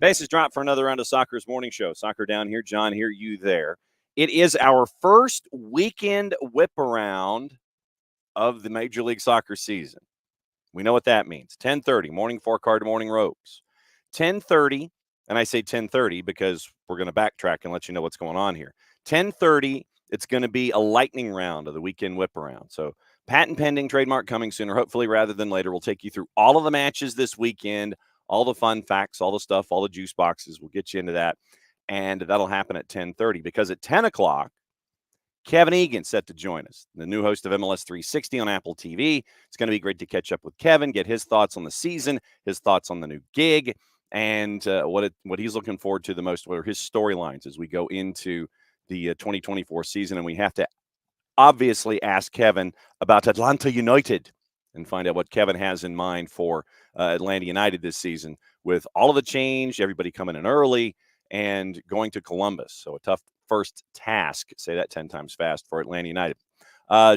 Bases drop for another round of Soccer's morning show. Soccer down here, John here, you there. It is our first weekend whip-around of the Major League Soccer season. We know what that means. 10:30, morning four-card, morning ropes. 10:30, and I say 10:30 because we're going to backtrack and let you know what's going on here. 10:30, it's going to be a lightning round of the weekend whip-around. So patent pending, trademark coming sooner, hopefully rather than later. We'll take you through all of the matches this weekend, all the fun facts, all the stuff, all the juice boxes. We'll get you into that, and that'll happen at 10:30 because at 10 o'clock, Kevin Egan set to join us, the new host of MLS 360 on Apple TV. It's going to be great to catch up with Kevin, get his thoughts on the season, his thoughts on the new gig, and what he's looking forward to the most, what are his storylines as we go into the 2024 season. And we have to obviously ask Kevin about Atlanta United and find out what Kevin has in mind for Atlanta United this season with all of the change, everybody coming in early, and going to Columbus. So a tough first task, say that 10 times fast, for Atlanta United.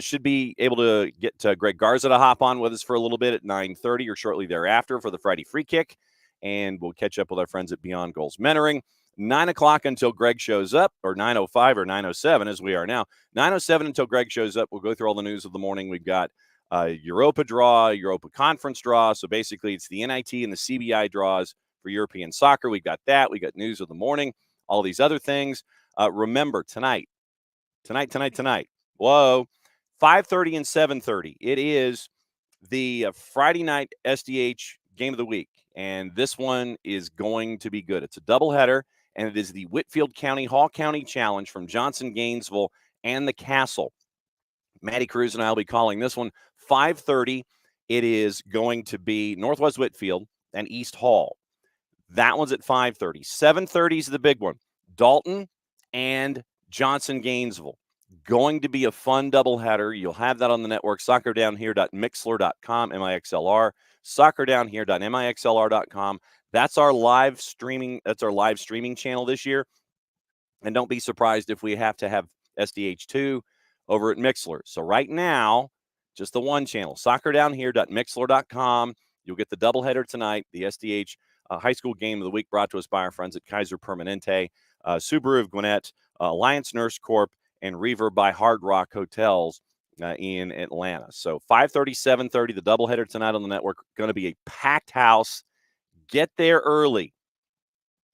Should be able to get Greg Garza to hop on with us for a little bit at 9:30 or shortly thereafter for the Friday Free Kick, and we'll catch up with our friends at Beyond Goals Mentoring. 9 o'clock until Greg shows up, or 9:05 or 9:07 as we are now. 9:07 until Greg shows up. We'll go through all the news of the morning. We've got Europa draw, Europa Conference draw. So basically it's the NIT and the CBI draws for European soccer. We've got that. We got news of the morning, all these other things. Remember, tonight. Whoa, 5:30 and 7:30. It is the Friday night SDH game of the week, and this one is going to be good. It's a doubleheader, and it is the Whitfield County Hall County Challenge from Johnson, Gainesville, and the Castle. Matty Cruz and I will be calling this one 5:30. It is going to be Northwest Whitfield and East Hall. That one's at 5:30. 7:30 is the big one. Dalton and Johnson, Gainesville. Going to be a fun doubleheader. You'll have that on the network, soccerdownhere.mixlr.com, MIXLR, soccerdownhere.mixlr.com. That's our live streaming. That's our live streaming channel this year. And don't be surprised if we have to have SDH2 over at Mixlr. So right now, just the one channel, soccerdownhere.mixlr.com. You'll get the doubleheader tonight, the SDH high school game of the week brought to us by our friends at Kaiser Permanente, Subaru of Gwinnett, Alliance Nurse Corp, and Reaver by Hard Rock Hotels in Atlanta. So 5:30, 7:30, the doubleheader tonight on the network. Going to be a packed house. Get there early.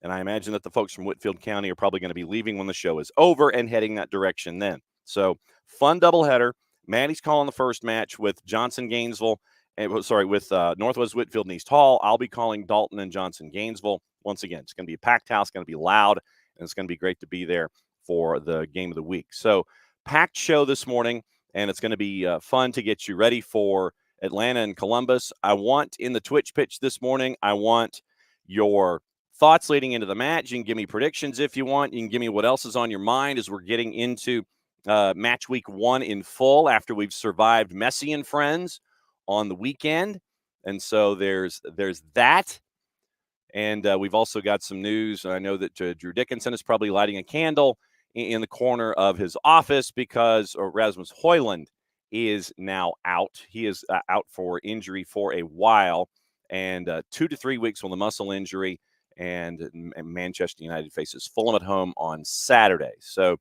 And I imagine that the folks from Whitfield County are probably going to be leaving when the show is over and heading that direction then. So fun doubleheader. Maddie's calling the first match with Johnson Gainesville. With Northwest Whitfield and East Hall. I'll be calling Dalton and Johnson Gainesville. Once again, it's going to be a packed house, going to be loud, and it's going to be great to be there for the game of the week. So packed show this morning, and it's going to be fun to get you ready for Atlanta and Columbus. I want, in the Twitch pitch this morning, I want your thoughts leading into the match. You can give me predictions if you want. You can give me what else is on your mind as we're getting into match week 1 in full after we've survived Messi and friends on the weekend. And so there's that. And we've also got some news. I know that Drew Dickinson is probably lighting a candle in the corner of his office because Rasmus Højlund is now out. He is out for injury for a while, and 2 to 3 weeks with a muscle injury. And Manchester United faces Fulham at home on Saturday. So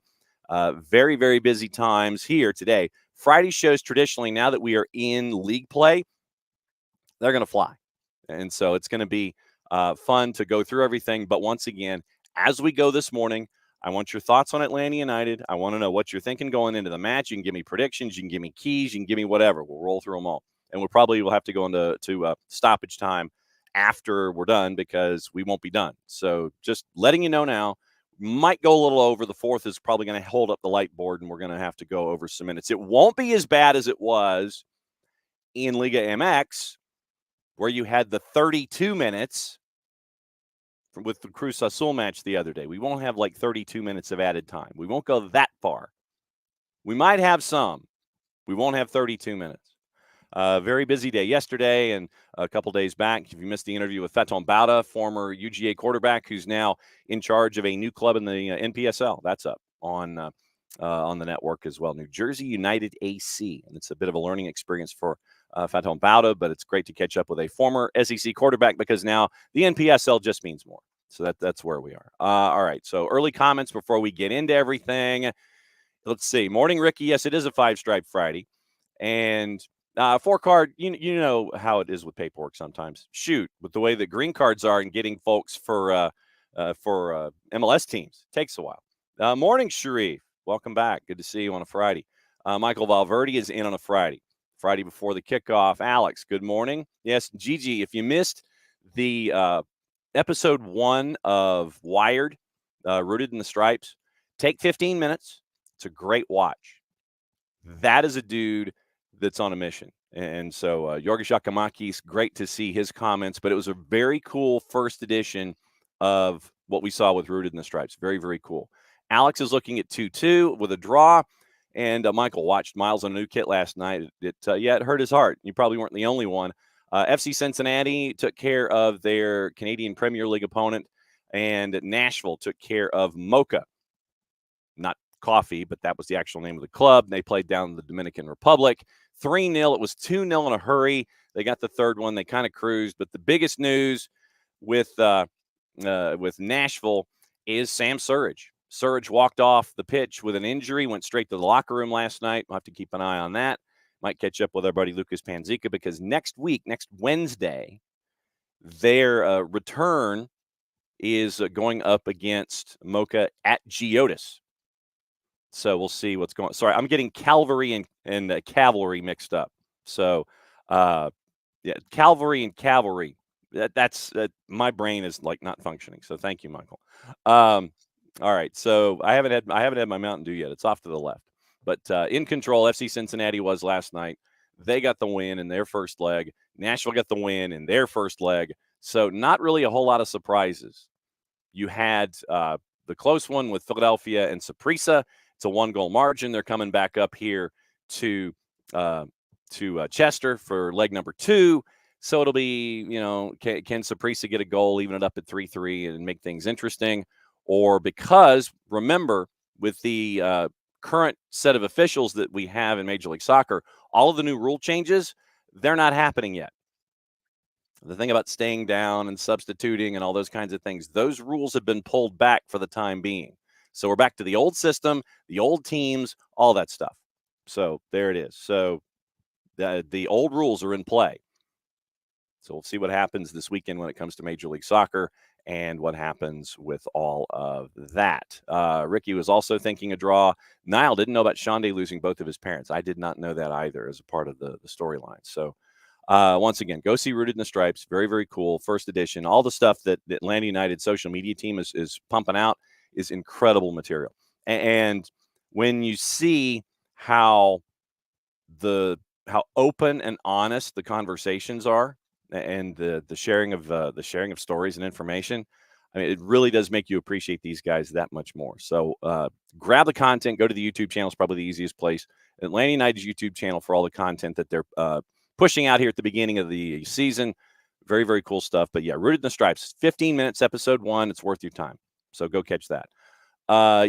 very, very busy times here today. Friday shows traditionally, now that we are in league play, they're going to fly. And so it's going to be fun to go through everything. But once again, as we go this morning, I want your thoughts on Atlanta United. I want to know what you're thinking going into the match. You can give me predictions. You can give me keys. You can give me whatever. We'll roll through them all. And we'll have to go into stoppage time after we're done because we won't be done. So just letting you know now, might go a little over. The fourth is probably going to hold up the light board, and we're going to have to go over some minutes. It won't be as bad as it was in Liga MX, where you had the 32 minutes with the Cruz Azul match the other day. We won't have like 32 minutes of added time. We won't go that far. We might have some. We won't have 32 minutes. Very busy day yesterday and a couple days back. If you missed the interview with Faton Bauta, former UGA quarterback, who's now in charge of a new club in the NPSL. That's up on the network as well. New Jersey United AC. And it's a bit of a learning experience for Faton Bauta, but it's great to catch up with a former SEC quarterback because now the NPSL just means more. So that's where we are. All right. So early comments before we get into everything. Let's see. Morning, Ricky. Yes, it is a 5-stripe Friday. And 4-card, you know how it is with paperwork sometimes. Shoot, with the way that green cards are and getting folks for MLS teams takes a while. Morning, Sharif. Welcome back. Good to see you on a Friday. Michael Valverde is in on a Friday before the kickoff. Alex, good morning. Yes, Gigi, if you missed the episode 1 of Wired, Rooted in the Stripes, take 15 minutes. It's a great watch. That is a dude that's on a mission. And so Yorgos Yakamakis, great to see his comments, but it was a very cool first edition of what we saw with Rooted in the Stripes. Very, very cool. Alex is looking at 2-2 with a draw. And Michael watched Miles on a new kit last night. It hurt his heart. You probably weren't the only one. FC Cincinnati took care of their Canadian Premier League opponent, and Nashville took care of Mocha. Not coffee, but that was the actual name of the club. They played down in the Dominican Republic. 3-0. It was 2-0 in a hurry. They got the third one. They kind of cruised. But the biggest news with Nashville is Sam Surridge. Surridge walked off the pitch with an injury, went straight to the locker room last night. We'll have to keep an eye on that. Might catch up with our buddy Lucas Panzica because next Wednesday, their return is going up against Mocha at Geodis. So we'll see what's going on. Sorry, I'm getting Calvary and Cavalry mixed up. So, Calvary and Cavalry. That's my brain is like not functioning. So thank you, Michael. All right. So I haven't had my Mountain Dew yet. It's off to the left. But in control, FC Cincinnati was last night. They got the win in their first leg. Nashville got the win in their first leg. So not really a whole lot of surprises. You had the close one with Philadelphia and Saprissa. It's a 1-goal margin. They're coming back up here to Chester for leg number 2. So it'll be, can Saprissa get a goal, even it up at 3-3 and make things interesting? Or because, remember, with the current set of officials that we have in Major League Soccer, all of the new rule changes, they're not happening yet. The thing about staying down and substituting and all those kinds of things, those rules have been pulled back for the time being. So we're back to the old system, the old teams, all that stuff. So there it is. So the old rules are in play. So we'll see what happens this weekend when it comes to Major League Soccer and what happens with all of that. Ricky was also thinking a draw. Niall didn't know about Shonday losing both of his parents. I did not know that either as a part of the storyline. So once again, go see Rooted in the Stripes. Very, very cool. First edition. All the stuff that the Atlanta United social media team is pumping out is incredible material. And when you see how open and honest the conversations are, and the sharing of stories and information, I mean, it really does make you appreciate these guys that much more. So grab the content. Go to the YouTube channel. It's probably the easiest place. Atlanta United's YouTube channel for all the content that they're pushing out here at the beginning of the season. Very, very cool stuff. But yeah, Rooted in the Stripes, 15 minutes, episode 1. It's worth your time. So go catch that.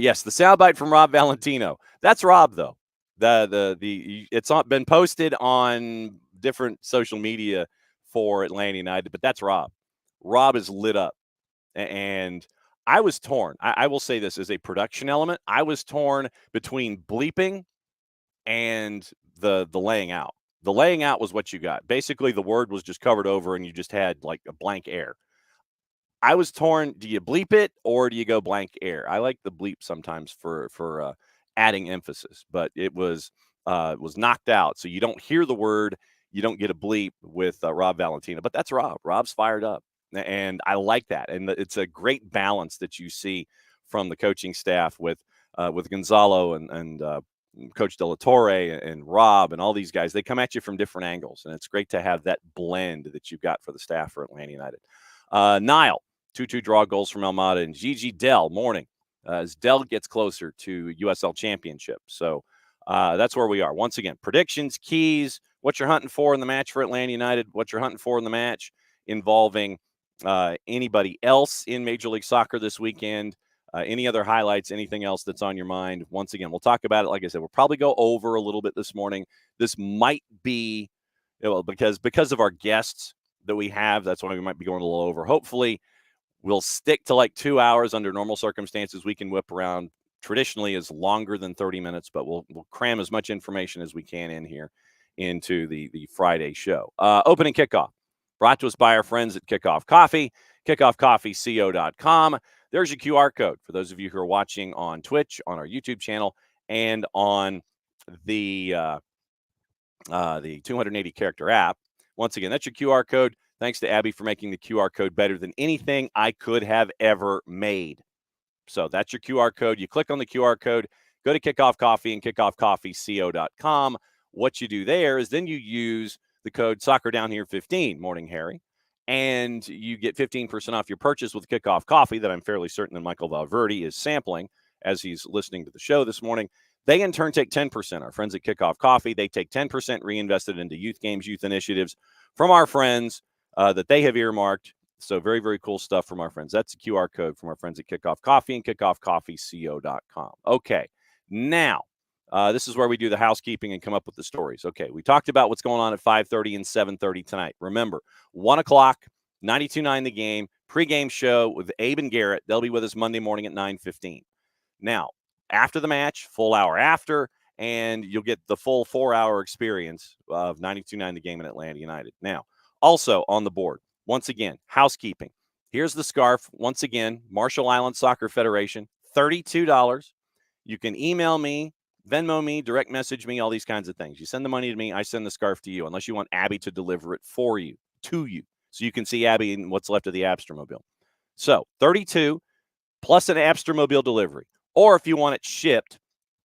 Yes, the soundbite from Rob Valentino. That's Rob, though. It's been posted on different social media for Atlanta United, but that's Rob. Rob is lit up. And I was torn. I will say this as a production element. I was torn between bleeping and the laying out. The laying out was what you got. Basically, the word was just covered over and you just had like a blank air. I was torn. Do you bleep it or do you go blank air? I like the bleep sometimes for adding emphasis, but it was knocked out. So you don't hear the word. You don't get a bleep with Rob Valentino, but that's Rob. Rob's fired up, and I like that. And it's a great balance that you see from the coaching staff with Gonzalo and Coach De La Torre and Rob and all these guys. They come at you from different angles, and it's great to have that blend that you've got for the staff for Atlanta United. Niall, 2-2 draw goals from Almada, and Gigi Dell, morning, as Dell gets closer to USL Championship. So that's where we are. Once again, predictions, keys, what you're hunting for in the match for Atlanta United, what you're hunting for in the match involving anybody else in Major League Soccer this weekend, any other highlights, anything else that's on your mind. Once again, we'll talk about it. Like I said, we'll probably go over a little bit this morning. This might be, because of our guests that we have, that's why we might be going a little over. Hopefully, We'll stick to like 2 hours under normal circumstances. We can whip around traditionally is longer than 30 minutes, but we'll cram as much information as we can in here into the Friday show. Opening kickoff brought to us by our friends at Kickoff Coffee, kickoffcoffeeco.com. There's your QR code for those of you who are watching on Twitch, on our YouTube channel, and on the 280 character app. Once again, that's your QR code. Thanks to Abby for making the QR code better than anything I could have ever made. So that's your QR code. You click on the QR code, go to Kickoff Coffee and kickoffcoffeeco.com. What you do there is then you use the code Soccer Down Here 15, Morning Harry, and you get 15% off your purchase with Kickoff Coffee that I'm fairly certain that Michael Valverde is sampling as he's listening to the show this morning. They, in turn, take 10%. Our friends at Kickoff Coffee, they take 10% reinvested into youth games, youth initiatives from our friends that they have earmarked. So very, very cool stuff from our friends. That's the QR code from our friends at Kickoff Coffee and kickoffcoffeeco.com. Okay, now this is where we do the housekeeping and come up with the stories. Okay, we talked about what's going on at 5:30 and 7:30 tonight. Remember, 1 o'clock, 92.9 The Game, pregame show with Abe and Garrett. They'll be with us Monday morning at 9:15. Now, after the match, full hour after, and you'll get the full 4-hour experience of 92.9 The Game in Atlanta United. Now, also on the board, once again, housekeeping. Here's the scarf. Once again, Marshall Islands Soccer Federation, $32. You can email me, Venmo me, direct message me, all these kinds of things. You send the money to me, I send the scarf to you, unless you want Abby to deliver it for you, to you, so you can see Abby in what's left of the Abstermobile. So, 32 plus an Abstermobile delivery. Or if you want it shipped,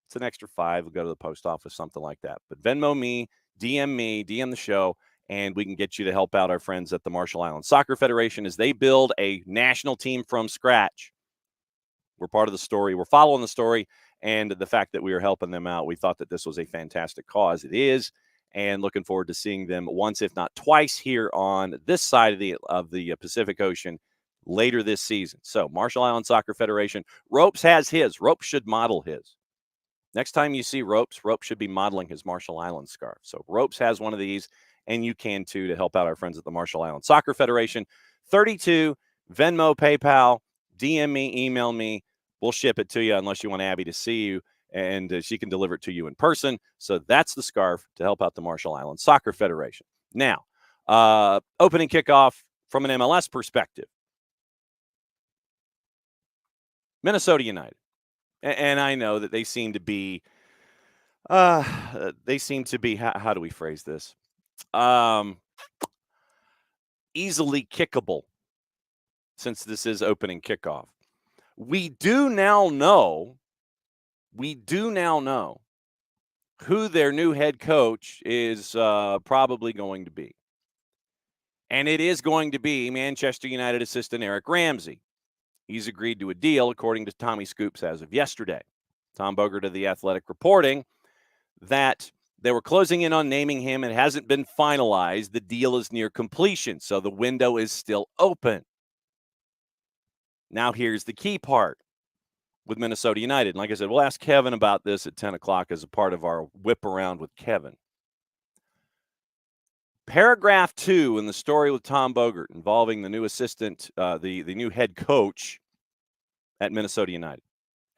it's an extra $5. We'll go to the post office, something like that. But Venmo me, DM the show, and we can get you to help out our friends at the Marshall Islands Soccer Federation as they build a national team from scratch. We're part of the story. We're following the story, and the fact that we are helping them out, we thought that this was a fantastic cause. It is, and looking forward to seeing them once, if not twice, here on this side of the Pacific Ocean later this season. So Marshall Islands Soccer Federation, Ropes has his. Ropes should model his. Next time you see Ropes should be modeling his Marshall Islands scarf. So Ropes has one of these, and you can too, to help out our friends at the Marshall Islands Soccer Federation. 32, Venmo, PayPal, DM me, email me. We'll ship it to you unless you want Abby to see you, and she can deliver it to you in person. So that's the scarf to help out the Marshall Islands Soccer Federation. Now, opening kickoff from an MLS perspective. Minnesota United. And I know that they seem to be, how do we phrase this? Easily kickable since this is opening kickoff. We do now know who their new head coach is probably going to be. And it is going to be Manchester United assistant Eric Ramsey. He's agreed to a deal, according to Tommy Scoops, as of yesterday. Tom Bogert of The Athletic reporting that they were closing in on naming him. It hasn't been finalized. The deal is near completion, so the window is still open. Now, here's the key part with Minnesota United. And like I said, we'll ask Kevin about this at 10 o'clock as a part of our Whiparound with Kevin. Paragraph 2 in the story with Tom Bogert involving the new assistant, the new head coach at Minnesota United.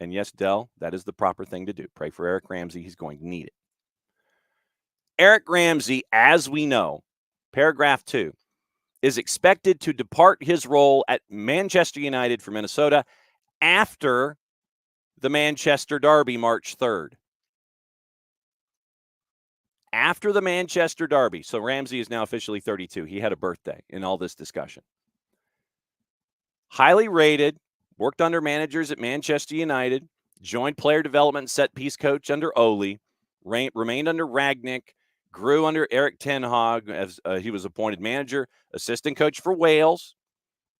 And yes, Dell, that is the proper thing to do. Pray for Eric Ramsey. He's going to need it. Eric Ramsey, as we know, paragraph 2, is expected to depart his role at Manchester United for Minnesota after the Manchester Derby, March 3rd. After the Manchester Derby. So Ramsey is now officially 32. He had a birthday in all this discussion. Highly rated, worked under managers at Manchester United, joined player development set piece coach under Ole, remained under Ragnick, grew under Eric Ten Hag as he was appointed manager, assistant coach for Wales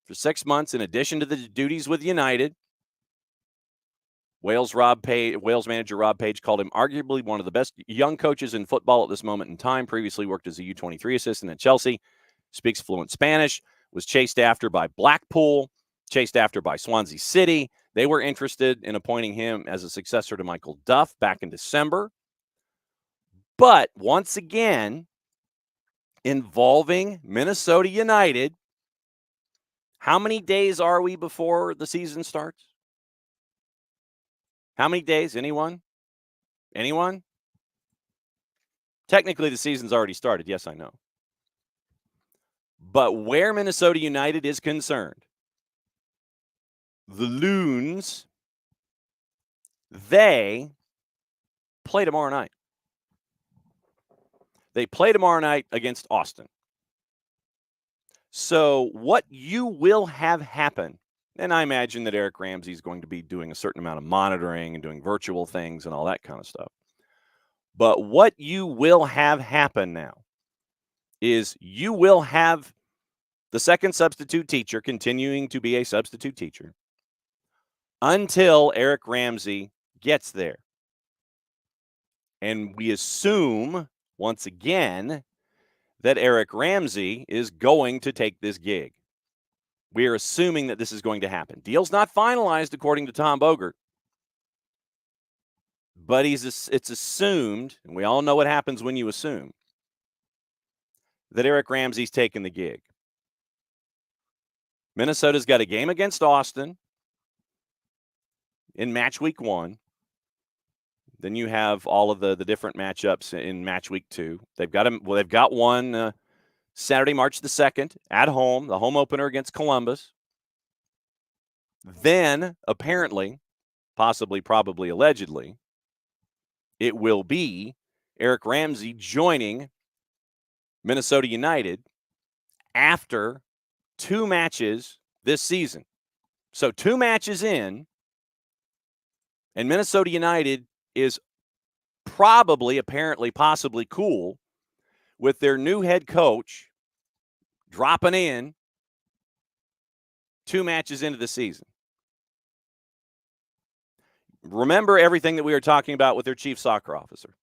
for 6 months in addition to the duties with United. Wales manager Rob Page called him arguably one of the best young coaches in football at this moment in time. Previously worked as a U23 assistant at Chelsea. Speaks fluent Spanish. Was chased after by Blackpool. Chased after by Swansea City. They were interested in appointing him as a successor to Michael Duff back in December. But once again, involving Minnesota United, How many days are we before the season starts? How many days? Anyone? Anyone? Technically, the season's already started. Yes, I know. But where Minnesota United is concerned, the Loons, they play tomorrow night. They play tomorrow night against Austin. So what you will have happen, and I imagine that Eric Ramsey is going to be doing a certain amount of monitoring and doing virtual things and all that kind of stuff. But what you will have happen now is you will have the second substitute teacher continuing to be a substitute teacher until Eric Ramsey gets there. And we assume, once again, that Eric Ramsey is going to take this gig. We are assuming that this is going to happen. Deal's not finalized, according to Tom Bogert. But it's assumed, and we all know what happens when you assume, that Eric Ramsey's taking the gig. Minnesota's got a game against Austin in match week 1. Then you have all of the different matchups in match week 2. They've got one Saturday, March the 2nd at home, the home opener against Columbus. Then, apparently, possibly, probably, allegedly, it will be Eric Ramsey joining Minnesota United after 2 matches this season. So 2 matches in, and Minnesota United is probably, apparently, possibly cool with their new head coach dropping in 2 matches into the season. Remember everything that we were talking about with their chief soccer officer.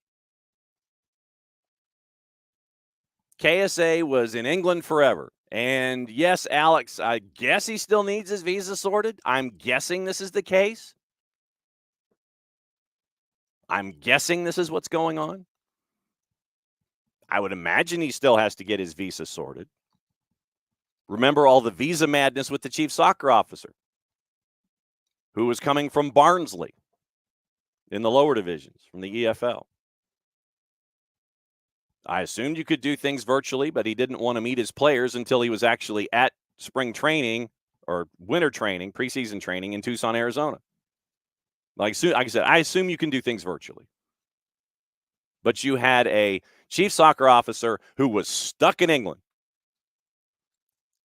KSA was in England forever. And yes, Alex, I guess he still needs his visa sorted. I'm guessing this is the case. I'm guessing this is what's going on. I would imagine he still has to get his visa sorted. Remember all the visa madness with the chief soccer officer, who was coming from Barnsley in the lower divisions from the EFL. I assumed you could do things virtually, but he didn't want to meet his players until he was actually at spring training or winter training, preseason training in Tucson, Arizona. Like I said, I assume you can do things virtually. But you had a chief soccer officer who was stuck in England.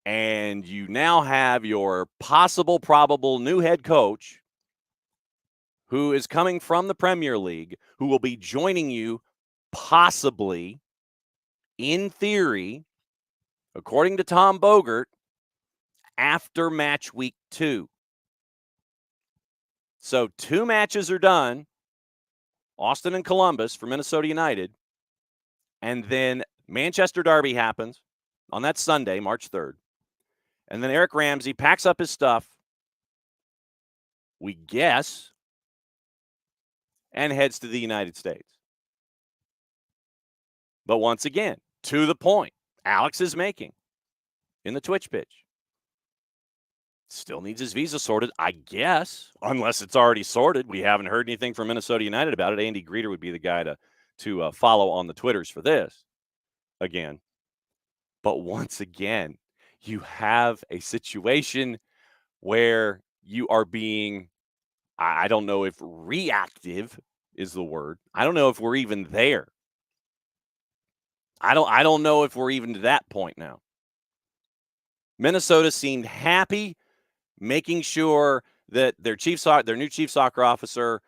And you now have your possible, probable new head coach who is coming from the Premier League, who will be joining you possibly, in theory, according to Tom Bogert, after match week 2. So 2 matches are done, Austin and Columbus for Minnesota United, and then Manchester Derby happens on that Sunday, March 3rd. And then Eric Ramsey packs up his stuff, we guess, and heads to the United States. But once again, to the point Alex is making in the Twitch pitch. Still needs his visa sorted, I guess, unless it's already sorted. We haven't heard anything from Minnesota United about it. Andy Greeter would be the guy to follow on the Twitters for this again. But once again, you have a situation where you are being, I don't know if reactive is the word. I don't know if we're even there. I don't know if we're even to that point now. Minnesota seemed happy, making sure that their new chief soccer officer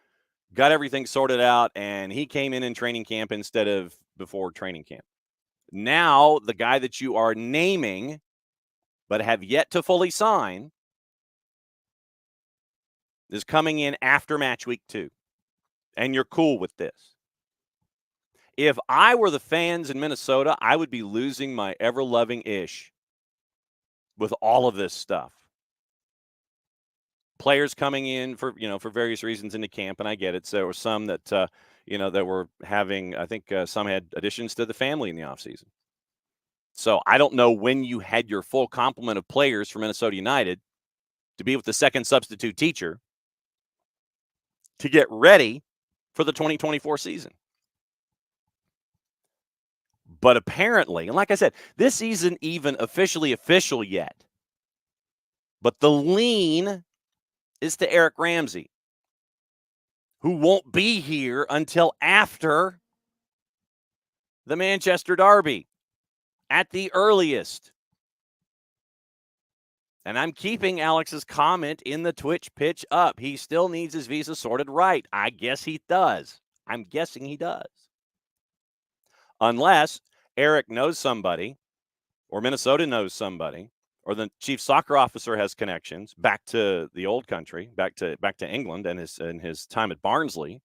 got everything sorted out, and he came in training camp instead of before training camp. Now, the guy that you are naming but have yet to fully sign is coming in after match week 2, and you're cool with this. If I were the fans in Minnesota, I would be losing my ever-loving ish with all of this stuff. Players coming in for various reasons into camp, and I get it. So there were some that that were having, I think some had additions to the family in the offseason. So I don't know when you had your full complement of players for Minnesota United to be with the second substitute teacher to get ready for the 2024 season. But apparently, and like I said, this isn't even officially official yet. But the lean is to Eric Ramsey, who won't be here until after the Manchester Derby at the earliest. And I'm keeping Alex's comment in the Twitch pitch up. He still needs his visa sorted right. I guess he does. I'm guessing he does. Unless Eric knows somebody, or Minnesota knows somebody, or the chief soccer officer has connections back to the old country, back to England and his time at Barnsley,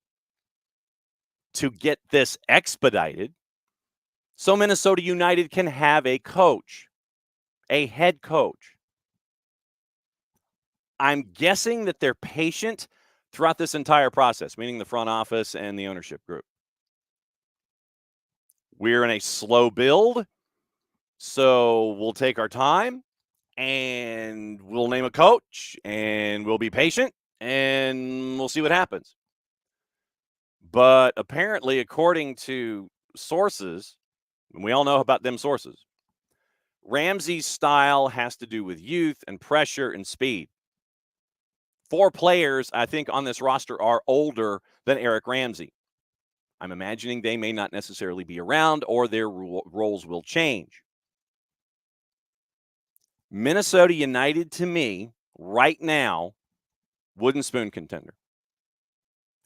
to get this expedited so Minnesota United can have a coach, a head coach. I'm guessing that they're patient throughout this entire process, meaning the front office and the ownership group. We're in a slow build, so we'll take our time and we'll name a coach and we'll be patient and we'll see what happens. But apparently, according to sources, and we all know about them sources, Ramsey's style has to do with youth and pressure and speed. 4 players, I think, on this roster are older than Eric Ramsey. I'm imagining they may not necessarily be around or their roles will change. Minnesota United, to me, right now, wooden spoon contender.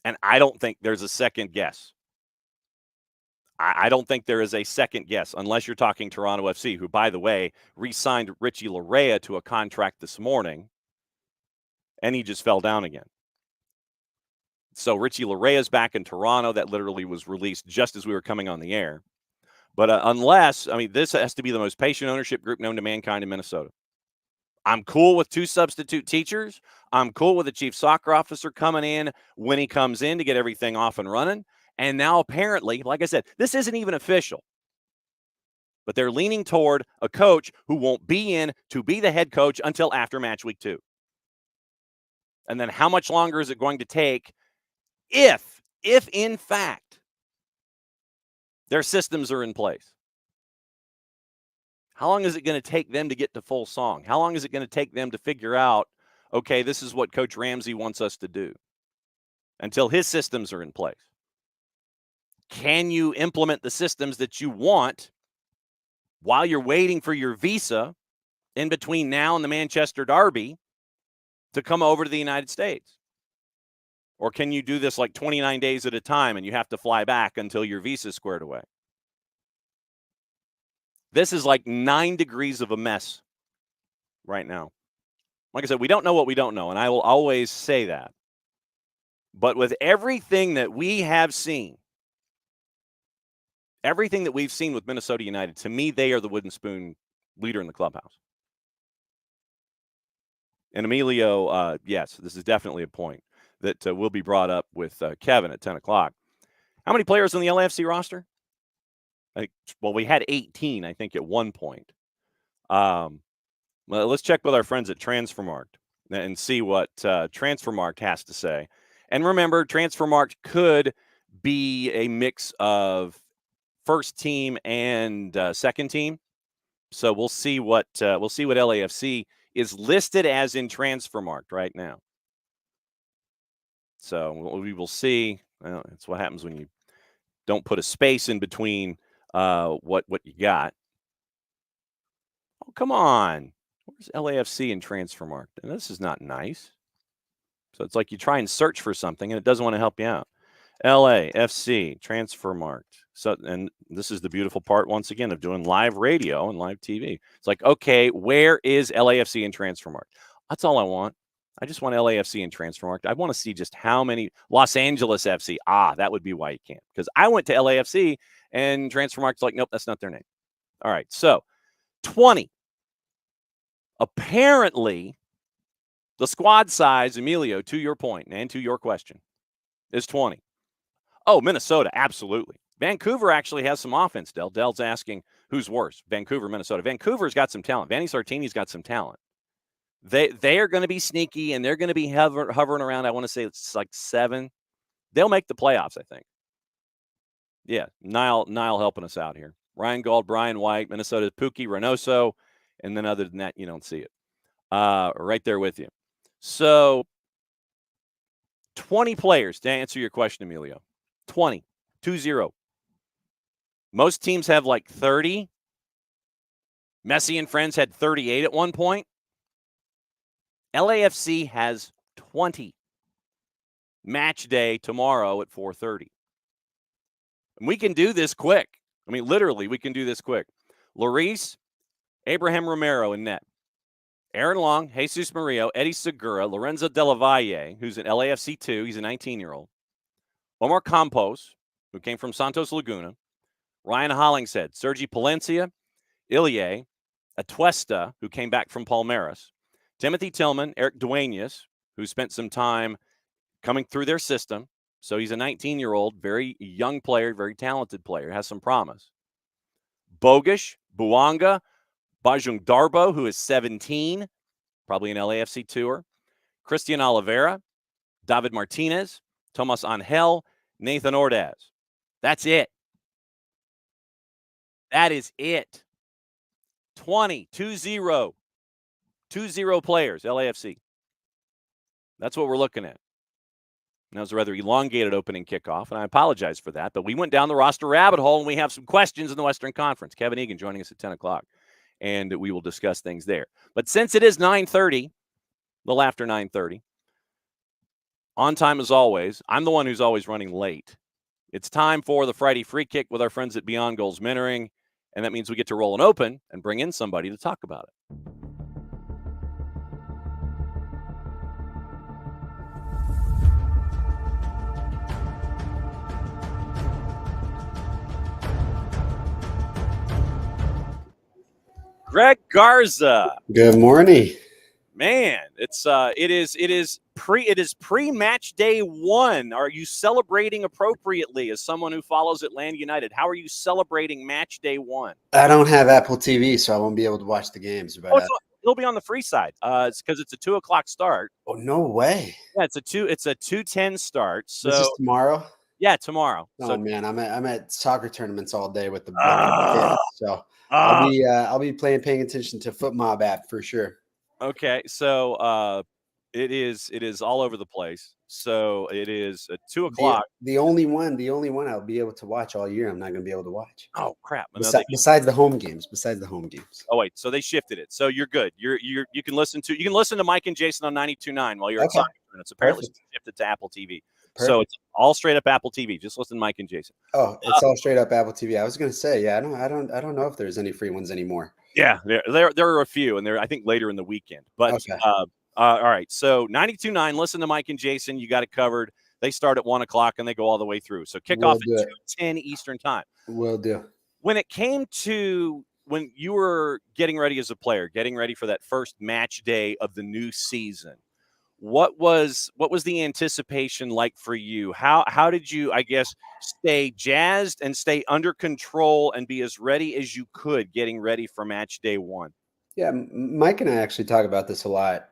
And I don't think there's a second guess. I don't think there is a second guess, unless you're talking Toronto FC, who, by the way, re-signed Richie Larea to a contract this morning, and he just fell down again. So Richie Larea's back in Toronto. That literally was released just as we were coming on the air. But this has to be the most patient ownership group known to mankind in Minnesota. I'm cool with 2 substitute teachers. I'm cool with the chief soccer officer coming in when he comes in to get everything off and running. And now apparently, like I said, this isn't even official. But they're leaning toward a coach who won't be in to be the head coach until after match week 2. And then how much longer is it going to take if in fact their systems are in place? How long is it going to take them to get to full song? How long is it going to take them to figure out, okay, this is what Coach Ramsey wants us to do, until his systems are in place? Can you implement the systems that you want while you're waiting for your visa in between now and the Manchester Derby to come over to the United States? Or can you do this like 29 days at a time and you have to fly back until your visa is squared away? This is like 9 degrees of a mess right now. Like I said, we don't know what we don't know, and I will always say that. But with everything that we have seen, everything that we've seen with Minnesota United, to me, they are the wooden spoon leader in the clubhouse. And Emilio, yes, this is definitely a point that will be brought up with Kevin at 10 o'clock. How many players on the LAFC roster? We had 18, I think, at one point. Well, let's check with our friends at Transfermarkt and see what Transfermarkt has to say. And remember, Transfermarkt could be a mix of first team and second team. So we'll see what LAFC is listed as in Transfermarkt right now. So we will see. Well, that's what happens when you don't put a space in between what you got. Oh, come on. Where's LAFC in Transfermarkt? And this is not nice. So it's like you try and search for something and it doesn't want to help you out. LAFC Transfermarkt. So, and this is the beautiful part once again of doing live radio and live TV. It's like, okay, where is LAFC in Transfermarkt? That's all I want. I just want LAFC in Transfermarkt. I want to see just how many Los Angeles FC. That would be why you can't. Because I went to LAFC and Transfermarkt's like, nope, that's not their name. All right, so 20. Apparently, the squad size, Emilio, to your point and to your question, is 20. Oh, Minnesota, absolutely. Vancouver actually has some offense, Dell. Dell's asking who's worse, Vancouver, Minnesota. Vancouver's got some talent. Vanni Sartini's got some talent. They are going to be sneaky, and they're going to be hovering around, I want to say it's like 7. They'll make the playoffs, I think. Yeah, Nile helping us out here. Ryan Gold, Brian White, Minnesota, Pookie, Reynoso, and then other than that, you don't see it. Right there with you. So 20 players to answer your question, Emilio. 20. 2-0. Most teams have like 30. Messi and friends had 38 at one point. LAFC has 20. Match day tomorrow at 4:30. And we can do this quick. I mean, literally, we can do this quick. Lloris, Abraham Romero in net. Aaron Long, Jesus Murillo, Eddie Segura, Lorenzo Della Valle, who's an LAFC 2. He's a 19-year-old. Omar Campos, who came from Santos Laguna. Ryan Hollingshead, Sergi Palencia, Ilie, Atuesta, who came back from Palmeiras. Timothy Tillman, Eric Duenas, who spent some time coming through their system. So he's a 19-year-old, very young player, very talented player, has some promise. Bogish, Buanga, Bajung Darbo, who is 17, probably an LAFC tour. Christian Oliveira, David Martinez, Tomas Angel, Nathan Ordaz. That's it. That is it. 20, 2-0. 2-0 players, LAFC. That's what we're looking at. That was a rather elongated opening kickoff, and I apologize for that. But we went down the roster rabbit hole, and we have some questions in the Western Conference. Kevin Egan joining us at 10 o'clock, and we will discuss things there. But since it is 9:30, a little after 9:30, on time as always, I'm the one who's always running late. It's time for the Friday Free Kick with our friends at Beyond Goals Mentoring, and that means we get to roll an open and bring in somebody to talk about it. Greg Garza. Good morning. Man, it is pre-match day 1. Are you celebrating appropriately as someone who follows Atlanta United? How are you celebrating match day 1? I don't have Apple TV, so I won't be able to watch the games. But it'll be on the free side. It's because it's a 2:00 start. Oh, no way! Yeah, it's a 2:10 start. So this is tomorrow. Yeah, tomorrow. Oh so, man, I'm at soccer tournaments all day with the kids, so I'll be paying attention to Foot Mob app for sure. Okay, so it is all over the place. So it is at 2:00. The only one I'll be able to watch all year. I'm not going to be able to watch. Oh crap! Besides the home games. Oh wait, so they shifted it. So you're good. You can listen to Mike and Jason on 92.9 while you're at soccer tournaments. Apparently shifted to Apple TV. Perfect. So it's all straight up Apple TV. Just listen to Mike and Jason. Oh, it's all straight up Apple TV. I was going to say, yeah, I don't know if there's any free ones anymore. Yeah, there are a few, and I think later in the weekend. But okay. All right, so 92.9. Listen to Mike and Jason. You got it covered. They start at 1:00 and they go all the way through. So kickoff at 2:10 Eastern time. Will do. When it came to when you were getting ready as a player, getting ready for that first match day of the new season, what was the anticipation like for you? How did you, I guess, stay jazzed and stay under control and be as ready as you could getting ready for match day 1? Yeah, Mike and I actually talk about this a lot.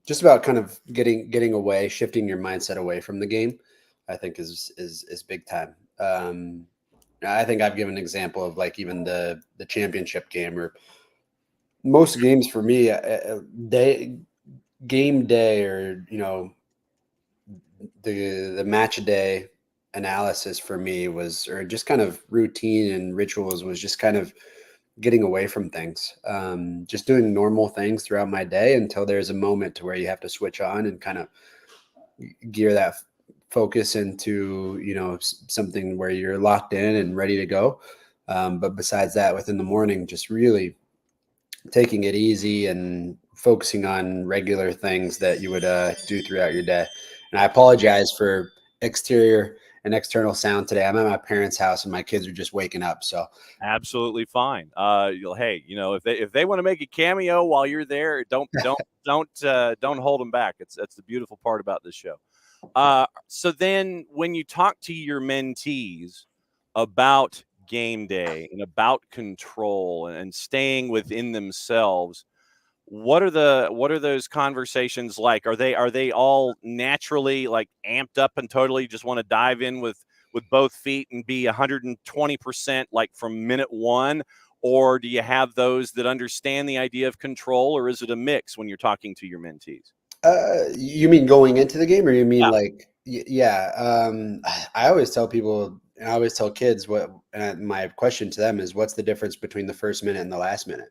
Just about kind of getting away, shifting your mindset away from the game, I think is big time. I think I've given an example of like even the championship game or most games for me, game day or the match day analysis for me was, or just kind of routine and rituals was just kind of getting away from things, just doing normal things throughout my day until there's a moment to where you have to switch on and kind of gear that focus into, something where you're locked in and ready to go. But besides that, within the morning, just really taking it easy and focusing on regular things that you would do throughout your day. And I apologize for exterior and external sound today. I'm at my parents' house and my kids are just waking up. So absolutely fine. Hey, if they want to make a cameo while you're there, don't hold them back. That's the beautiful part about this show. So then when you talk to your mentees, about game day and about control and staying within themselves, what are those conversations like? Are they all naturally like amped up and totally just want to dive in with both feet and be 120% like from minute one? Or do you have those that understand the idea of control, or is it a mix when you're talking to your mentees? You mean going into the game, or you mean Yeah. like, yeah? I always tell people, and I always tell kids my question to them is, what's the difference between the first minute and the last minute?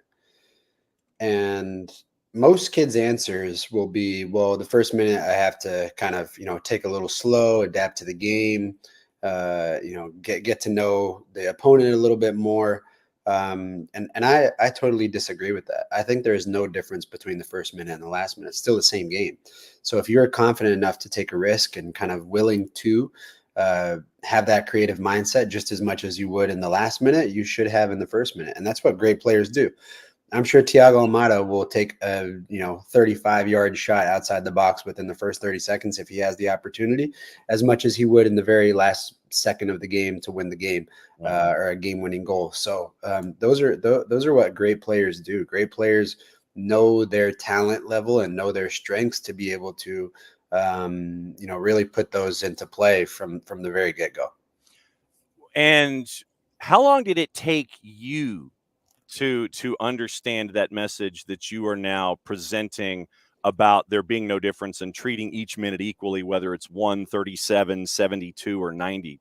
And most kids' answers will be, well, the first minute I have to kind of, take a little slow, adapt to the game, get to know the opponent a little bit more. And I totally disagree with that. I think there is no difference between the first minute and the last minute. It's still the same game. So if you're confident enough to take a risk and kind of willing to have that creative mindset just as much as you would in the last minute, you should have in the first minute. And that's what great players do. I'm sure Thiago Almada will take a 35-yard shot outside the box within the first 30 seconds if he has the opportunity, as much as he would in the very last second of the game to win the game, or a game-winning goal. So those are what great players do. Great players know their talent level and know their strengths to be able to really put those into play from the very get-go. And how long did it take you to understand that message that you are now presenting about there being no difference in treating each minute equally, whether it's 137, 72, or 90?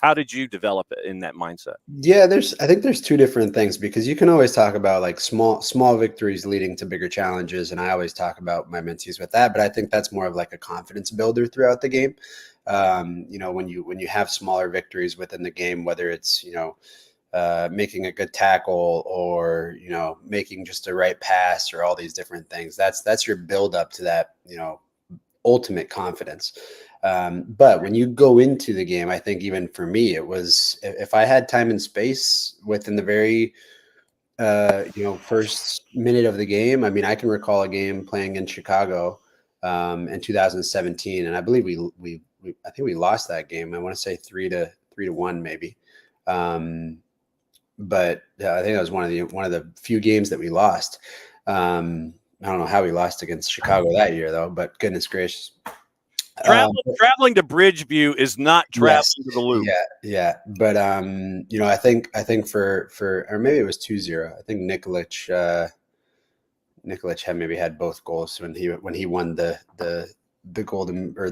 How did you develop it in that mindset? Yeah, I think there's two different things, because you can always talk about like small victories leading to bigger challenges, and I always talk about my mentees with that, but I think that's more of like a confidence builder throughout the game. When you have smaller victories within the game, whether it's making a good tackle, or making just a right pass, or all these different things, that's your build up to that ultimate confidence. But when you go into the game, I think even for me, it was, if I had time and space within the very first minute of the game. I mean, I can recall a game playing in Chicago in 2017, and I believe I think we lost that game. I want to say 3-1 maybe. But I think that was one of the few games that we lost. I don't know how we lost against Chicago that year, though. But goodness gracious, Traveling to Bridgeview is not traveling yes, to the Loop. yeah. But I think for or maybe it was 2-0. I think Nikolic had both goals when he won the golden, or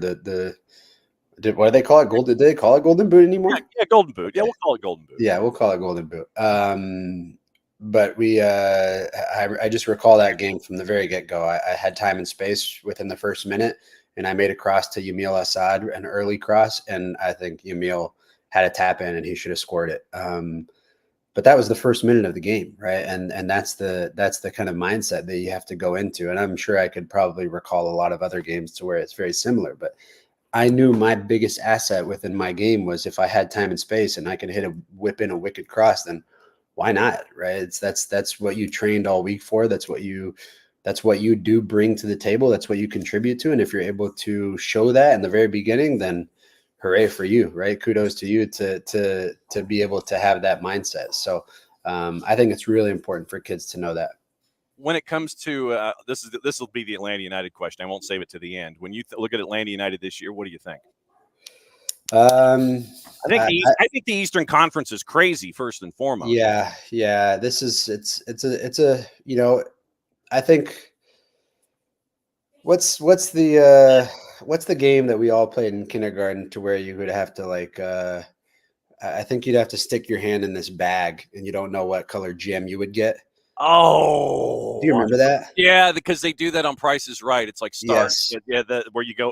what do they call it? Did they call it golden boot anymore? Yeah, Golden Boot. Okay. Yeah, we'll call it Golden Boot. Yeah, we'll call it golden boot. But I just recall that game from the very get-go. I had time and space within the first minute, and I made a cross to Yamil Assad, an early cross, and I think Yamil had a tap in and he should have scored it. But that was the first minute of the game, right? And that's the kind of mindset that you have to go into. And I'm sure I could probably recall a lot of other games to where it's very similar, but I knew my biggest asset within my game was if I had time and space and I could whip in a wicked cross, then why not? Right. That's what you trained all week for. That's what you do bring to the table. That's what you contribute to. And if you're able to show that in the very beginning, then hooray for you, right? Kudos to you to be able to have that mindset. So I think it's really important for kids to know that. When it comes to this will be the Atlanta United question. I won't save it to the end. When you look at Atlanta United this year, what do you think? I think the Eastern Conference is crazy, first and foremost. Yeah. This is it's a I think what's the game that we all played in kindergarten to where you would have to like I think you'd have to stick your hand in this bag and you don't know what color gem you would get. Oh, Do you remember that? Yeah, because they do that on Price is Right. It's like stars. Yes. Yeah, where you go.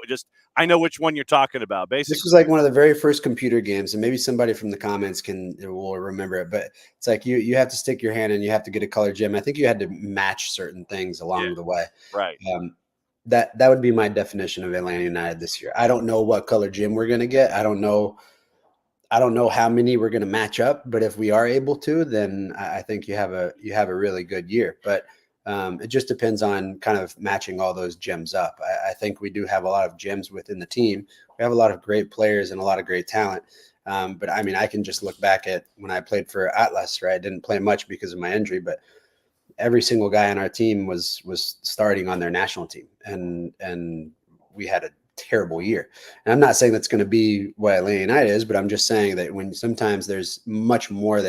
I know which one you're talking about. Basically, This was like one of the very first computer games, and maybe somebody from the comments will remember it. But it's like you have to stick your hand and you have to get a color gem. I think you had to match certain things along the way. right. That would be my definition of Atlanta United this year. I don't know what color gem we're gonna get. I don't know how many we're going to match up, but if we are able to, then I think you have a really good year. But it just depends on kind of matching all those gems up. I think we do have a lot of gems within the team. We have a lot of great players and a lot of great talent. But I mean, I can just look back at when I played for Atlas, right? I didn't play much because of my injury, but every single guy on our team was starting on their national team, and we had a terrible year. And I'm not saying that's going to be what Atlanta United is, but I'm just saying that when sometimes there's much more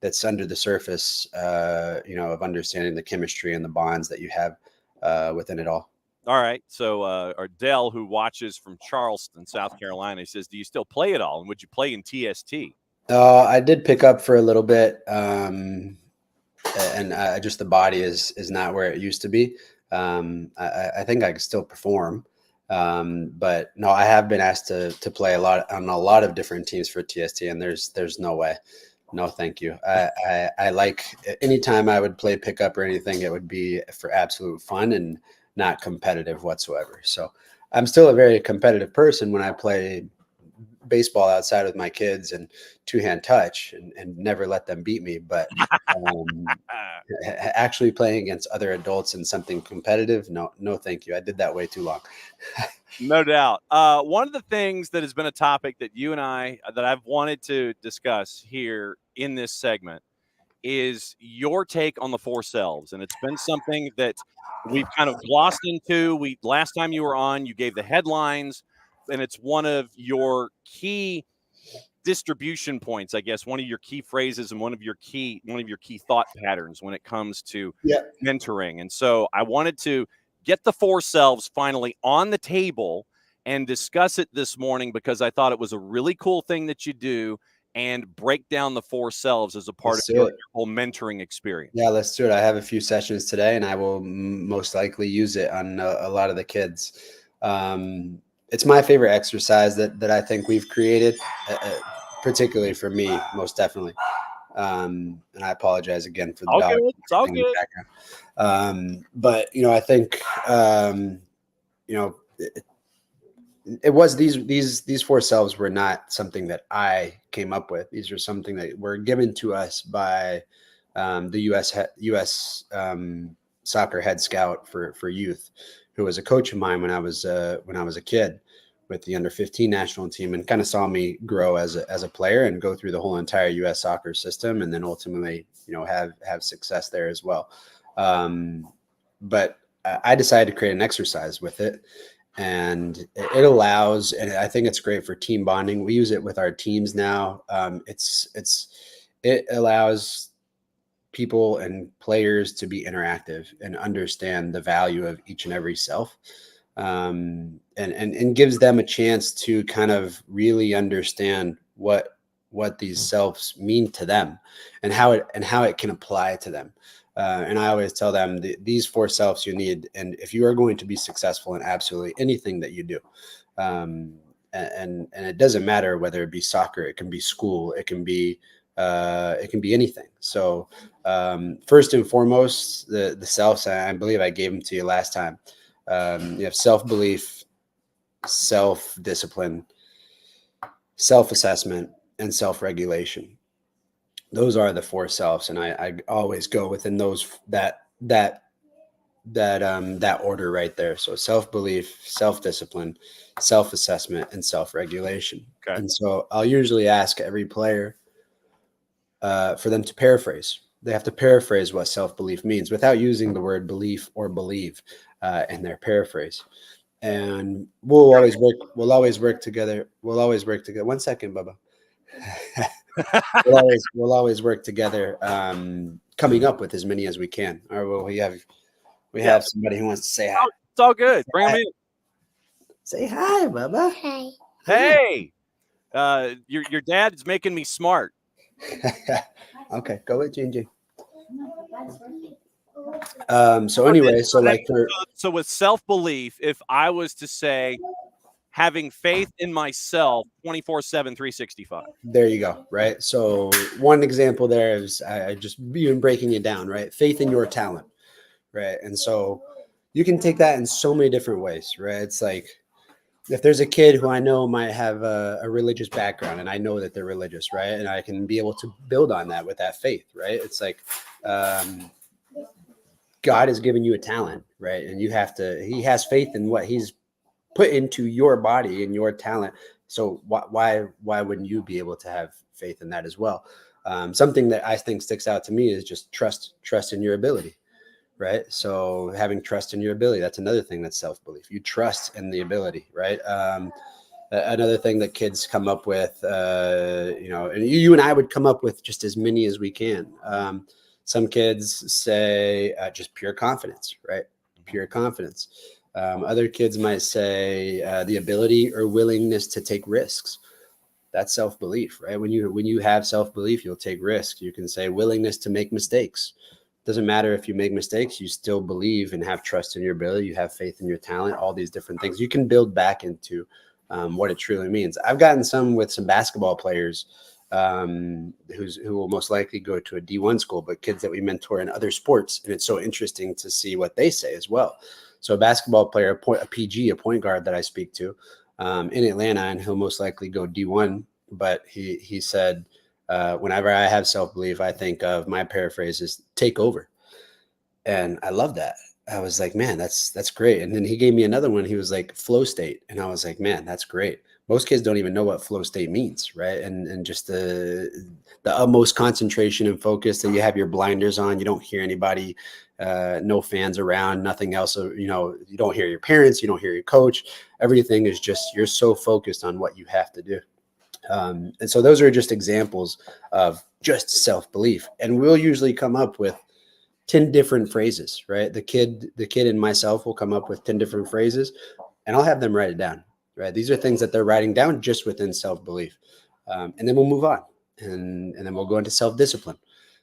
that's under the surface, of understanding the chemistry and the bonds that you have within it all. All right. So our Dell, who watches from Charleston, South Carolina, he says, do you still play at all? And would you play in TST? I did pick up for a little bit. And just the body is not where it used to be. I think I can still perform, but no, I have been asked to play a lot on a lot of different teams for TST, and there's no way, no, thank you. I like anytime I would play pickup or anything, it would be for absolute fun and not competitive whatsoever. So I'm still a very competitive person when I play baseball outside with my kids and two-hand touch and never let them beat me, but actually playing against other adults in something competitive, no thank you. I did that way too long. No doubt. One of the things that has been a topic that you and I that I've wanted to discuss here in this segment is your take on the four selves. And it's been something that we've kind of glossed into. Last time you were on, you gave the headlines, and it's one of your key distribution points, I guess, one of your key phrases and one of your key thought patterns when it comes to mentoring. And so I wanted to get the four selves finally on the table and discuss it this morning because I thought it was a really cool thing that you do and break down the four selves as a part of your whole mentoring experience. Yeah, let's do it. I have a few sessions today, and I will most likely use it on a lot of the kids. It's my favorite exercise that I think we've created, particularly for me, most definitely. And I apologize again for the dog. It's all good. But I think it was these four selves were not something that I came up with. These are something that were given to us by the U.S. Soccer head scout for youth, who was a coach of mine when I was a kid with the under 15 national team, and kind of saw me grow as a player and go through the whole entire U.S. soccer system, and then ultimately have success there as well. But I decided to create an exercise with it. And it allows, and I think it's great for team bonding. We use it with our teams now. It allows people and players to be interactive and understand the value of each and every self, and gives them a chance to kind of really understand what these selves mean to them and how it can apply to them. And I always tell them these four selves you need, and if you are going to be successful in absolutely anything that you do, and it doesn't matter whether it be soccer, it can be school, it can be anything. So first and foremost, the selves, I believe I gave them to you last time. You have self-belief, self-discipline, self-assessment, and self-regulation. Those are the four selves, and I always go within that order right there. So self-belief, self-discipline, self-assessment, and self-regulation. Okay. And so I'll usually ask every player for them to paraphrase. They have to paraphrase what self-belief means without using the word belief or believe in their paraphrase. And we'll always work together. We'll always work together. 1 second, Bubba. we'll always work together, coming up with as many as we can. Or well, we have somebody who wants to say hi. It's all good. Bring them in. Say hi, Bubba. Hi. Hey, your dad is making me smart. Okay, go with Gingy. So anyway, so with self-belief, if I was to say having faith in myself 24/7, 365. There you go. Right. So one example there is I just even breaking it down, right? Faith in your talent. Right. And so you can take that in so many different ways, right? It's like if there's a kid who I know might have a religious background and I know that they're religious, right? And I can be able to build on that with that faith, right? It's like God has given you a talent, right? And he has faith in what he's put into your body and your talent So why wouldn't you be able to have faith in that as well? Something that I think sticks out to me is just trust in your ability, right? So having trust in your ability, that's another thing, that's self-belief. You trust in the ability, right? Another thing that kids come up with, and you and I would come up with just as many as we can. Some kids say just pure confidence, right? Pure confidence. Other kids might say the ability or willingness to take risks. That's self-belief, right? When you have self-belief, you'll take risks. You can say willingness to make mistakes. Doesn't matter if you make mistakes, you still believe and have trust in your ability. You have faith in your talent, all these different things. You can build back into what it truly means. I've gotten some with some basketball players who will most likely go to a D1 school, but kids that we mentor in other sports. And it's so interesting to see what they say as well. So a basketball player, a PG, a point guard that I speak to in Atlanta, and he'll most likely go D1. But he said, whenever I have self-belief, I think of, my paraphrase is, take over. And I love that. I was like, man, that's great. And then he gave me another one. He was like, flow state. And I was like, man, that's great. Most kids don't even know what flow state means, right? And just the utmost concentration and focus, that you have your blinders on, you don't hear anybody, no fans around, nothing else. You don't hear your parents, you don't hear your coach. Everything is just, you're so focused on what you have to do. And so those are just examples of just self-belief. And we'll usually come up with 10 different phrases, right? The kid and myself will come up with 10 different phrases, and I'll have them write it down, right? These are things that they're writing down just within self-belief. And then we'll move on, and then we'll go into self-discipline.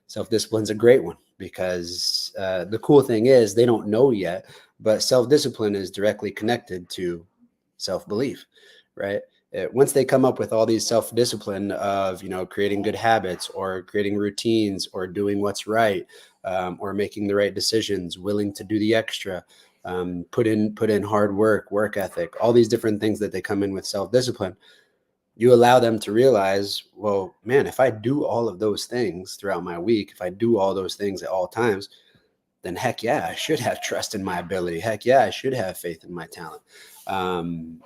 Self-discipline is a great one, because the cool thing is, they don't know yet, but self-discipline is directly connected to self-belief, right? Once they come up with all these self-discipline of, creating good habits, or creating routines, or doing what's right, or making the right decisions, willing to do the extra, put in hard work ethic, all these different things that they come in with self-discipline, you allow them to realize, well, man, if I do all of those things throughout my week, if I do all those things at all times, then heck yeah, I should have trust in my ability. Heck yeah, I should have faith in my talent.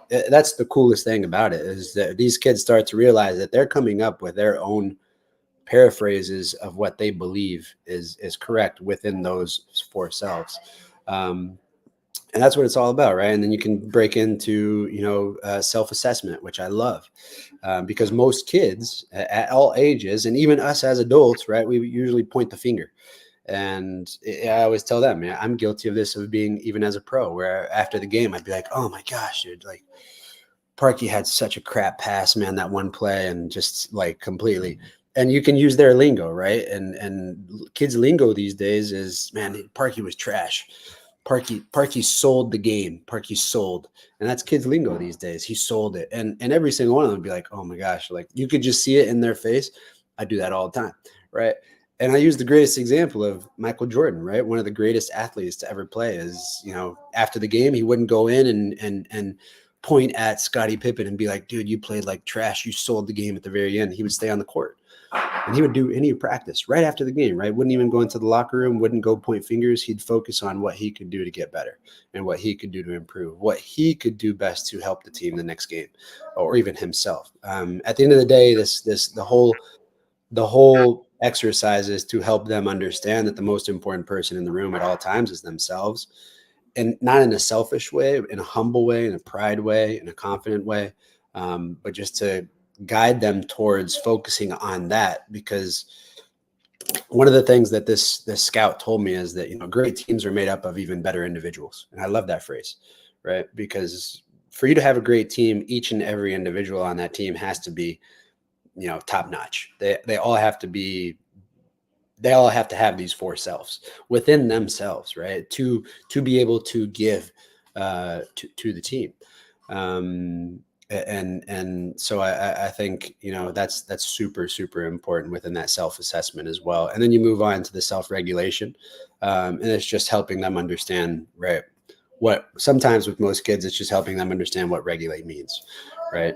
That's the coolest thing about it, is that these kids start to realize that they're coming up with their own paraphrases of what they believe is correct within those four selves. And that's what it's all about, right? And then you can break into, self-assessment, which I love, because most kids at all ages, and even us as adults, right, we usually point the finger. And I always tell them, man, I'm guilty of this, of being, even as a pro, where after the game, I'd be like, oh my gosh, dude, like Parky had such a crap pass, man, that one play, and just like completely. And you can use their lingo, right? And kids' lingo these days is, man, Parky was trash. Parky sold the game. Parky sold. And that's kids' lingo these days. He sold it. And every single one of them would be like, oh my gosh, like you could just see it in their face. I do that all the time, right? And I use the greatest example of Michael Jordan, right? One of the greatest athletes to ever play is, after the game, he wouldn't go in and point at Scottie Pippen and be like, dude, you played like trash. You sold the game at the very end. He would stay on the court, and he would do any practice right after the game, right? Wouldn't even go into the locker room, wouldn't go point fingers. He'd focus on what he could do to get better, and what he could do to improve, what he could do best to help the team the next game, or even himself. At the end of the day, the whole exercise is to help them understand that the most important person in the room at all times is themselves, and not in a selfish way, in a humble way, in a pride way, in a confident way, but just to guide them towards focusing on that. Because one of the things that this scout told me is that, great teams are made up of even better individuals. And I love that phrase, right? Because for you to have a great team, each and every individual on that team has to be, top notch. They all have to be, they all have to have these four selves within themselves, right? To be able to give to the team. And so I think, that's super, super important within that self-assessment as well. And then you move on to the self-regulation. And it's just helping them understand, right? What sometimes with most kids, it's just helping them understand what regulate means, right?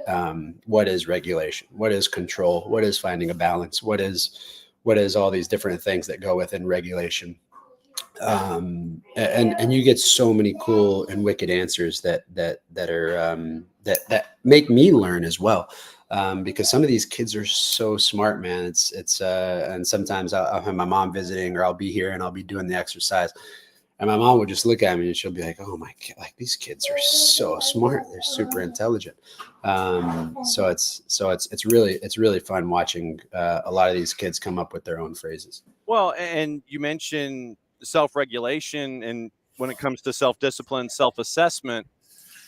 What is regulation? What is control? What is finding a balance? What is all these different things that go within regulation? And you get so many cool and wicked answers that are that make me learn as well, because some of these kids are so smart, man. It's and sometimes I'll have my mom visiting, or I'll be here and I'll be doing the exercise, and my mom would just look at me and she'll be like, "Oh my god, like these kids are so smart. They're super intelligent." It's really fun watching a lot of these kids come up with their own phrases. Well, and you mentioned self-regulation, and when it comes to self-discipline, self-assessment,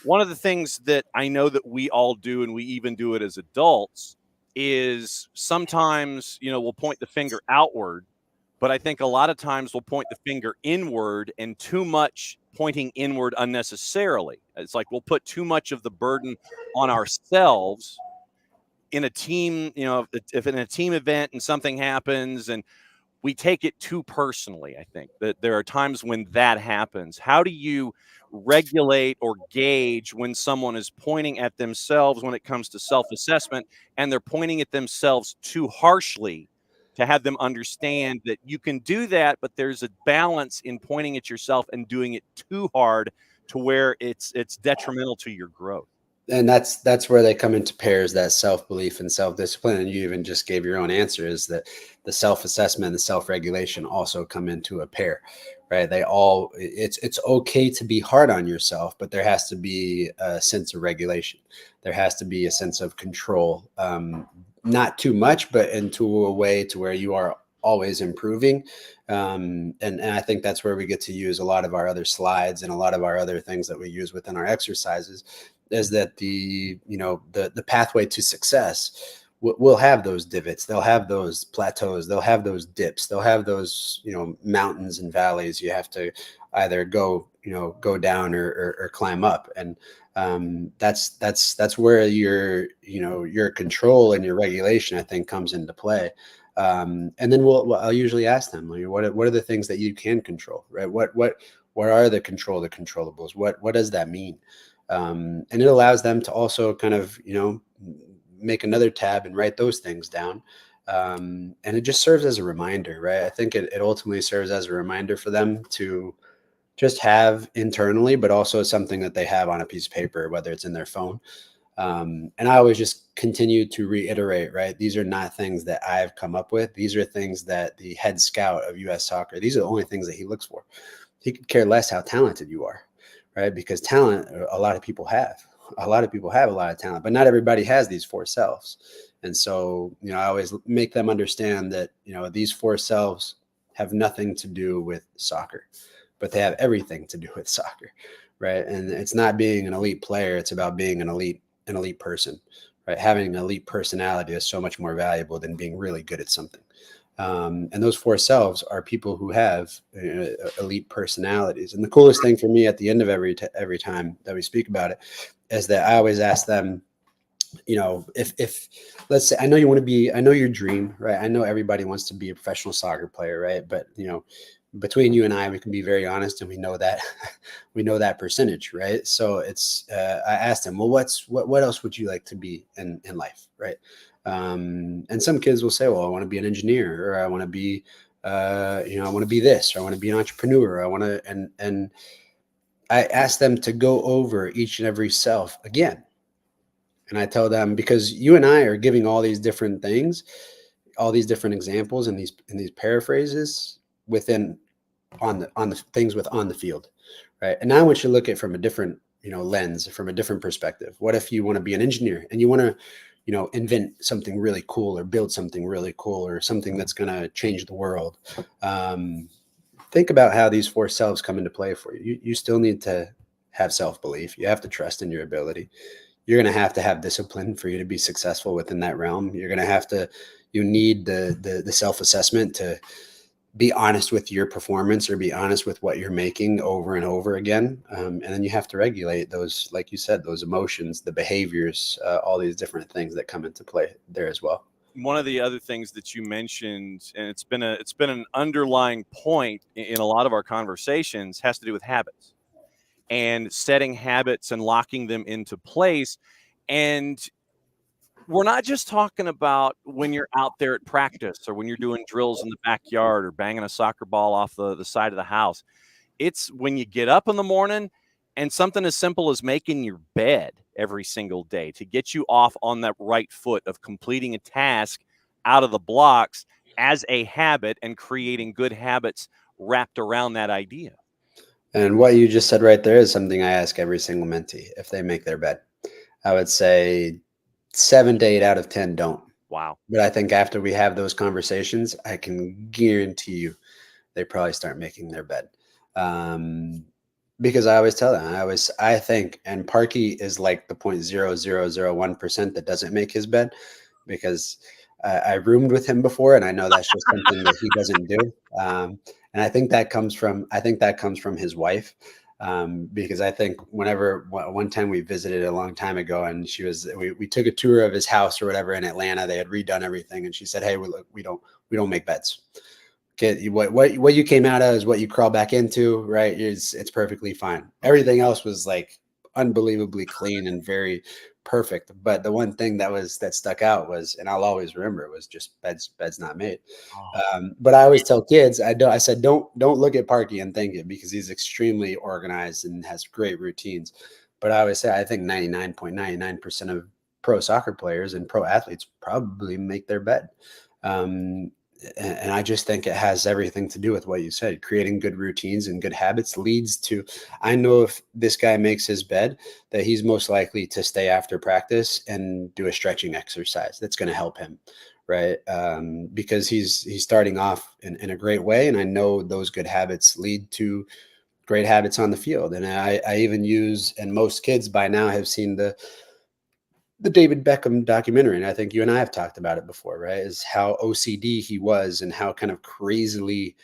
one of the things that I know that we all do, and we even do it as adults, is sometimes, we'll point the finger outward, but I think a lot of times we'll point the finger inward, and too much pointing inward unnecessarily. It's like we'll put too much of the burden on ourselves in a team, if in a team event and something happens and we take it too personally. I think that there are times when that happens. How do you regulate or gauge when someone is pointing at themselves when it comes to self-assessment, and they're pointing at themselves too harshly, to have them understand that you can do that, but there's a balance in pointing at yourself and doing it too hard to where it's detrimental to your growth? And that's where they come into pairs, that self-belief and self-discipline. And you even just gave your own answer, is that the self-assessment and the self-regulation also come into a pair, right? It's okay to be hard on yourself, but there has to be a sense of regulation. There has to be a sense of control, not too much, but into a way to where you are always improving. And I think that's where we get to use a lot of our other slides and a lot of our other things that we use within our exercises, is that the pathway to success will have those divots, they'll have those plateaus, they'll have those dips, they'll have those mountains and valleys you have to either go down or climb up. And that's where your control and your regulation, I think, comes into play. And then I'll usually ask them, like, what are the things that you can control, right? What are the controllables? What does that mean? And it allows them to also kind of make another tab and write those things down. And it just serves as a reminder, right? I think it ultimately serves as a reminder for them to just have internally, but also something that they have on a piece of paper, whether it's in their phone. And I always just continue to reiterate, right? These are not things that I've come up with. These are things that the head scout of US Soccer, these are the only things that he looks for. He could care less how talented you are, right? Because talent, a lot of people have. A lot of people have a lot of talent, but not everybody has these four selves. And so, I always make them understand that, these four selves have nothing to do with soccer, but they have everything to do with soccer, right? And it's not being an elite player, it's about being an elite person, right? Having an elite personality is so much more valuable than being really good at something. And those four selves are people who have elite personalities. And the coolest thing for me at the end of every time that we speak about it is that I always ask them, if let's say, I know your dream, right? I know everybody wants to be a professional soccer player, right? But between you and I, we can be very honest, and we know that we know that percentage, right? So it's I asked them, well, what else would you like to be in life, right? And some kids will say, well, I want to be an engineer, or I want to be I want to be this, or I want to be an entrepreneur, I want to, and I ask them to go over each and every self again. And I tell them, because you and I are giving all these different things, all these different examples, and these paraphrases within on the things with on the field, right? And now I want you to look at it from a different lens, from a different perspective. What if you want to be an engineer and you want to invent something really cool, or build something really cool, or something that's going to change the world? Think about how these four selves come into play for you. You still need to have self-belief. You have to trust in your ability. You're going to have discipline for you to be successful within that realm. You're going to have to, you need the self-assessment to be honest with your performance, or be honest with what you're making over and over again. And then you have to regulate those, like you said, those emotions, the behaviors, all these different things that come into play there as well. One of the other things that you mentioned, and it's been an underlying point in a lot of our conversations, has to do with habits, and setting habits and locking them into place. And we're not just talking about when you're out there at practice or when you're doing drills in the backyard or banging a soccer ball off the side of the house. It's when you get up in the morning and something as simple as making your bed every single day to get you off on that right foot of completing a task out of the blocks as a habit and creating good habits wrapped around that idea. And what you just said right there is something I ask every single mentee if they make their bed. I would say 7 to 8 out of 10 don't. Wow. But I think after we have those conversations, I can guarantee you they probably start making their bed. Because I always tell them, I think, and Parky is like the 0.0001% that doesn't make his bed, because I roomed with him before, and I know that's just something that he doesn't do. And I think that comes from his wife. Because I think one time we visited a long time ago, and we took a tour of his house or whatever in Atlanta. They had redone everything, and she said, "Hey, we don't make beds. What you came out of is what you crawl back into, right? It's perfectly fine. Everything else was like unbelievably clean and very perfect. But the one thing that stuck out was, and I'll always remember, it was just beds not made. But I always tell kids, I said, don't look at Parky and think it, because he's extremely organized and has great routines. But I always say, I think 99.99% of pro soccer players and pro athletes probably make their bed. And I just think it has everything to do with what you said. Creating good routines and good habits leads to, I know if this guy makes his bed, that he's most likely to stay after practice and do a stretching exercise that's going to help him, right? Because he's starting off in a great way. And I know those good habits lead to great habits on the field. And I even use, and most kids by now have seen the David Beckham documentary, and I think you and I have talked about it before, right? Is how OCD he was and how kind of crazily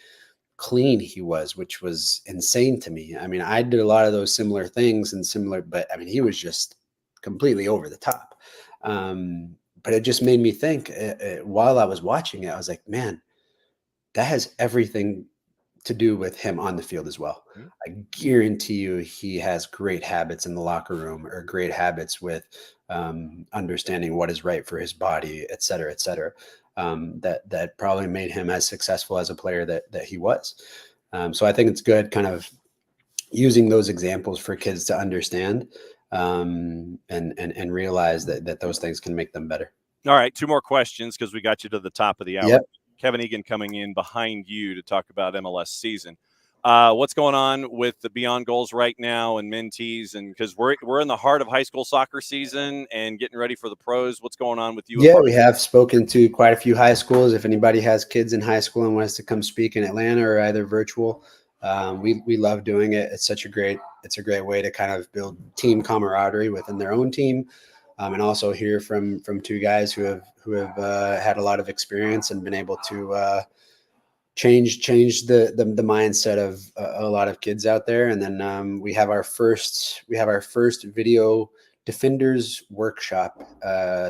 clean he was, which was insane to me. I mean, I did a lot of those similar things but I mean, he was just completely over the top. But it just made me think, while I was watching it, I was like, man, that has everything to do with him on the field as well. Mhm. I guarantee you he has great habits in the locker room, or great habits with understanding what is right for his body, et cetera, that probably made him as successful as a player that he was. So I think it's good kind of using those examples for kids to understand, and realize that those things can make them better. All right, 2 more questions because we got you to the top of the hour. Yep. Kevin Egan coming in behind you to talk about MLS season. What's going on with the Beyond Goals right now and mentees? And because we're in the heart of high school soccer season and getting ready for the pros. What's going on with you? Yeah, we have spoken to quite a few high schools. If anybody has kids in high school and wants to come speak in Atlanta or either virtual, we love doing it. It's a great way to kind of build team camaraderie within their own team. And also hear from 2 guys who have had a lot of experience and been able to change the mindset of a lot of kids out there. And then we have our first video defenders workshop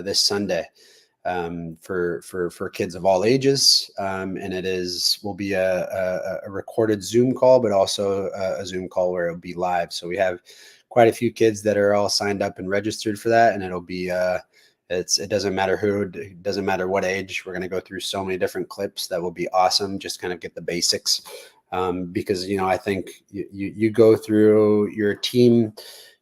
this Sunday, for kids of all ages, and will be a recorded Zoom call, but also a Zoom call where it'll be live. So we have quite a few kids that are all signed up and registered for that, and it'll be it doesn't matter who, it doesn't matter what age. We're going to go through so many different clips that will be awesome. Just kind of get the basics, because I think you go through your team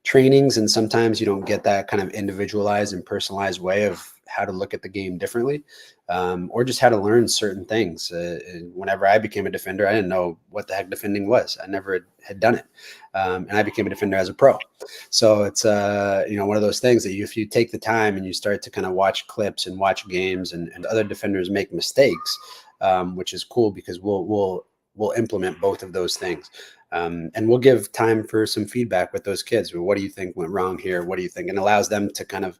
trainings, and sometimes you don't get that kind of individualized and personalized way of how to look at the game differently, or just how to learn certain things. Whenever I became a defender, I didn't know what the heck defending was. I never had done it. And I became a defender as a pro. So it's, one of those things that if you take the time and you start to kind of watch clips and watch games and other defenders make mistakes, which is cool, because we'll implement both of those things. And we'll give time for some feedback with those kids. What do you think went wrong here? What do you think? And allows them to kind of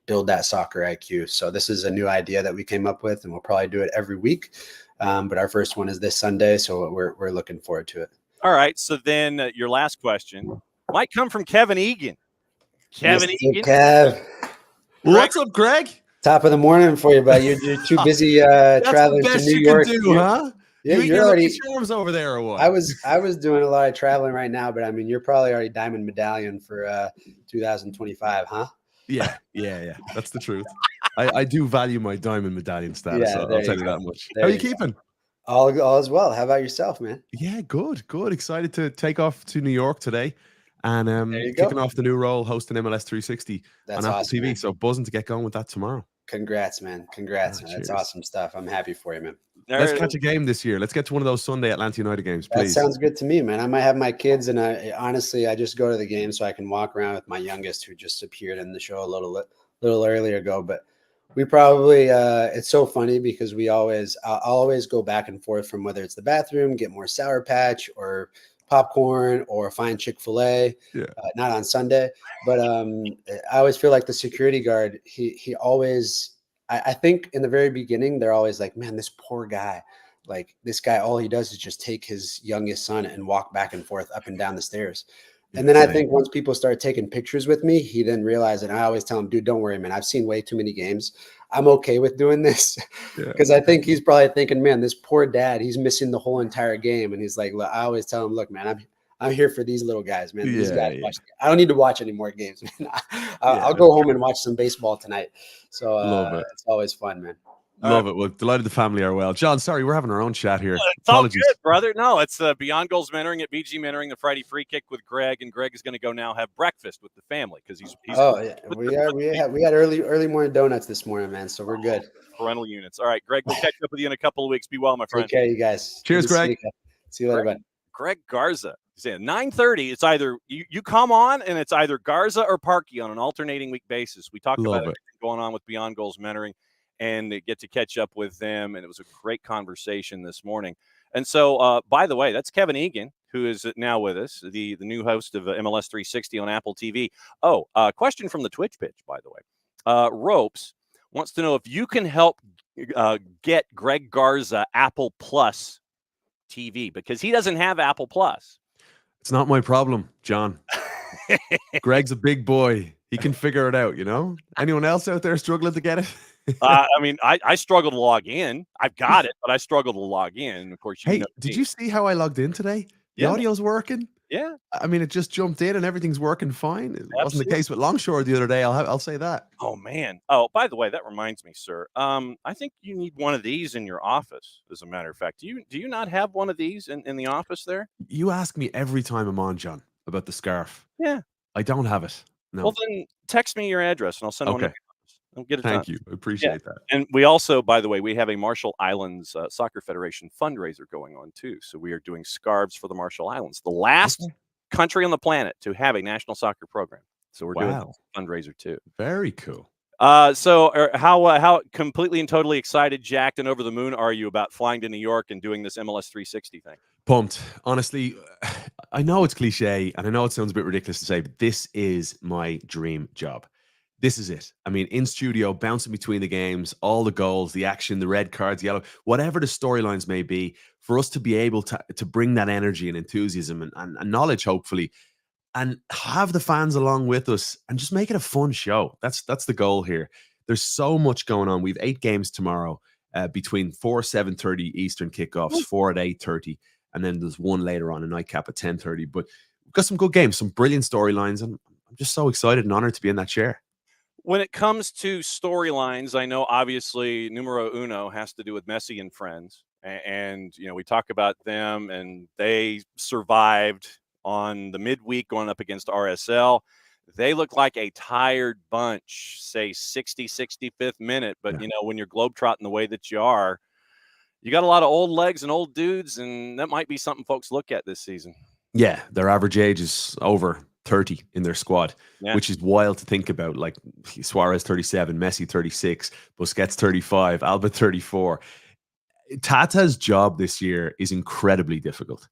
build that soccer IQ. So this is a new idea that we came up with, and we'll probably do it every week. But our first one is this Sunday, so we're looking forward to it. All right. So then your last question might come from Kevin Egan. Kevin Egan. Kev. What's up, Greg? Top of the morning for you, buddy. You're too busy traveling to New York. Huh? Yeah, you're already storms over there, or what? I was doing a lot of traveling right now, but I mean, you're probably already diamond medallion for 2025, huh? Yeah. That's the truth. I do value my diamond medallion status. Yeah, I'll there tell you you go. that much. There How are you you go. keeping? All is well. How about yourself, man? Yeah, good. Excited to take off to New York today and There you kicking go. off the new role hosting MLS 360 That's on Apple awesome, TV. man. So buzzing to get going with that tomorrow. Congrats, man. Congrats, man. That's Cheers. awesome stuff. I'm happy for you, man. Let's catch a game this year. Let's get to one of those Sunday Atlanta United games, That please. sounds good to me, man. I might have my kids, and I just go to the game so I can walk around with my youngest, who just appeared in the show a little earlier ago. But we probably it's so funny because I'll always go back and forth from whether it's the bathroom, get more Sour Patch or popcorn, or find Chick-fil-A. Yeah. Not on Sunday, but I always feel like the security guard. He always. I think in the very beginning they're always like, man, this poor guy. Like, this guy, all he does is just take his youngest son and walk back and forth up and down the stairs. And then I think once people start taking pictures with me, he then realized, and I always tell him, dude, don't worry, man. I've seen way too many games. I'm okay with doing this, because I think he's probably thinking, man, this poor dad, he's missing the whole entire game. And he's like, look, I always tell him, look, man, I'm here for these little guys, man. These guys watch. I don't need to watch any more games, man. I'll go home and watch some baseball tonight. So Love it. It's always fun, man. Love it. Well, delighted the family are well. John, sorry, we're having our own chat here. It's apologies, all good, brother. No, it's Beyond Goals Mentoring at BG Mentoring, the Friday Free Kick with Greg, and Greg is going to go now have breakfast with the family because he's. We had early morning donuts this morning, man. So we're good. Parental units. All right, Greg. We'll catch up with you in a couple of weeks. Be well, my friend. Take care, you guys. Cheers, Greg. See you later, bud. Greg Garza. He's saying 9:30. It's either you come on, and it's either Garza or Parkey on an alternating week basis. We talked about everything going on with Beyond Goals Mentoring, and get to catch up with them. And it was a great conversation this morning. And so, by the way, that's Kevin Egan, who is now with us, the new host of MLS 360 on Apple TV. Oh, question from the Twitch pitch, by the way. Ropes wants to know if you can help get Greg Garza Apple Plus TV, because he doesn't have Apple Plus. It's not my problem, John. Greg's a big boy. He can figure it out, you know? Anyone else out there struggling to get it? I mean, I struggle to log in. I've got it, but I struggle to log in. Of course, did you see how I logged in today? The audio's working. Yeah. I mean, it just jumped in and everything's working fine. It wasn't the case with Longshore the other day. I'll say that. Oh, man. Oh, by the way, that reminds me, sir. I think you need one of these in your office, as a matter of fact. Do you not have one of these in the office there? You ask me every time I'm on, John, about the scarf. Yeah. I don't have it. No. Well, then text me your address and I'll send one to you. I'll get it done. Thank you. I appreciate that. And we also, by the way, we have a Marshall Islands Soccer Federation fundraiser going on, too. So we are doing scarves for the Marshall Islands, the last country on the planet to have a national soccer program. So we're doing a fundraiser, too. Very cool. So how completely and totally excited, jacked, and over the moon are you about flying to New York and doing this MLS 360 thing? Pumped. Honestly, I know it's cliche and I know it sounds a bit ridiculous to say, but this is my dream job. This is it. I mean, in studio, bouncing between the games, all the goals, the action, the red cards, yellow, whatever the storylines may be, for us to be able to bring that energy and enthusiasm and knowledge, hopefully, and have the fans along with us and just make it a fun show. That's the goal here. There's so much going on. We've 8 games tomorrow between 7:30 Eastern kickoffs, 4 at 8:30, and then there's one later on, a nightcap at 10:30. But we've got some good games, some brilliant storylines, and I'm just so excited and honored to be in that chair. When it comes to storylines, I know obviously numero uno has to do with Messi and friends. And you know, we talk about them, and they survived on the midweek going up against RSL. They look like a tired bunch, say 65th minute. But, you know, when you're globetrotting the way that you are, you got a lot of old legs and old dudes, and that might be something folks look at this season. Yeah, their average age is over 30 in their squad, which is wild to think about. Like Suarez 37, Messi 36, Busquets 35, Alba 34. Tata's job this year is incredibly difficult.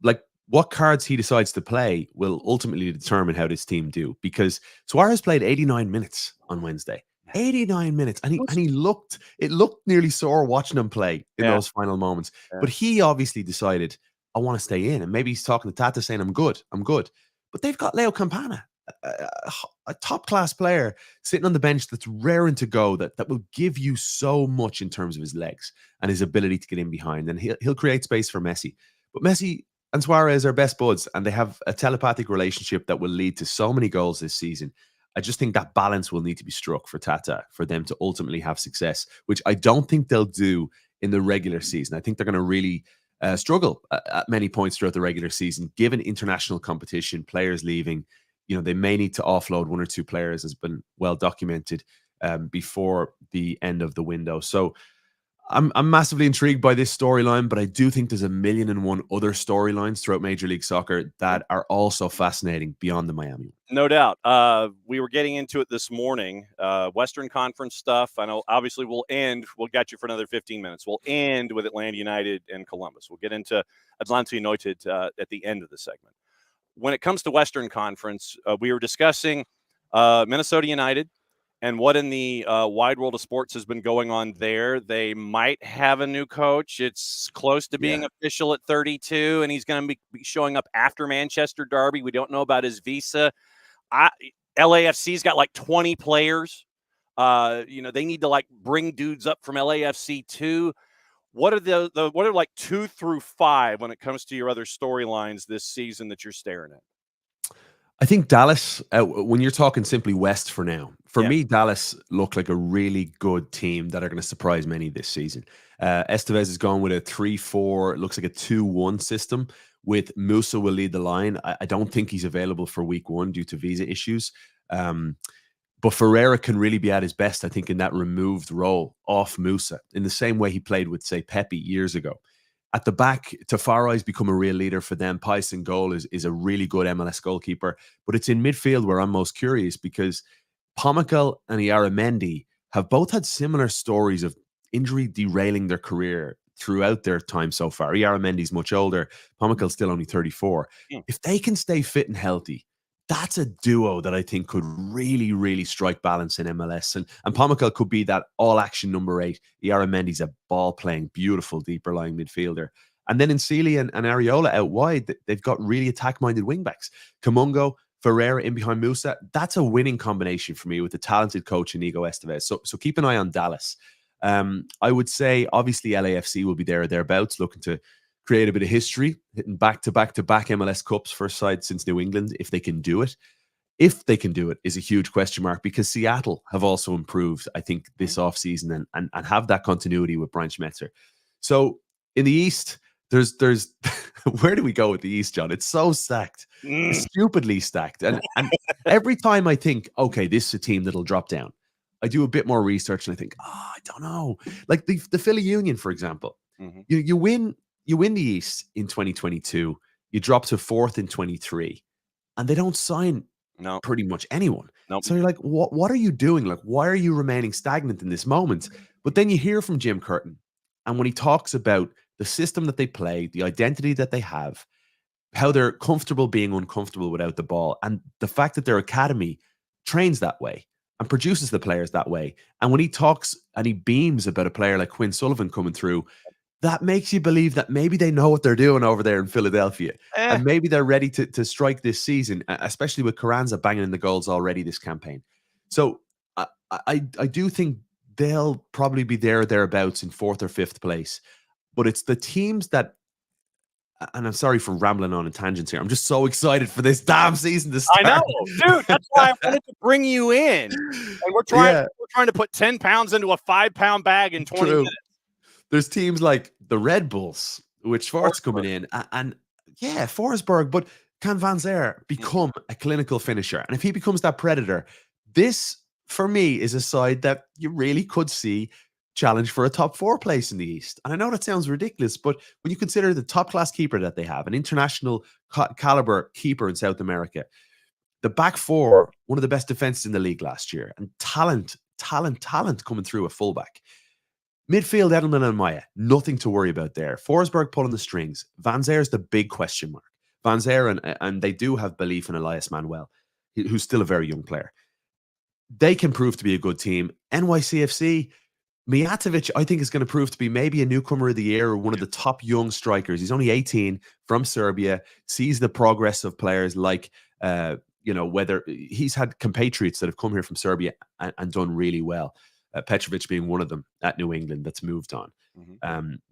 Like, what cards he decides to play will ultimately determine how this team do, because Suarez played 89 minutes on Wednesday. 89 minutes. And it looked nearly sore watching him play in those final moments. But he obviously decided, I want to stay in. And maybe he's talking to Tata saying, I'm good. But they've got Leo Campana, a top-class player sitting on the bench that's raring to go, that will give you so much in terms of his legs and his ability to get in behind. And he'll create space for Messi. But Messi and Suarez are best buds, and they have a telepathic relationship that will lead to so many goals this season. I just think that balance will need to be struck for Tata for them to ultimately have success, which I don't think they'll do in the regular season. I think they're going to really struggle at many points throughout the regular season, given international competition, players leaving. They may need to offload one or two players, has been well documented, before the end of the window. So I'm massively intrigued by this storyline, but I do think there's a million and one other storylines throughout Major League Soccer that are also fascinating beyond the Miami one. No doubt. We were getting into it this morning. Western Conference stuff. I know, obviously, we'll get you for another 15 minutes. We'll end with Atlanta United and Columbus. We'll get into Atlanta United at the end of the segment. When it comes to Western Conference, we were discussing Minnesota United and what in the wide world of sports has been going on there. They might have a new coach. It's close to being official at 32, and he's going to be showing up after Manchester Derby. We don't know about his visa. LAFC's got like 20 players. They need to like bring dudes up from LAFC too. What are what are like 2 through 5 when it comes to your other storylines this season that you're staring at? I think Dallas, when you're talking simply West for now, for me, Dallas look like a really good team that are going to surprise many this season. Estevez is going with a 3-4, looks like a 2-1 system with Musa will lead the line. I don't think he's available for week 1 due to visa issues. But Ferreira can really be at his best, I think, in that removed role off Musa, in the same way he played with, say, Pepe years ago. At the back, Tafarai's become a real leader for them. Pais in goal is a really good MLS goalkeeper. But it's in midfield where I'm most curious, because Pomical and Iaramendi have both had similar stories of injury derailing their career throughout their time so far. Iaramendi's much older. Pomical's still only 34. If they can stay fit and healthy, that's a duo that I think could really, really strike balance in MLS. And Pomical could be that all-action number 8. Iaramendi's a ball-playing, beautiful, deeper-lying midfielder. And then in Sealy and Areola out wide, they've got really attack-minded wingbacks. Kamungo, Ferreira in behind Musa. That's a winning combination for me with the talented coach Inigo Estevez. So keep an eye on Dallas. I would say, obviously, LAFC will be there or thereabouts, looking to create a bit of history, hitting back-to-back MLS Cups, first side since New England, if they can do it. If they can do it is a huge question mark, because Seattle have also improved, I think, this offseason and have that continuity with Brian Schmetzer. So in the East, there's where do we go with the East, John? It's so stacked. It's stupidly stacked. And every time I think, okay, this is a team that'll drop down, I do a bit more research and I think, I don't know. Like the Philly Union, for example. Mm-hmm. You win the East in 2022, you drop to 4th in 23, and they don't sign pretty much anyone. Nope. So you're like, what are you doing? Like, why are you remaining stagnant in this moment? But then you hear from Jim Curtin, and when he talks about the system that they play, the identity that they have, how they're comfortable being uncomfortable without the ball, and the fact that their academy trains that way and produces the players that way. And when he talks and he beams about a player like Quinn Sullivan coming through, that makes you believe that maybe they know what they're doing over there in Philadelphia. And maybe they're ready to strike this season, especially with Carranza banging in the goals already this campaign. So I do think they'll probably be there or thereabouts in 4th or 5th place. But it's the teams that, and I'm sorry for rambling on in tangents here, I'm just so excited for this damn season to start. I know, dude. That's why I wanted to bring you in. And we're trying to put 10 pounds into a 5-pound bag in 20 minutes. There's teams like the Red Bulls, with Schwartz coming in, and Forsberg, but can Van Zer become a clinical finisher? And if he becomes that predator, this, for me, is a side that you really could see challenge for a top 4 place in the East. And I know that sounds ridiculous, but when you consider the top-class keeper that they have, an international caliber keeper in South America, the back 4, one of the best defenses in the league last year, and talent coming through a fullback. Midfield, Edelman and Maya, nothing to worry about there. Forsberg pulling the strings. Van Zeer's the big question mark. Van Zeer, and they do have belief in Elias Manuel, who's still a very young player. They can prove to be a good team. NYCFC, Mijatovic, I think, is going to prove to be maybe a newcomer of the year or one of the top young strikers. He's only 18, from Serbia, sees the progress of players like, whether he's had compatriots that have come here from Serbia and done really well. Petrovic being one of them at New England that's moved on.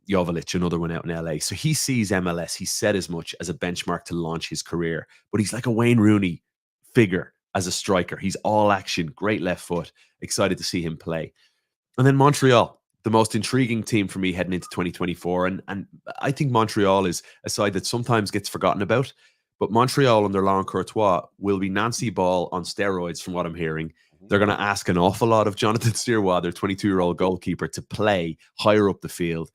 Jovalic, another one out in LA. So he sees MLS, he said as much, as a benchmark to launch his career. But he's like a Wayne Rooney figure as a striker. He's all action, great left foot. Excited to see him play. And then Montreal, the most intriguing team for me heading into 2024. And I think Montreal is a side that sometimes gets forgotten about. But Montreal under Laurent Courtois will be Nancy Ball on steroids, from what I'm hearing. They're going to ask an awful lot of Jonathan Sirois, their 22-year-old goalkeeper, to play higher up the field.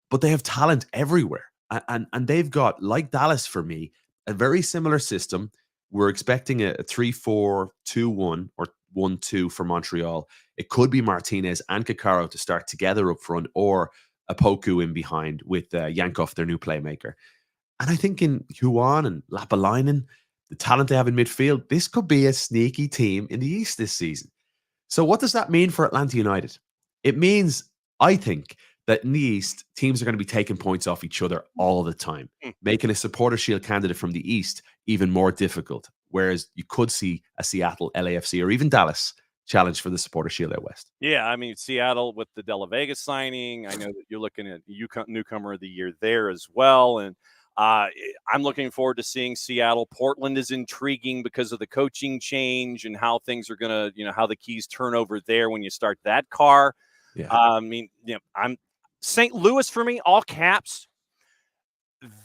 But they have talent everywhere. And they've got, like Dallas for me, a very similar system. We're expecting a 3-4-2-1 or 1-2 for Montreal. It could be Martinez and Kakaro to start together up front, or a Poku in behind with Yankov, their new playmaker. And I think in Huan and Lapalainen, the talent they have in midfield, this could be a sneaky team in the East this season. So what does that mean for Atlanta United? It means, I think, that in the East, teams are going to be taking points off each other all the time, making a Supporter Shield candidate from the East even more difficult. Whereas you could see a Seattle, LAFC, or even Dallas challenge for the Supporter Shield out West. Yeah, I mean, Seattle with the De La Vega signing, I know that you're looking at newcomer of the year there as well. And I'm looking forward to seeing Seattle. Portland is intriguing because of the coaching change and how things are going to, how the keys turn over there when you start that car. Yeah. I mean, I'm St. Louis for me, all caps.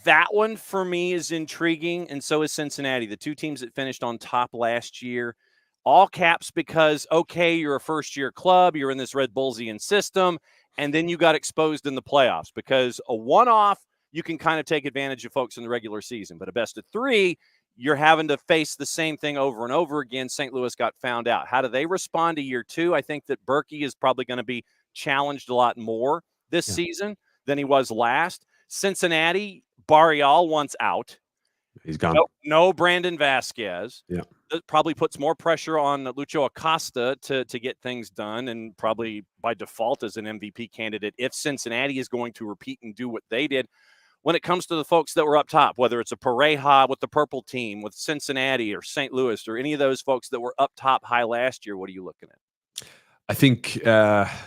That one for me is intriguing, and so is Cincinnati, the two teams that finished on top last year. All caps because, okay, you're a first-year club, you're in this Red Bullsian system, and then you got exposed in the playoffs because a one-off, you can kind of take advantage of folks in the regular season. But a best of three, you're having to face the same thing over and over again. St. Louis got found out. How do they respond to year two? I think that Berkey is probably going to be challenged a lot more this season than he was last. Cincinnati, Barrial wants out. He's gone. No Brandon Vasquez. Yeah. That probably puts more pressure on Lucho Acosta to get things done, and probably by default as an MVP candidate if Cincinnati is going to repeat and do what they did. When it comes to the folks that were up top, whether it's a Pareja with the purple team, with Cincinnati or St. Louis, or any of those folks that were up top high last year, what are you looking at? I think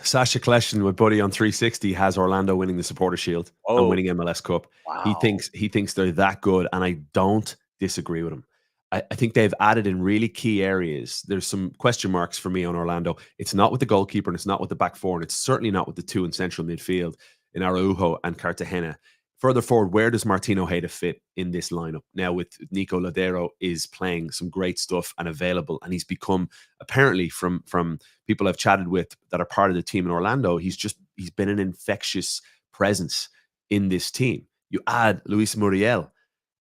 Sasha Kleshin with Buddy on 360 has Orlando winning the Supporter Shield and winning MLS Cup. Wow. He thinks they're that good, and I don't disagree with him. I think they've added in really key areas. There's some question marks for me on Orlando. It's not with the goalkeeper, and it's not with the back four, and it's certainly not with the two in central midfield in Araujo and Cartagena. Further forward, where does Martin Ojeda fit in this lineup? Now, with Nico Ladero is playing some great stuff and available, and he's become, apparently from people I've chatted with that are part of the team in Orlando, he's been an infectious presence in this team. You add Luis Muriel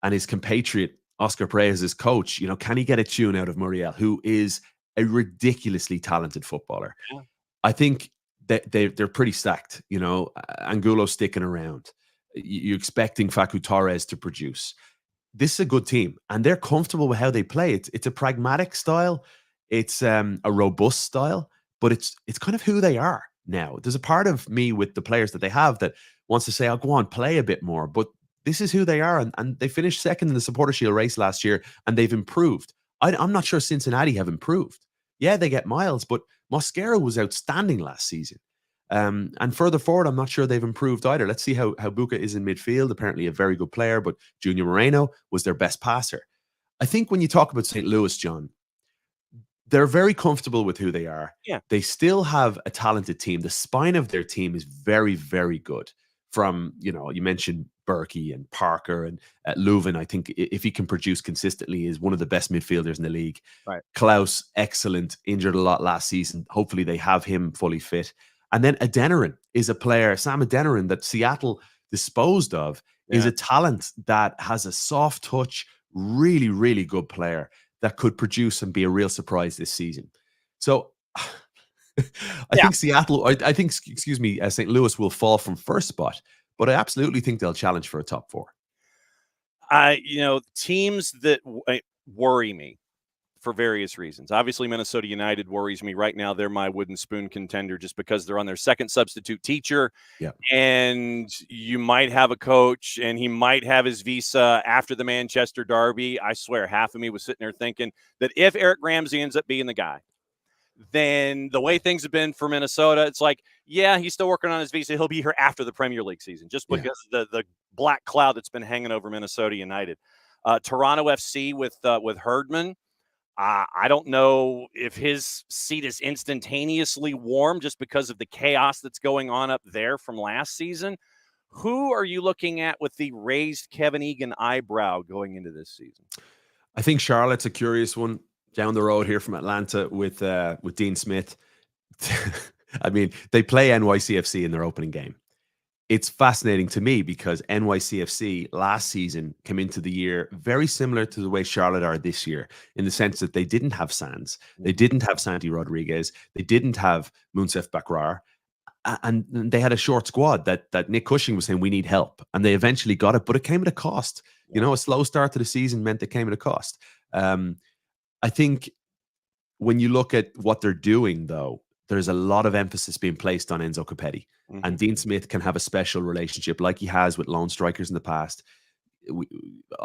and his compatriot Oscar Perez as his coach. Can he get a tune out of Muriel, who is a ridiculously talented footballer? Yeah. I think that they're pretty stacked. Angulo sticking around. You're expecting Facu Torres to produce. This is a good team, and they're comfortable with how they play. It's a pragmatic style. It's a robust style, but it's kind of who they are now. There's a part of me with the players that they have that wants to say, "I'll go on, play a bit more," but this is who they are, and they finished second in the Supporter Shield race last year, and they've improved. I'm not sure Cincinnati have improved. Yeah, they get miles, but Mosquera was outstanding last season. And further forward, I'm not sure they've improved either. Let's see how Buca is in midfield. Apparently a very good player, but Junior Moreno was their best passer. I think when you talk about St. Louis, John, they're very comfortable with who they are. Yeah. They still have a talented team. The spine of their team is very, very good. From, you mentioned Berkey and Parker and Leuven, I think if he can produce consistently, is one of the best midfielders in the league. Right. Klaus, excellent, injured a lot last season. Hopefully they have him fully fit. And then Adeniran is a player, Sam Adeniran, that Seattle disposed of, is a talent that has a soft touch, really, really good player that could produce and be a real surprise this season. So I think St. Louis will fall from first spot, but I absolutely think they'll challenge for a top four. Teams that worry me for various reasons. Obviously, Minnesota United worries me right now. They're my wooden spoon contender just because they're on their second substitute teacher. Yeah. And you might have a coach and he might have his visa after the Manchester Derby. I swear half of me was sitting there thinking that if Eric Ramsey ends up being the guy, then the way things have been for Minnesota, it's like, yeah, he's still working on his visa. He'll be here after the Premier League season just because of the black cloud that's been hanging over Minnesota United. Toronto FC with Herdman. I don't know if his seat is instantaneously warm just because of the chaos that's going on up there from last season. Who are you looking at with the raised Kevin Egan eyebrow going into this season? I think Charlotte's a curious one down the road here from Atlanta with Dean Smith. I mean, they play NYCFC in their opening game. It's fascinating to me because NYCFC last season came into the year very similar to the way Charlotte are this year, in the sense that they didn't have Sands, they didn't have Santi Rodriguez, they didn't have Munsef Bakrar, and they had a short squad that Nick Cushing was saying we need help, and they eventually got it, but it came at a cost. You know, a slow start to the season meant it came at a cost. I think when you look at what they're doing, though, there's a lot of emphasis being placed on Enzo Capetti. And Dean Smith can have a special relationship like he has with lone strikers in the past.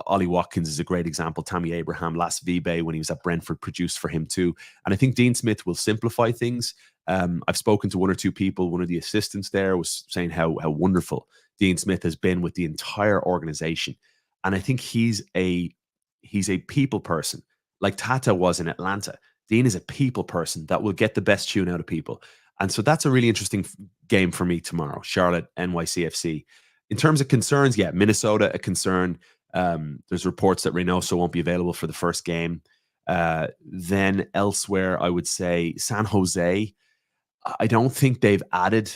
Ollie Watkins is a great example. Tammy Abraham, Las Vibe, when he was at Brentford, produced for him too. And I think Dean Smith will simplify things. I've spoken to one or two people. One of the assistants there was saying how wonderful Dean Smith has been with the entire organization. And I think he's a people person, like Tata was in Atlanta. Dean is a people person that will get the best tune out of people. And so that's a really interesting game for me tomorrow, Charlotte, NYCFC. In terms of concerns, yeah, Minnesota, a concern. There's reports that Reynoso won't be available for the first game. Then elsewhere, I would say San Jose. I don't think they've added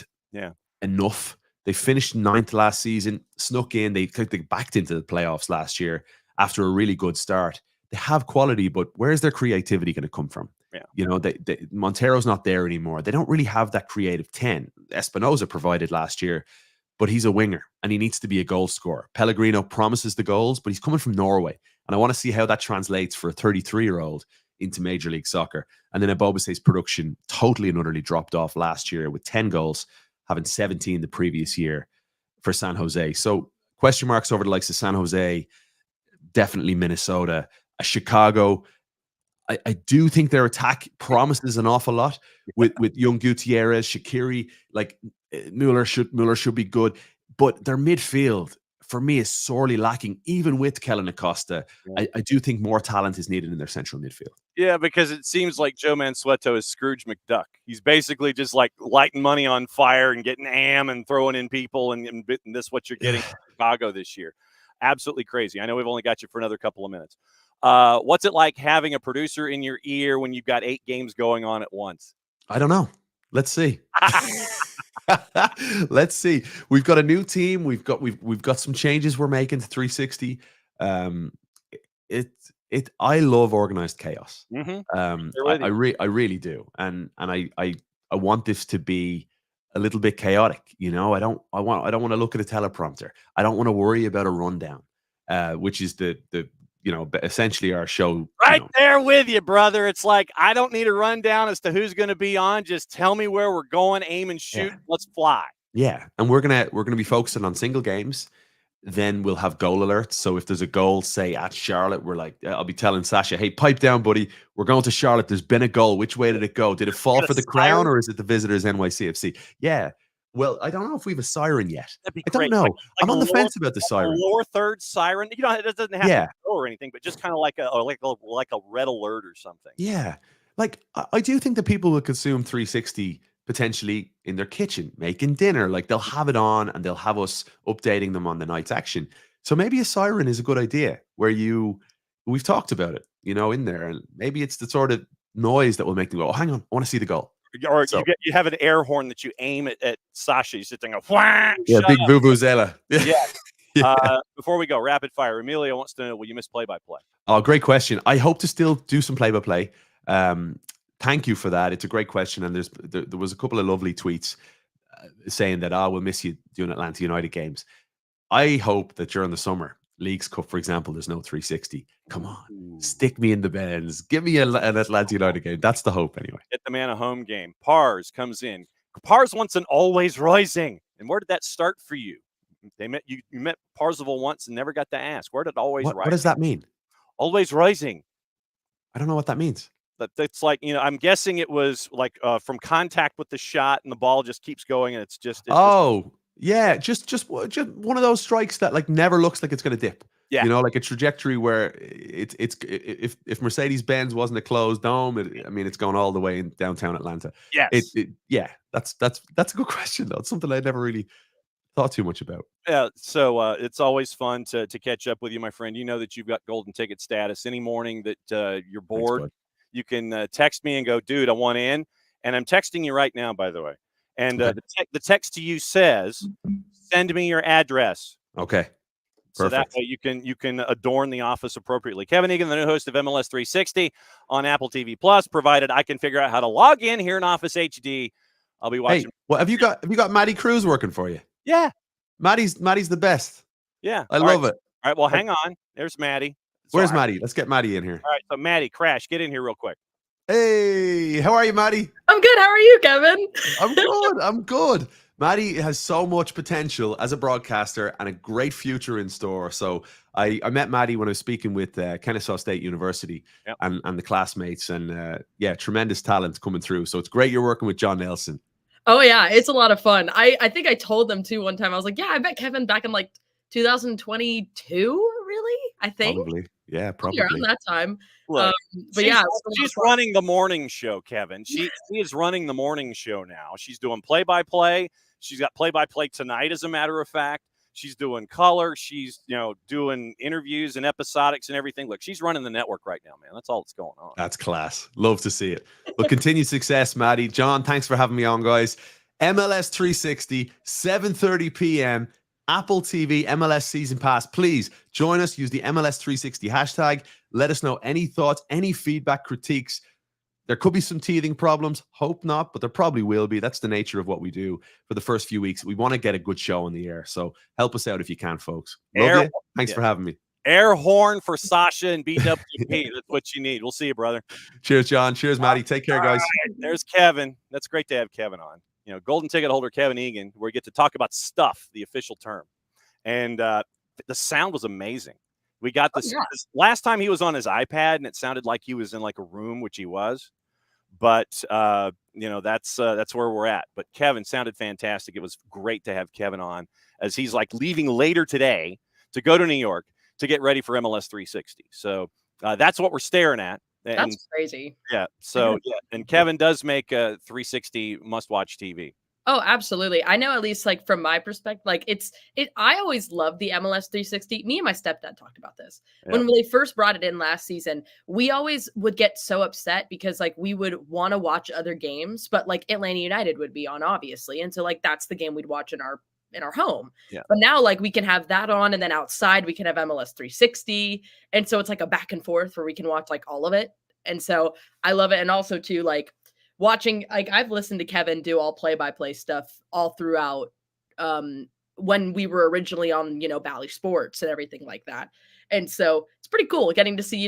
enough. They finished 9th last season, snuck in. They backed into the playoffs last year after a really good start. They have quality, but where's their creativity going to come from? Yeah. You know, Montero's not there anymore. They don't really have that creative 10. Espinoza provided last year, but he's a winger and he needs to be a goal scorer. Pellegrino promises the goals, but he's coming from Norway. And I want to see how that translates for a 33-year-old into Major League Soccer. And then Abobase's production totally and utterly dropped off last year with 10 goals, having 17 the previous year for San Jose. So question marks over the likes of San Jose, definitely Minnesota. Chicago, I do think their attack promises an awful lot with young Gutierrez, Shaqiri. Like Mueller should be good, but their midfield for me is sorely lacking. Even with Kellen Acosta, I do think more talent is needed in their central midfield. Yeah, because it seems like Joe Mansueto is Scrooge McDuck. He's basically just like lighting money on fire and getting am and throwing in people, and this is what you're getting in Chicago this year. Absolutely crazy. I know we've only got you for another couple of minutes. What's it like having a producer in your ear when you've got 8 games going on at once? I don't know. Let's see. Let's see. We've got a new team. We've got some changes we're making to 360. I love organized chaos. I really do, and I want this to be a little bit chaotic. You know, I don't want to look at a teleprompter. I don't want to worry about a rundown, which is the essentially our show. Right there with you, brother. It's like, I don't need a rundown as to who's going to be on. Just tell me where we're going, aim and shoot. Yeah. Let's fly. Yeah. And we're going to be focusing on single games. Then we'll have goal alerts. So if there's a goal, say at Charlotte, we're like, I'll be telling Sasha, hey, pipe down, buddy. We're going to Charlotte. There's been a goal. Which way did it go? Did it fall for the crown or is it the visitors NYCFC? Yeah. Well, I don't know if we have a siren yet. That'd be I don't know. I'm on the fence about the siren. Lower third siren. You know, it doesn't have to go or anything, but just kind of like a red alert or something. Yeah. Like I do think that people will consume 360 potentially in their kitchen, making dinner. Like they'll have it on and they'll have us updating them on the night's action. So maybe a siren is a good idea where we've talked about it, in there. And maybe it's the sort of noise that will make them go, oh, hang on, I want to see the goal. Or you have an air horn that you aim at Sasha. You sit there and go, whang, yeah, big vuvuzela. Yeah. Yeah. Before we go, rapid fire. Emilio wants to know, will you miss play-by-play? Oh, great question. I hope to still do some play-by-play. Thank you for that. It's a great question. And there was a couple of lovely tweets saying that, we'll miss you doing Atlanta United games. I hope that during the summer, Leagues Cup, for example, there's no 360. Come on, stick me in the bends. Give me an Atlanta United game. That's the hope anyway. Get the man a home game. Pars comes in. Pars wants an Always Rising. And where did that start for you? You met Parzival once and never got to ask. Where did Always Rising? What does that mean? Always Rising. I don't know what that means. That's like, I'm guessing it was like from contact with the shot and the ball just keeps going and it's just yeah, just one of those strikes that like never looks like it's going to dip. Yeah. You know, like a trajectory where it's if Mercedes-Benz wasn't a closed dome, I mean, it's going all the way in downtown Atlanta. Yes. Yeah, that's a good question though. It's something I never really thought too much about. Yeah, so it's always fun to catch up with you, my friend. You know that you've got golden ticket status. Any morning that you're Thanks, bored, bud. you can text me and go, dude, I want in. And I'm texting you right now, by the way. And Okay. the text to you says, send me your address. Okay. So that Perfect. way you can adorn the office appropriately. Kevin Egan, the new host of MLS 360 on Apple TV Plus, provided I can figure out how to log in here in Office HD. I'll be watching. Hey, well, have you got Matty Cruz working for you? Yeah. Maddie's the best. Yeah. I love it. All right. Well, hang on. There's Maddie. Where's Sorry. Maddie? Let's get Maddie in here. All right. So Maddie, Crash, get in here real quick. Hey, how are you, Maddie? I'm good. How are you, Kevin? I'm good. Maddie has so much potential as a broadcaster and a great future in store. So I met Maddie when I was speaking with Kennesaw State University and the classmates, and tremendous talent coming through. So it's great you're working with John Nelson. Oh yeah, it's a lot of fun. I think I told them too one time. I was like, yeah, I met Kevin back in like 2022. Really? I think. Probably around that time. Look, but she's running the morning show, Kevin. She is running the morning show now. She's doing play-by-play. She's got play-by-play tonight, as a matter of fact. She's doing color. She's doing interviews and episodics and everything. Look, she's running the network right now, man. That's all that's going on. That's class. Love to see it. But continued success, Maddie. John, thanks for having me on, guys. MLS 360, 7:30 p.m. Apple TV, MLS Season Pass. Please join us. Use the MLS 360 hashtag. Let us know any thoughts, any feedback, critiques. There could be some teething problems. Hope not, but there probably will be. That's the nature of what we do for the first few weeks. We want to get a good show on the air. So help us out if you can, folks. Love you. Thanks for having me. Air horn for Sasha and BWP. That's what you need. We'll see you, brother. Cheers, John. Cheers, Maddie. Take care, guys. Right. There's Kevin. That's great to have Kevin on. Golden ticket holder Kevin Egan, where we get to talk about stuff, the official term. And the sound was amazing. We got this last time he was on his iPad, and it sounded like he was in like a room, which he was. But that's where we're at. But Kevin sounded fantastic. It was great to have Kevin on, as he's like leaving later today to go to New York to get ready for MLS 360. So that's what we're staring at. And, that's crazy. Yeah. So and Kevin does make a 360 must-watch TV. Oh, absolutely. I know, at least like from my perspective, like I always loved the MLS 360. Me and my stepdad talked about this. When they first brought it in last season, we always would get so upset because like we would want to watch other games, but like Atlanta United would be on, obviously. And so like that's the game we'd watch in our home. Yeah. But now like we can have that on, and then outside we can have MLS 360. And so it's like a back and forth where we can watch like all of it. And so I love it. And also too, like watching, like I've listened to Kevin do all play-by-play stuff all throughout when we were originally on, Bally Sports and everything like that. And so it's pretty cool getting to see,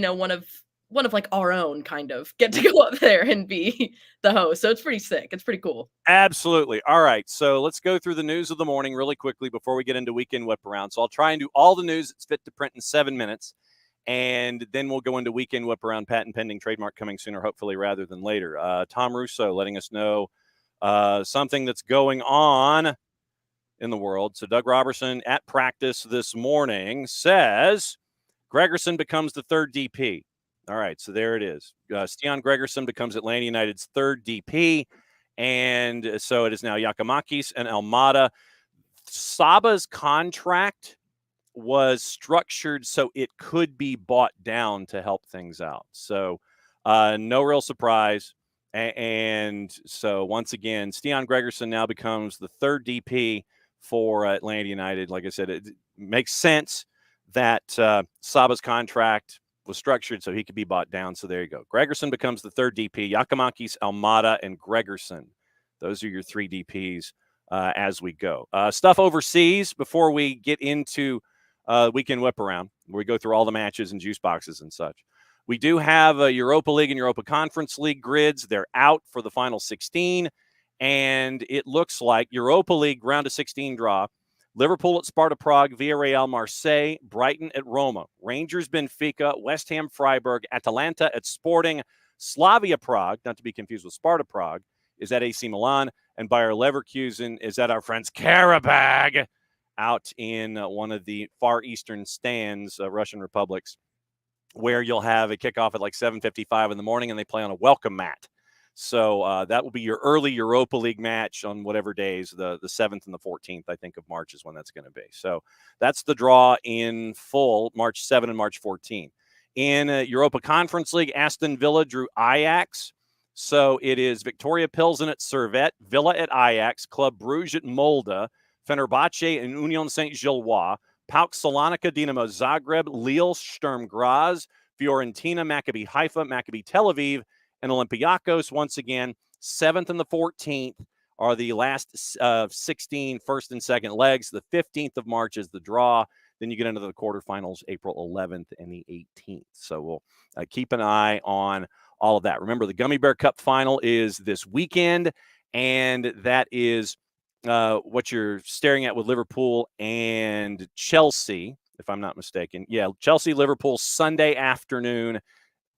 one of like our own kind of get to go up there and be the host. So it's pretty sick. It's pretty cool. Absolutely. All right. So let's go through the news of the morning really quickly before we get into Weekend Whiparound. So I'll try and do all the news that's fit to print in 7 minutes. And then we'll go into Weekend Whiparound, patent pending, trademark coming sooner, hopefully, rather than later. Tom Russo letting us know something that's going on in the world. So Doug Robertson at practice this morning says Gregerson becomes the third DP. All right, so there it is. Stian Gregerson becomes Atlanta United's third DP. And so it is now Giakoumakis and Almada. Saba's contract was structured so it could be bought down to help things out. So no real surprise. And so once again, Stian Gregerson now becomes the third DP for Atlanta United. Like I said, it makes sense that Saba's contract was structured so he could be bought down. So there you go. Gregerson becomes the third DP. Giakoumakis, Almada, and Gregerson. Those are your three DPs as we go. Stuff overseas before we get into Weekend Whiparound, where we go through all the matches and juice boxes and such. We do have Europa League and Europa Conference League grids. They're out for the final 16, and it looks like Europa League round of 16 draw. Liverpool at Sparta Prague, Villarreal Marseille, Brighton at Roma, Rangers Benfica, West Ham Freiburg, Atalanta at Sporting, Slavia Prague, not to be confused with Sparta Prague, is at AC Milan, and Bayer Leverkusen is at our friends Karabag out in one of the far eastern stands, Russian republics, where you'll have a kickoff at like 7:55 in the morning, and they play on a welcome mat. So that will be your early Europa League match on whatever days, the 7th and the 14th, I think, of March is when that's going to be. So that's the draw in full, March 7 and March 14. In Europa Conference League, Aston Villa drew Ajax. So it is Victoria Pilsen at Servette, Villa at Ajax, Club Brugge at Molde, Fenerbahce and Union Saint-Gilloise, PAOK Salonika, Dinamo Zagreb, Lille, Sturm Graz, Fiorentina, Maccabi Haifa, Maccabi Tel Aviv, and Olympiacos. Once again, 7th and the 14th are the last 16 first and second legs. The 15th of March is the draw. Then you get into the quarterfinals, April 11th and the 18th. So we'll keep an eye on all of that. Remember, the Gummy Bear Cup final is this weekend, and that is what you're staring at with Liverpool and Chelsea, if I'm not mistaken. Yeah, Chelsea, Liverpool, Sunday afternoon,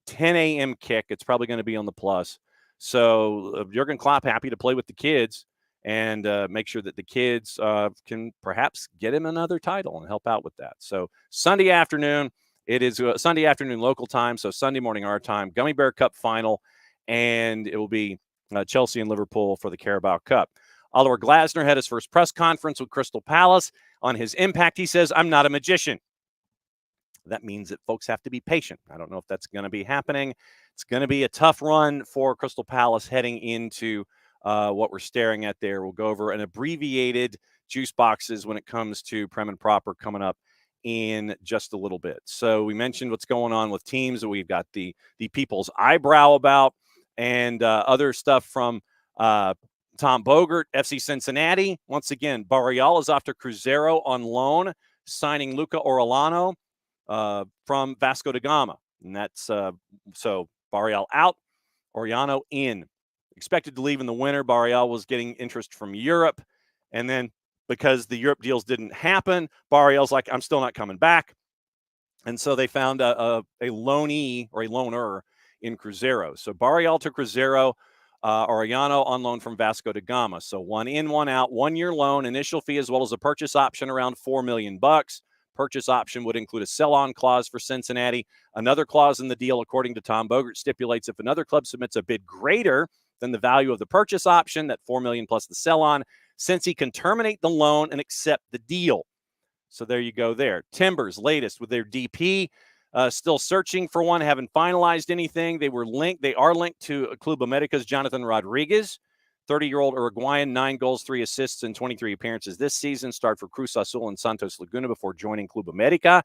10 a.m. kick. It's probably going to be on the Plus. So Jurgen Klopp happy to play with the kids and make sure that the kids can perhaps get him another title and help out with that. So Sunday afternoon, it is Sunday afternoon local time, so Sunday morning our time, Gummy Bear Cup final, and it will be Chelsea and Liverpool for the Carabao Cup. Oliver Glasner had his first press conference with Crystal Palace. On his impact, he says, "I'm not a magician." That means that folks have to be patient. I don't know if that's going to be happening. It's going to be a tough run for Crystal Palace heading into what we're staring at there. We'll go over an abbreviated juice boxes when it comes to Prem and Proper coming up in just a little bit. So we mentioned what's going on with teams. We've got the people's eyebrow about and other stuff from Tom Bogert, FC Cincinnati. Once again, Barreal is off to Cruzeiro on loan, signing Luca Orellano from Vasco da Gama. And that's so Barreal out, Orellano in. Expected to leave in the winter. Barreal was getting interest from Europe. And then because the Europe deals didn't happen, Barreal's like, I'm still not coming back. And so they found a loanee or a loaner in Cruzeiro. So Barreal to Cruzeiro, Orellano on loan from Vasco da Gama. So 1 in, 1 out, 1 year loan, initial fee, as well as a purchase option around $4 million. Purchase option would include a sell-on clause for Cincinnati. Another clause in the deal, according to Tom Bogert, stipulates if another club submits a bid greater than the value of the purchase option, that $4 million plus the sell-on, Cincy can terminate the loan and accept the deal. So there you go there. Timbers, latest with their DP, still searching for one, haven't finalized anything. They are linked to Club America's Jonathan Rodriguez, 30-year-old Uruguayan, 9 goals, 3 assists, and 23 appearances this season. Started for Cruz Azul and Santos Laguna before joining Club America.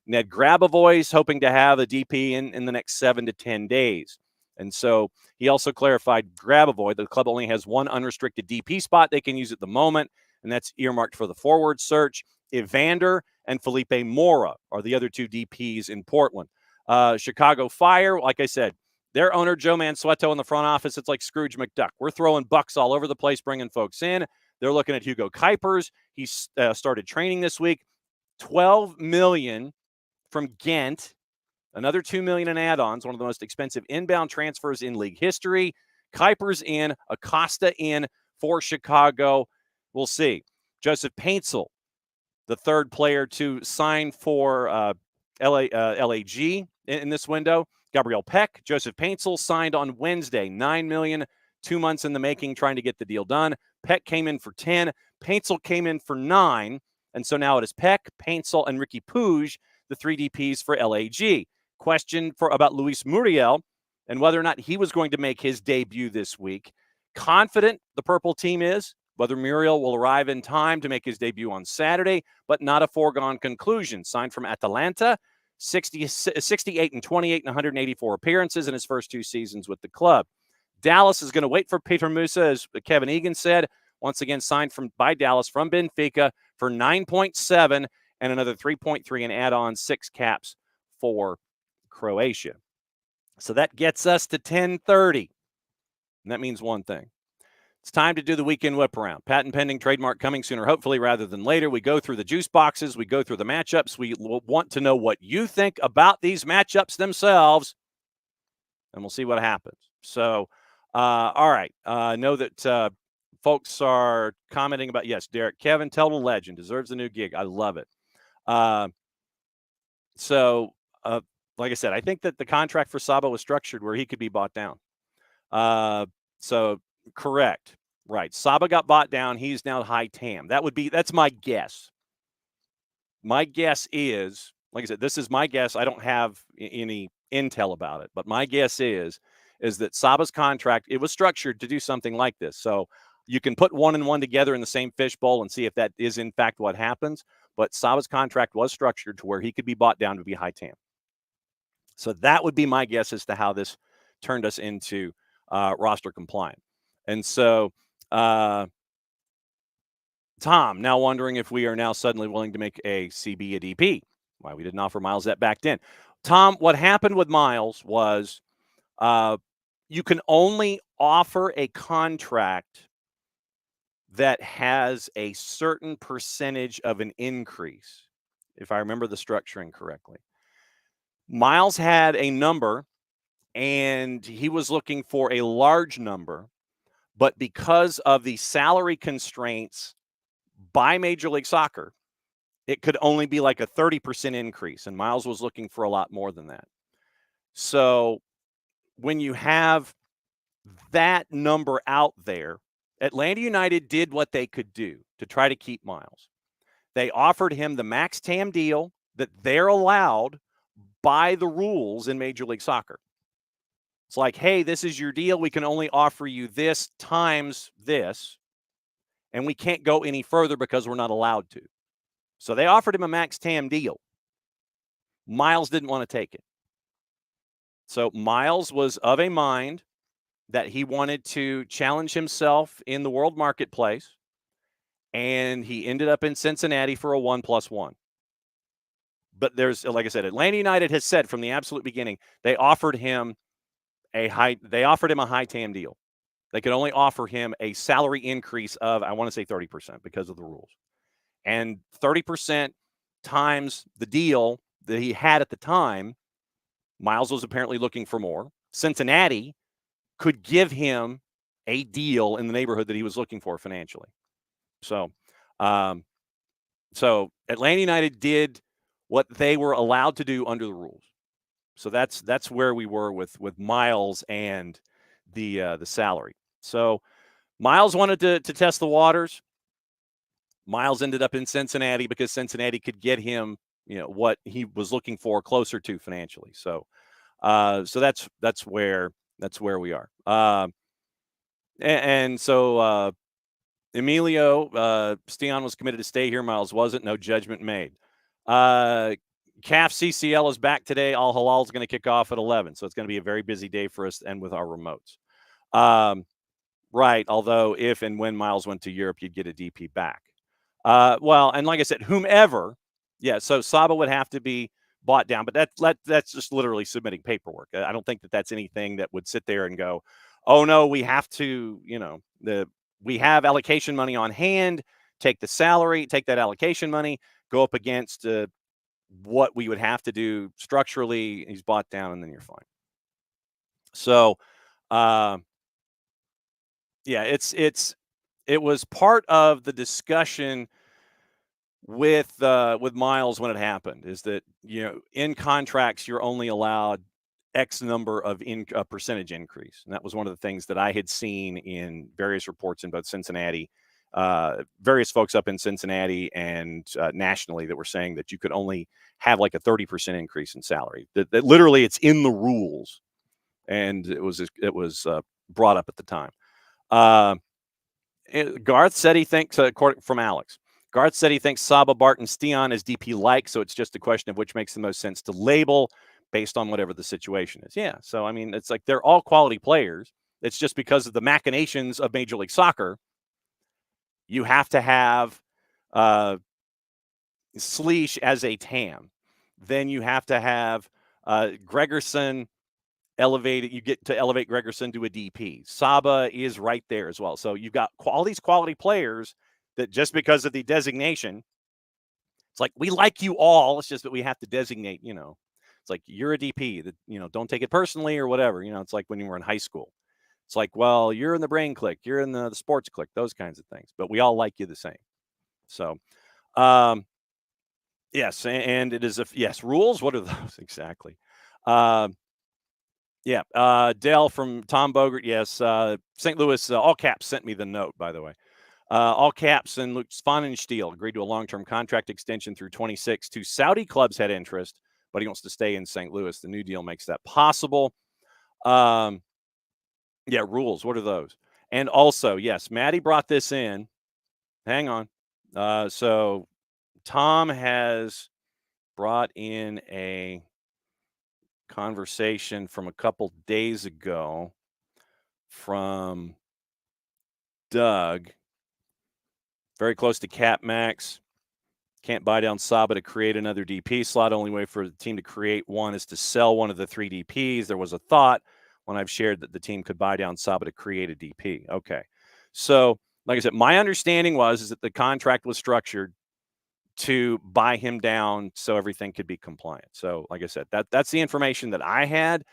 Ned Grabovoy's hoping to have a DP in the next 7 to 10 days. And so he also clarified Grabovoy, the club only has one unrestricted DP spot they can use at the moment, and that's earmarked for the forward search. Evander and Felipe Mora are the other 2 DPs in Portland. Chicago Fire, like I said, their owner, Joe Mansueto, in the front office, it's like Scrooge McDuck. We're throwing bucks all over the place, bringing folks in. They're looking at Hugo Kuipers. He's started training this week. $12 million from Ghent. Another $2 million in add-ons, one of the most expensive inbound transfers in league history. Kuipers in, Acosta in for Chicago. We'll see. Joseph Paintzel, the third player to sign for LAG in this window. Gabriel Peck, Joseph Paintzel signed on Wednesday. $9 million, 2 months in the making, trying to get the deal done. Peck came in for 10. Paintzel came in for 9. And so now it is Peck, Paintzel, and Ricky Puig, the 3 DPs for LAG. Question about Luis Muriel and whether or not he was going to make his debut this week. Confident the purple team is, whether Muriel will arrive in time to make his debut on Saturday, but not a foregone conclusion. Signed from Atalanta, 68 and 28 and 184 appearances in his first 2 seasons with the club. Dallas is going to wait for Peter Musa, as Kevin Egan said. Once again, signed by Dallas from Benfica for 9.7 and another 3.3 in add-on, 6 caps for Croatia. So that gets us to 10:30. And that means one thing. It's time to do the weekend whip around. Patent pending, trademark coming sooner, hopefully, rather than later. We go through the juice boxes. We go through the matchups. We want to know what you think about these matchups themselves, and we'll see what happens. So, all right. I know that folks are commenting about, yes, Derek, Kevin, total legend, deserves a new gig. I love it. So, like I said, I think that the contract for Saba was structured where he could be bought down. So correct. Right. Saba got bought down. He's now high TAM. That's my guess. My guess is, like I said, this is my guess. I don't have any intel about it, but my guess is that Saba's contract, it was structured to do something like this. So you can put one and one together in the same fishbowl and see if that is in fact what happens. But Saba's contract was structured to where he could be bought down to be high TAM. So that would be my guess as to how this turned us into roster compliant. And so, Tom, now wondering if we are now suddenly willing to make a CB a DP. Why we didn't offer Miles that back then. Tom, what happened with Miles was you can only offer a contract that has a certain percentage of an increase, if I remember the structuring correctly. Miles had a number, and he was looking for a large number, but because of the salary constraints by Major League Soccer, it could only be like a 30% increase, and Miles was looking for a lot more than that. So when you have that number out there, Atlanta United did what they could do to try to keep Miles. They offered him the max TAM deal that they're allowed by the rules in Major League Soccer. It's like, hey, this is your deal. We can only offer you this times this, and we can't go any further because we're not allowed to. So they offered him a max TAM deal. Miles didn't want to take it. So Miles was of a mind that he wanted to challenge himself in the world marketplace, and he ended up in Cincinnati for a 1+1. But there's, like I said, Atlanta United has said from the absolute beginning, they offered him a high TAM deal. They could only offer him a salary increase of, I want to say 30% because of the rules. And 30% times the deal that he had at the time, Miles was apparently looking for more. Cincinnati could give him a deal in the neighborhood that he was looking for financially. So Atlanta United did what they were allowed to do under the rules. So that's where we were with Miles and the salary. So Miles wanted to test the waters. Miles ended up in Cincinnati because Cincinnati could get him, what he was looking for closer to financially. So that's where we are. And so Emilio, Stian was committed to stay here. Miles wasn't. No judgment made. CAF CCL is back today. Al Hilal is going to kick off at 11. So it's going to be a very busy day for us and with our remotes. Right. Although if and when Miles went to Europe, you'd get a DP back. Well, and like I said, whomever. Yeah. So Saba would have to be bought down, but that's just literally submitting paperwork. I don't think that that's anything that would sit there and go, oh no, we have to, we have allocation money on hand, take the salary, take that allocation money, go up against what we would have to do structurally. He's bought down, and then you're fine. So, yeah, it was part of the discussion with Miles when it happened, is that, in contracts, you're only allowed X number of percentage increase. And that was one of the things that I had seen in various reports in both Cincinnati, various folks up in Cincinnati and nationally that were saying that you could only have like a 30% increase in salary. That literally it's in the rules. And it was brought up at the time. Garth said he thinks, from Alex, Garth said he thinks Saba, Bart, and Stian is DP-like, so it's just a question of which makes the most sense to label based on whatever the situation is. Yeah, so, I mean, it's like they're all quality players. It's just because of the machinations of Major League Soccer, you have to have Sleesh as a TAM. Then you have to have Gregerson elevated. You get to elevate Gregerson to a DP. Saba is right there as well. So you've got all these quality players that just because of the designation, it's like, we like you all. It's just that we have to designate, it's like you're a DP that, don't take it personally or whatever. It's like when you were in high school. It's like, well, you're in the brain click, you're in the sports click, those kinds of things. But we all like you the same. So, yes, and it is yes, rules. What are those exactly? Yeah, Dale from Tom Bogert. Yes, St. Louis, all caps sent me the note, by the way. All caps and Luke Svanenstiel agreed to a long-term contract extension through 26. Two Saudi clubs had interest, but he wants to stay in St. Louis. The new deal makes that possible. Yeah, rules. What are those? And also, yes, Maddie brought this in. Hang on. So Tom has brought in a conversation from a couple days ago from Doug. Very close to cap max. Can't buy down Saba to create another DP slot. Only way for the team to create one is to sell one of the 3 DPs. There was a thought when I've shared that the team could buy down Saba to create a DP. Okay. So, like I said, my understanding is that the contract was structured to buy him down so everything could be compliant. So, like I said, that's the information that I had,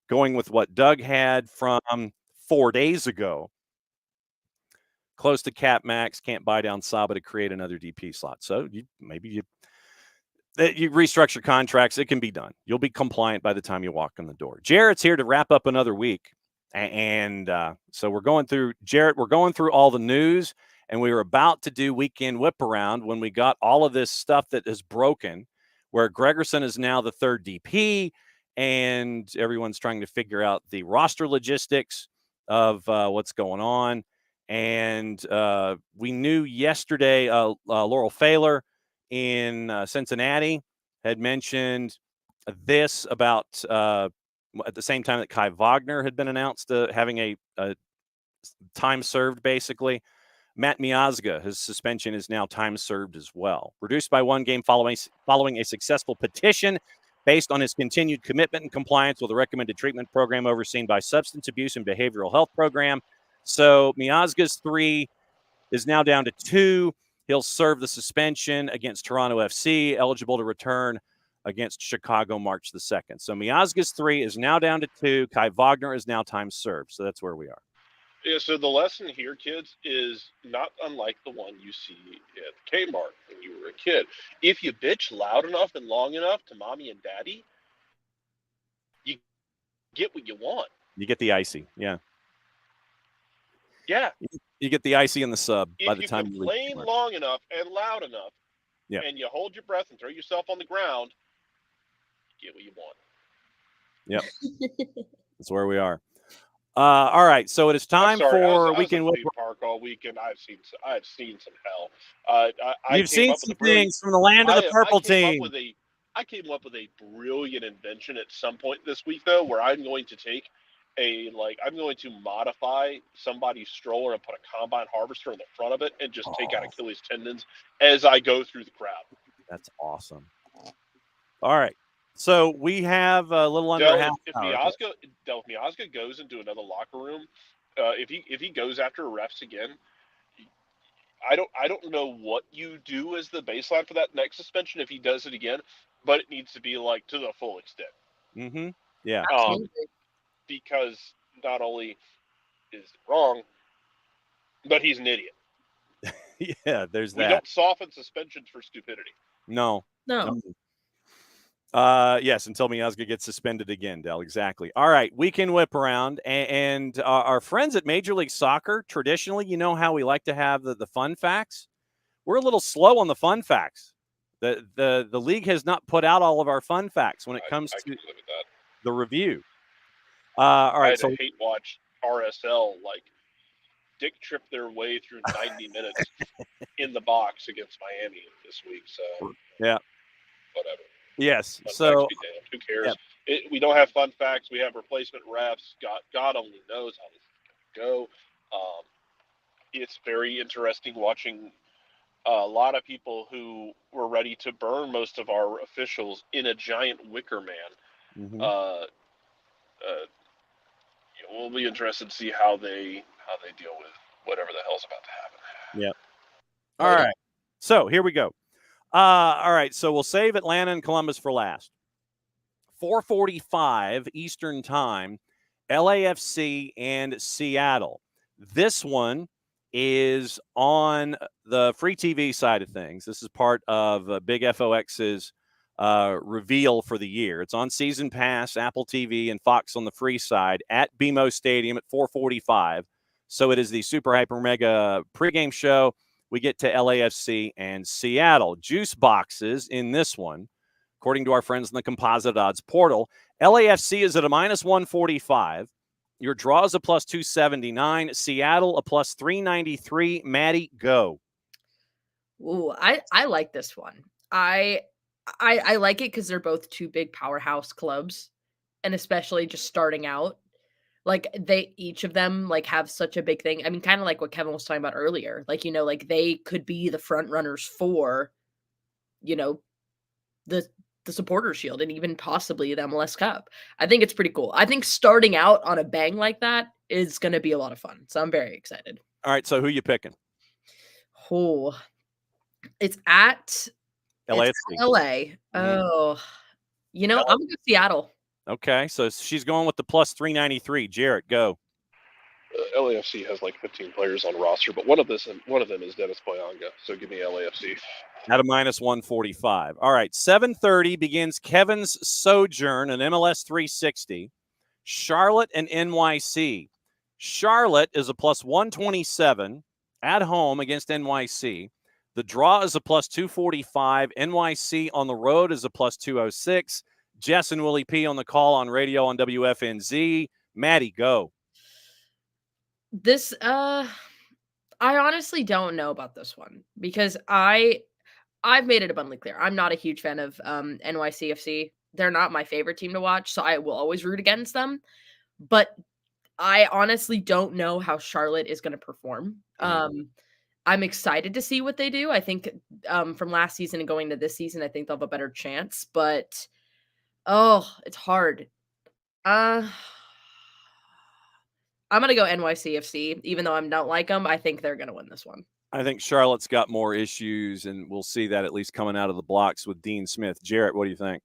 going with what Doug had from 4 days ago. Close to cap max, can't buy down Saba to create another DP slot. So maybe you restructure contracts. It can be done. You'll be compliant by the time you walk in the door. Jarrett's here to wrap up another week. And so we're going through, Jarrett, we're going through all the news, and we were about to do weekend Whiparound when we got all of this stuff that is broken, where Gregerson is now the third DP, and everyone's trying to figure out the roster logistics of what's going on. And we knew yesterday Laurel Failer in Cincinnati had mentioned this about at the same time that Kai Wagner had been announced having a time served, basically. Matt Miazga, his suspension is now time served as well. Reduced by 1 game following a successful petition based on his continued commitment and compliance with a recommended treatment program overseen by Substance Abuse and Behavioral Health Program. So Miazga's 3 is now down to 2. He'll serve the suspension against Toronto FC, eligible to return against Chicago March the 2nd. So Miazga's 3 is now down to 2. Kai Wagner is now time served. So that's where we are. Yeah, so the lesson here, kids, is not unlike the one you see at Kmart when you were a kid. If you bitch loud enough and long enough to mommy and daddy, you get what you want. You get the icy, yeah. Yeah. You get the icy in the sub by the time you complain long enough and loud enough, and you hold your breath and throw yourself on the ground, you get what you want. Yep. That's where we are. All right, so it is time for weekend. I was at Park all weekend. I've seen some hell. You've seen some things from the land of the purple team. I came up with a brilliant invention at some point this week, though, where I'm going to take I'm going to modify somebody's stroller and put a combine harvester in the front of it and just take out Achilles tendons as I go through the crowd. That's awesome. All right. So we have a little under half hour. If Miazga goes into another locker room, if he goes after refs again, I don't know what you do as the baseline for that next suspension if he does it again, but it needs to be like to the full extent. Mm-hmm. Yeah. Because not only is it wrong, but he's an idiot. Yeah, there's that. We don't soften suspensions for stupidity. No. Yes, until Miazga gets suspended again, Del. Exactly. All right, weekend Whiparound, and our friends at Major League Soccer, traditionally, you know how we like to have the fun facts? We're a little slow on the fun facts. The league has not put out all of our fun facts when it comes to the review. All right, I hate watch RSL dick trip their way through 90 minutes in the box against Miami this week. So yeah, whatever. Yes. Fun so facts, who cares? Yeah. We don't have fun facts. We have replacement refs. God only knows how this is going to go. It's very interesting watching a lot of people who were ready to burn most of our officials in a giant wicker man. Mm-hmm. We'll be interested to see how they deal with whatever the hell's about to happen. Yep. All right. So here we go. All right. So we'll save Atlanta and Columbus for last. 4:45 Eastern time. LAFC and Seattle. This one is on the free TV side of things. This is part of Big FOX's reveal for the year. It's on Season Pass, Apple TV, and Fox on the free side at BMO Stadium at 4:45. So it is the Super Hyper Mega pregame show. We get to LAFC and Seattle. Juice boxes in this one, according to our friends in the Composite Odds portal. LAFC is at a -145. Your draw is a +279. Seattle a +393. Maddie, go. Ooh, I like this one. I like it because they're both two big powerhouse clubs, and especially just starting out. Like they each of them like have such a big thing. I mean, kind of like what Kevin was talking about earlier. Like, like they could be the front runners for, the supporter shield and even possibly the MLS Cup. I think it's pretty cool. I think starting out on a bang like that is going to be a lot of fun. So I'm very excited. All right, so who you picking? Oh, it's at LAFC. LA. Oh, I'm going to Seattle. Okay, so she's going with the +393. Jarrett, go. LAFC has like 15 players on roster, but one of them is Dennis Boyanga. So give me LAFC. At a -145. All right, 7:30 begins Kevin's sojourn in MLS 360. Charlotte and NYC. Charlotte is a +127 at home against NYC. The draw is a +245. NYC on the road is a +206. Jess and Willie P on the call on radio on WFNZ. Maddie, go. This, I honestly don't know about this one because I've made it abundantly clear. I'm not a huge fan of NYCFC. They're not my favorite team to watch, so I will always root against them. But I honestly don't know how Charlotte is going to perform. I'm excited to see what they do. I think from last season and going to this season, I think they'll have a better chance. But it's hard. I'm going to go NYCFC, even though I don't like them. I think they're going to win this one. I think Charlotte's got more issues, and we'll see that at least coming out of the blocks with Dean Smith. Jarrett, what do you think?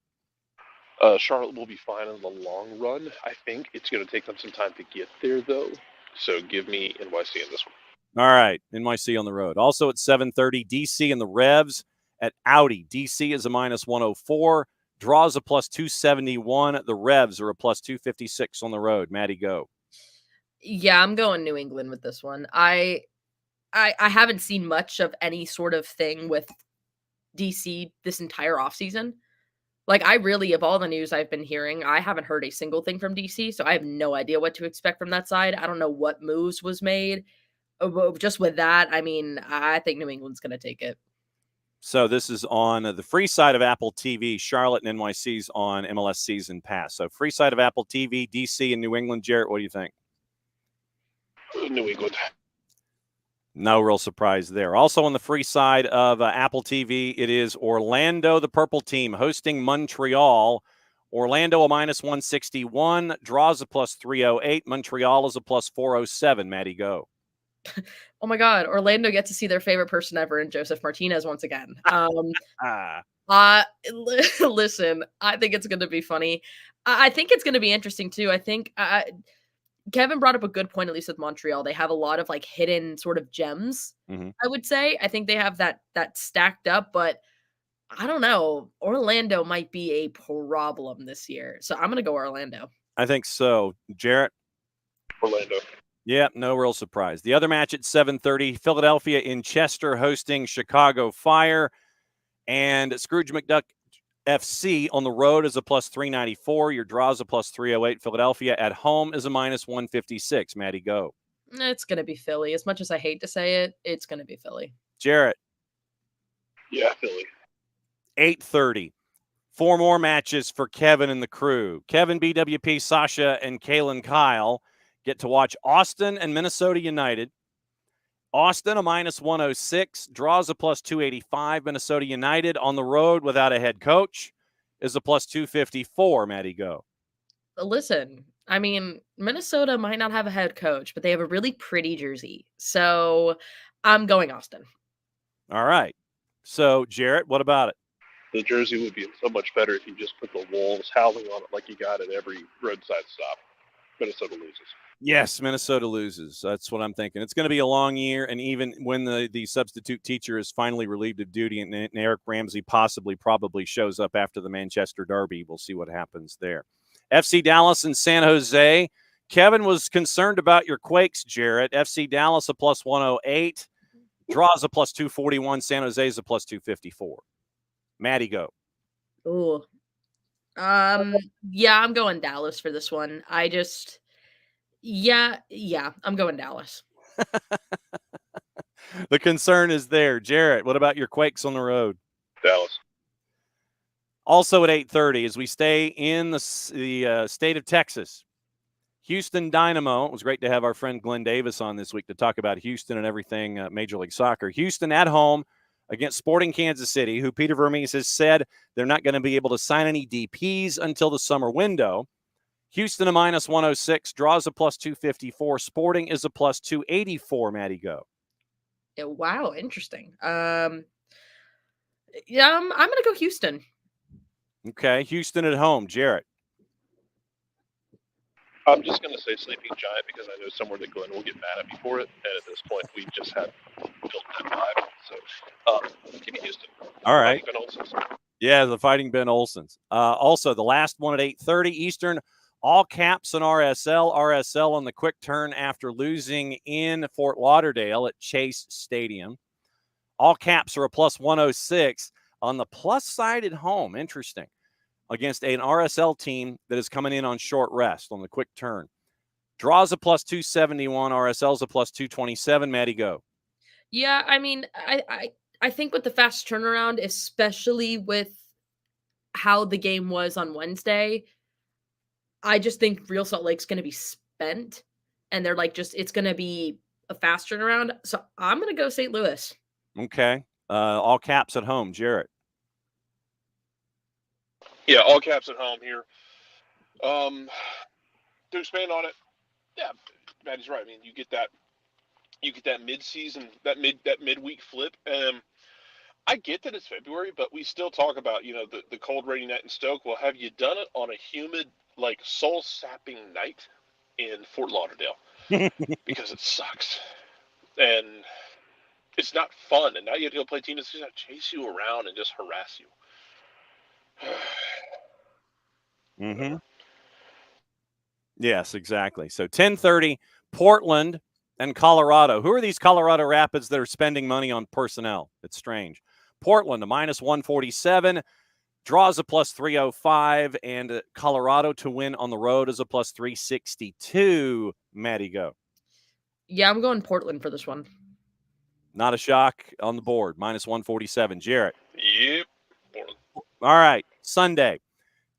Charlotte will be fine in the long run. I think it's going to take them some time to get there, though. So give me NYC in this one. All right, NYC on the road. Also at 7:30, DC and the Revs at Audi. DC is a -104. Draws a +271. The Revs are a +256 on the road. Maddie, go. Yeah, I'm going New England with this one. I haven't seen much of any sort of thing with DC this entire offseason. Like, I really, of all the news I've been hearing, I haven't heard a single thing from DC, so I have no idea what to expect from that side. I don't know what moves was made. Just with that, I mean, I think New England's going to take it. So this is on the free side of Apple TV. Charlotte and NYC's on MLS Season Pass. So free side of Apple TV, DC and New England. Jarrett, what do you think? New England. No real surprise there. Also on the free side of Apple TV, it is Orlando, the purple team, hosting Montreal. Orlando a -161, draws a +308. Montreal is a +407. Maddie, go. Oh my God, Orlando gets to see their favorite person ever in Joseph Martinez once again. Listen, I think it's going to be funny. I think it's going to be interesting too. I think Kevin brought up a good point, at least with Montreal. They have a lot of like hidden sort of gems, I would say. I think they have that stacked up, but I don't know. Orlando might be a problem this year. So I'm going to go Orlando. I think so. Jarrett? Orlando. Yeah, no real surprise. The other match at 7:30, Philadelphia in Chester hosting Chicago Fire. And Scrooge McDuck FC on the road is a +394. Your draw is a +308. Philadelphia at home is a -156. Maddie, go. It's going to be Philly. As much as I hate to say it, it's going to be Philly. Jarrett? Yeah, Philly. 8:30. 4 more matches for Kevin and the crew. Kevin, BWP, Sasha, and Kalen Kyle get to watch Austin and Minnesota United. Austin, a -106, draws a +285. Minnesota United on the road without a head coach is a +254. Maddie, go. Listen, I mean, Minnesota might not have a head coach, but they have a really pretty jersey. So I'm going Austin. All right. So, Jarrett, what about it? The jersey would be so much better if you just put the Wolves howling on it like you got at every roadside stop. Minnesota loses. Yes, Minnesota loses. That's what I'm thinking. It's going to be a long year, and even when the substitute teacher is finally relieved of duty and Eric Ramsey probably shows up after the Manchester Derby, we'll see what happens there. FC Dallas and San Jose. Kevin was concerned about your Quakes, Jarrett. FC Dallas a plus 108. Draws a plus 241. San Jose is a plus 254. Maddie, go. Oh, yeah, I'm going Dallas for this one. Yeah, I'm going Dallas. The concern is there. Jarrett, what about your Quakes on the road? Dallas. Also at 8:30, as we stay in the state of Texas, Houston Dynamo. It was great to have our friend Glenn Davis on this week to talk about Houston and everything Major League Soccer. Houston at home against Sporting Kansas City, who Peter Vermees has said they're not going to be able to sign any DPs until the summer window. Houston a minus 106, draws a plus 254. Sporting is a plus 284. Maddie, go. Yeah, wow, interesting. Yeah, I'm going to go Houston. Okay, Houston at home. Jarrett. I'm just going to say Sleeping Giant because I know somewhere that Glenn will get mad at me for it. And at this point, we just have built that vibe. So give me Houston. All right. Ben Olsen's. Yeah, the Fighting Ben Olsen's. Also, the last one at 8:30 Eastern, all caps and RSL. RSL on the quick turn after losing in Fort Lauderdale at Chase Stadium. All caps are a plus 106. On the plus side at home, interesting, against an RSL team that is coming in on short rest on the quick turn. Draws a plus 271. RSL's a plus 227. Maddie, go. Yeah, I mean, I think with the fast turnaround, especially with how the game was on Wednesday, I just think Real Salt Lake's going to be spent, and they're like, it's going to be a fast turnaround. So I'm going to go St. Louis. Okay. All caps at home. Jarrett. Yeah, all caps at home here. To expand on it, yeah, Maddie's right. I mean, you get that mid-season, that midweek flip. I get that it's February, but we still talk about, the cold rainy night in Stoke. Well, have you done it on a humid, like soul-sapping night in Fort Lauderdale? Because it sucks. And it's not fun. And now you have to go play teams that's going to chase you around and just harass you. Mm-hmm. Yes, exactly. So 10:30, Portland and Colorado. Who are these Colorado Rapids that are spending money on personnel? It's strange. Portland, a minus 147, draws a plus 305, and Colorado to win on the road is a plus 362. Maddie, go. Yeah, I'm going Portland for this one. Not a shock on the board, minus 147. Jarrett. Yep. Portland. All right, Sunday.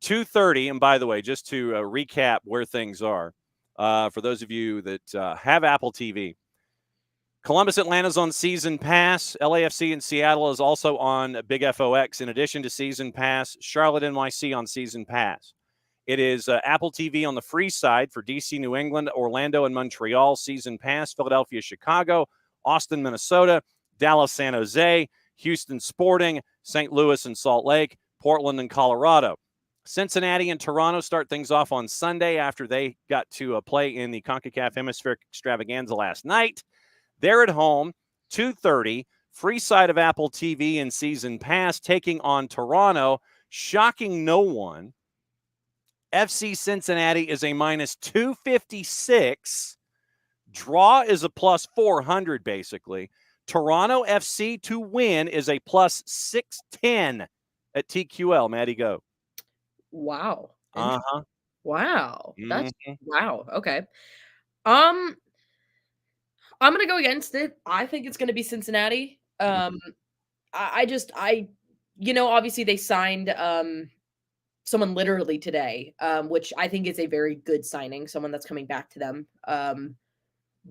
2:30, and by the way, just to recap where things are, for those of you that have Apple TV, Columbus, Atlanta's on Season Pass. LAFC in Seattle is also on Big FOX in addition to Season Pass. Charlotte, NYC on Season Pass. It is Apple TV on the free side for DC, New England, Orlando, and Montreal, Season Pass. Philadelphia, Chicago, Austin, Minnesota, Dallas, San Jose, Houston, Sporting, St. Louis, and Salt Lake, Portland, and Colorado. Cincinnati and Toronto start things off on Sunday after they got to play in the CONCACAF Hemispheric Extravaganza last night. They're at home, 2:30, free side of Apple TV and Season Pass, taking on Toronto. Shocking no one, FC Cincinnati is a minus 256. Draw is a plus 400, basically. Toronto FC to win is a plus 610 at TQL. Maddie, go. Wow. Uh-huh. Wow. That's Mm-hmm. wow. Okay. I'm gonna go against it. I think it's gonna be Cincinnati. Obviously they signed someone literally today, which I think is a very good signing, someone that's coming back to them.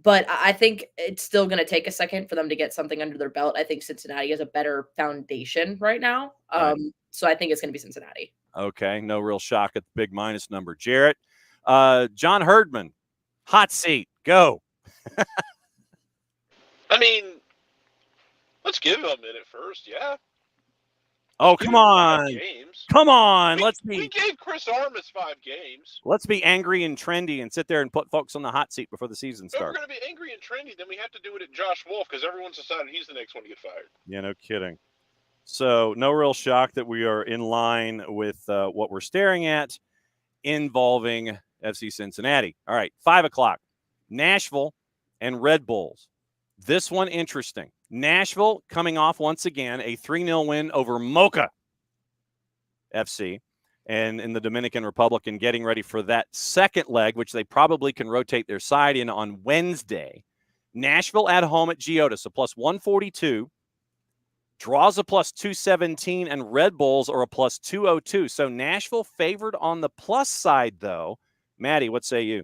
But I think it's still going to take a second for them to get something under their belt. I think Cincinnati has a better foundation right now. Right. So I think it's going to be Cincinnati. Okay, no real shock at the big minus number. Jarrett, John Herdman, hot seat, go. I mean, let's give him a minute first, yeah. Oh, come on. Games. Come on. We gave Chris Armas 5 games. Let's be angry and trendy and sit there and put folks on the hot seat before the season If we're starts. going to be angry and trendy, then we have to do it at Josh Wolf because everyone's decided he's the next one to get fired. Yeah, no kidding. So no real shock that we are in line with what we're staring at involving FC Cincinnati. All right, 5 o'clock, Nashville and Red Bulls. This one interesting. Nashville coming off once again a 3-0 win over Mocha FC and in the Dominican Republic and getting ready for that second leg, which they probably can rotate their side in on Wednesday. Nashville at home at Geodis, a plus 142. Draws a plus 217, and Red Bulls are a plus 202. So Nashville favored on the plus side, though. Maddie, what say you?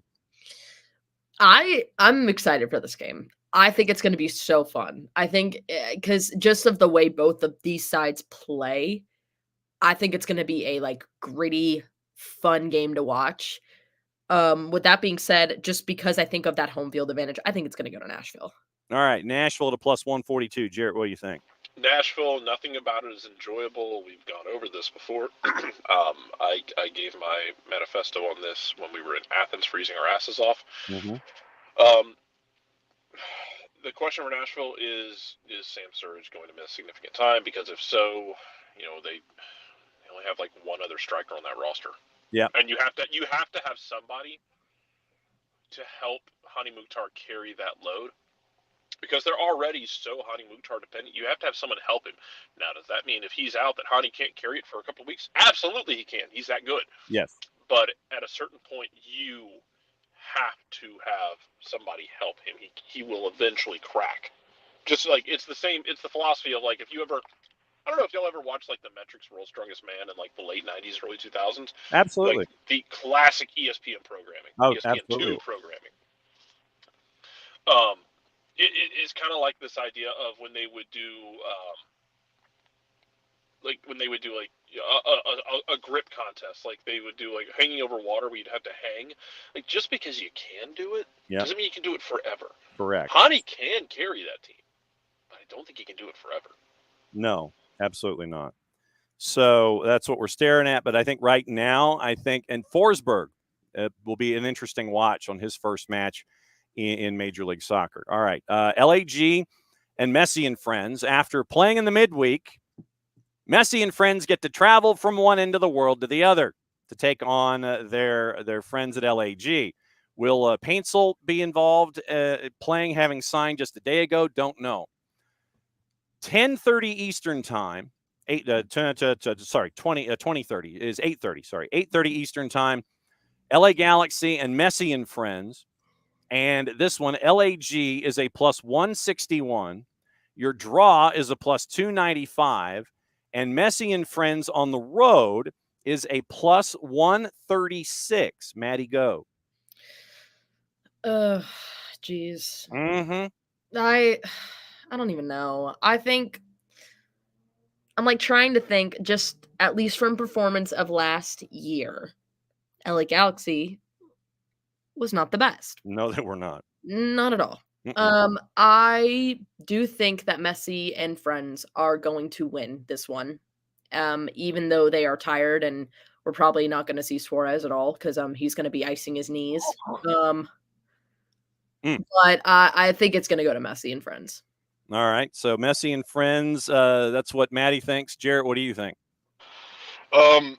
I'm excited for this game. I think it's going to be so fun. I think because just of the way both of these sides play, I think it's going to be a like gritty, fun game to watch. With that being said, just because I think of that home field advantage, I think it's going to go to Nashville. All right, Nashville to plus 142. Jarrett, what do you think? Nashville, nothing about it is enjoyable. We've gone over this before. I gave my manifesto on this when we were in Athens freezing our asses off. Mm-hmm. The question for Nashville is Sam Surridge going to miss significant time? Because if so, they only have like one other striker on that roster. Yeah. And you have to have somebody to help Hani Mukhtar carry that load. Because they're already so Hani Mukhtar dependent, you have to have someone help him. Now, does that mean if he's out that Hani can't carry it for a couple of weeks? Absolutely he can. He's that good. Yes. But at a certain point, you have to have somebody help him. He will eventually crack. Just like it's the philosophy of like if you ever, I don't know if y'all ever watched like the Metrics World's Strongest Man in like the late 90s, early 2000s. Absolutely. Like the classic ESPN programming. Oh, ESPN2 absolutely. programming. It's kind of like this idea of when they would do a grip contest, like they would do like hanging over water where you'd have to hang. Like just because you can do it doesn't mean you can do it forever. Correct. Hani can carry that team, but I don't think he can do it forever. No, absolutely not. So that's what we're staring at. But I think right now, and Forsberg will be an interesting watch on his first match in Major League Soccer. All right. LAG and Messi and friends, after playing in the midweek, Messi and friends get to travel from one end of the world to the other to take on their friends at LAG. Will Paintsel be involved playing, having signed just a day ago? Don't know. 10:30 Eastern time, 20:30 is 8:30. Sorry, 8:30 Eastern time. LA Galaxy and Messi and friends. And this one, LAG is a plus 161. Your draw is a plus 295. And Messi and friends on the road is a plus 136. Maddie, go. Geez. Mm-hmm. I don't even know. I think I'm like trying to think just at least from performance of last year. LA Galaxy was not the best. No, that we're not. Not at all. Mm-mm. I do think that Messi and friends are going to win this one. Even though they are tired and we're probably not going to see Suarez at all because he's going to be icing his knees. But I think it's going to go to Messi and friends. All right. So Messi and friends, that's what Maddie thinks. Jarrett, what do you think? You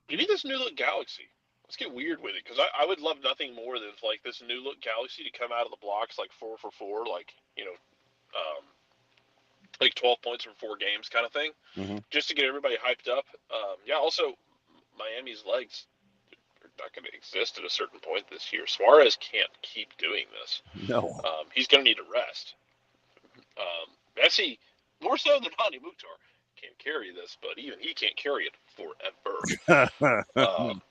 need this new look Galaxy. Let's get weird with it because I would love nothing more than like this new look Galaxy to come out of the blocks like 4 for 4, like like 12 points from 4 games kind of thing, just to get everybody hyped up. Also Miami's legs are not going to exist at a certain point this year. Suarez can't keep doing this. No. He's going to need to rest. Messi, more so than Hani Mukhtar, can carry this, but even he can't carry it forever.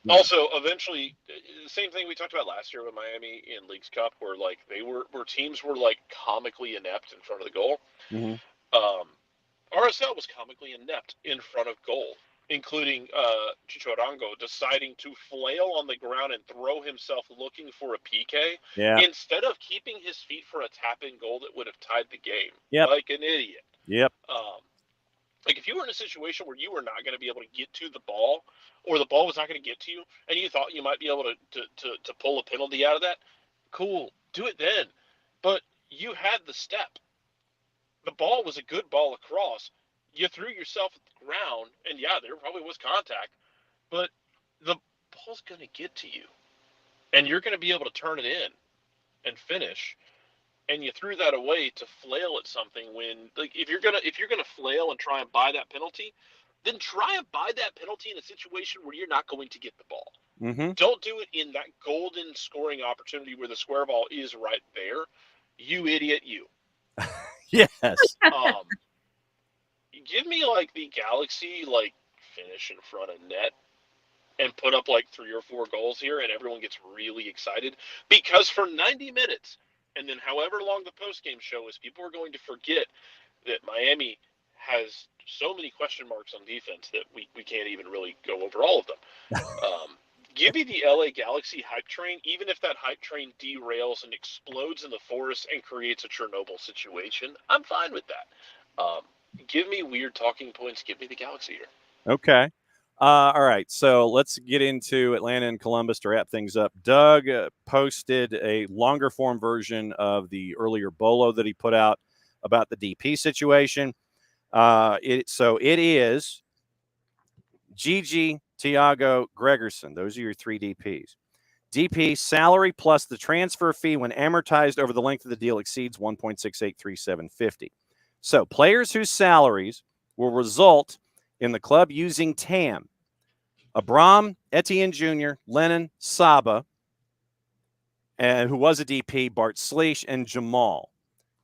Also, eventually, the same thing we talked about last year with Miami in Leagues Cup, where like where teams were like comically inept in front of the goal. RSL was comically inept in front of goal, including Chicho Arango deciding to flail on the ground and throw himself looking for a PK instead of keeping his feet for a tap-in goal that would have tied the game. Like an idiot. Like if you were in a situation where you were not going to be able to get to the ball, or the ball was not going to get to you, and you thought you might be able to pull a penalty out of that, cool, do it then. But you had the step. The ball was a good ball across. You threw yourself at the ground, and yeah, there probably was contact, but the ball's going to get to you, and you're going to be able to turn it in and finish. And you threw that away to flail at something when, like, if you're gonna flail and try and buy that penalty, then try and buy that penalty in a situation where you're not going to get the ball. Mm-hmm. Don't do it in that golden scoring opportunity where the square ball is right there. You idiot, you. Yes. Give me like the Galaxy like finish in front of net and put up like 3 or 4 goals here, and everyone gets really excited, because for 90 minutes and then however long the post-game show is, people are going to forget that Miami has so many question marks on defense that we can't even really go over all of them. Give me the LA Galaxy hype train, even if that hype train derails and explodes in the forest and creates a Chernobyl situation. I'm fine with that. Give me weird talking points. Give me the Galaxy here. Okay. All right. So let's get into Atlanta and Columbus to wrap things up. Doug posted a longer form version of the earlier Bolo that he put out about the DP situation. So it is Gigi, Tiago, Gregerson. Those are your 3 DPs. DP salary plus the transfer fee when amortized over the length of the deal exceeds $1.683750. So players whose salaries will result in the club using TAM: Abram, Etienne Jr., Lennon, Saba, and who was a DP, Bart Sleesh, and Jamal.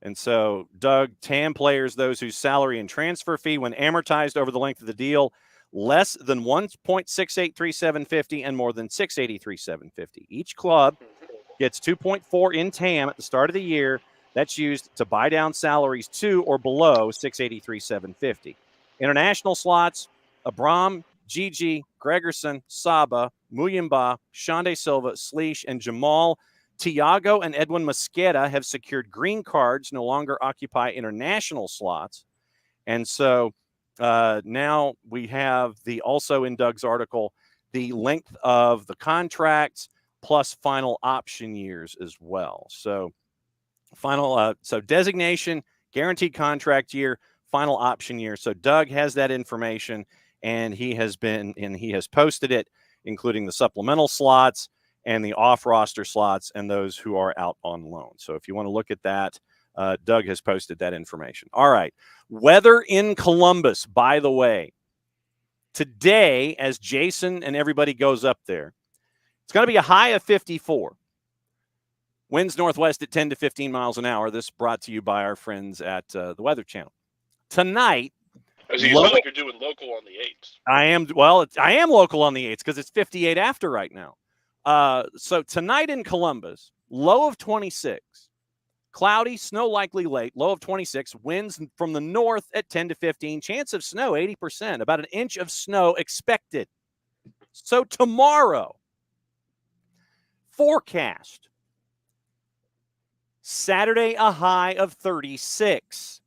And so, Doug, TAM players, those whose salary and transfer fee when amortized over the length of the deal less than $1.683750 and more than $683,750. Each club gets 2.4 in TAM at the start of the year. That's used to buy down salaries to or below $683,750. International slots: Abram, Gigi, Gregerson, Saba, Muyimba, Shande Silva, Sleesh, and Jamal. Tiago and Edwin Mosqueda have secured green cards, no longer occupy international slots. And so now we have also in Doug's article, the length of the contracts plus final option years as well. So so designation, guaranteed contract year, final option year. So Doug has that information, and he has posted it, including the supplemental slots and the off-roster slots and those who are out on loan. So if you want to look at that, Doug has posted that information. All right. Weather in Columbus, by the way. Today, as Jason and everybody goes up there, it's going to be a high of 54. Winds northwest at 10 to 15 miles an hour. This brought to you by our friends at the Weather Channel. Tonight, you sound like you're doing local on the 8s. I am local on the 8s because it's 58 after right now. So tonight in Columbus, low of 26. Cloudy, snow likely late, low of 26. Winds from the north at 10 to 15. Chance of snow, 80%. About an inch of snow expected. So tomorrow, forecast: Saturday, a high of 36.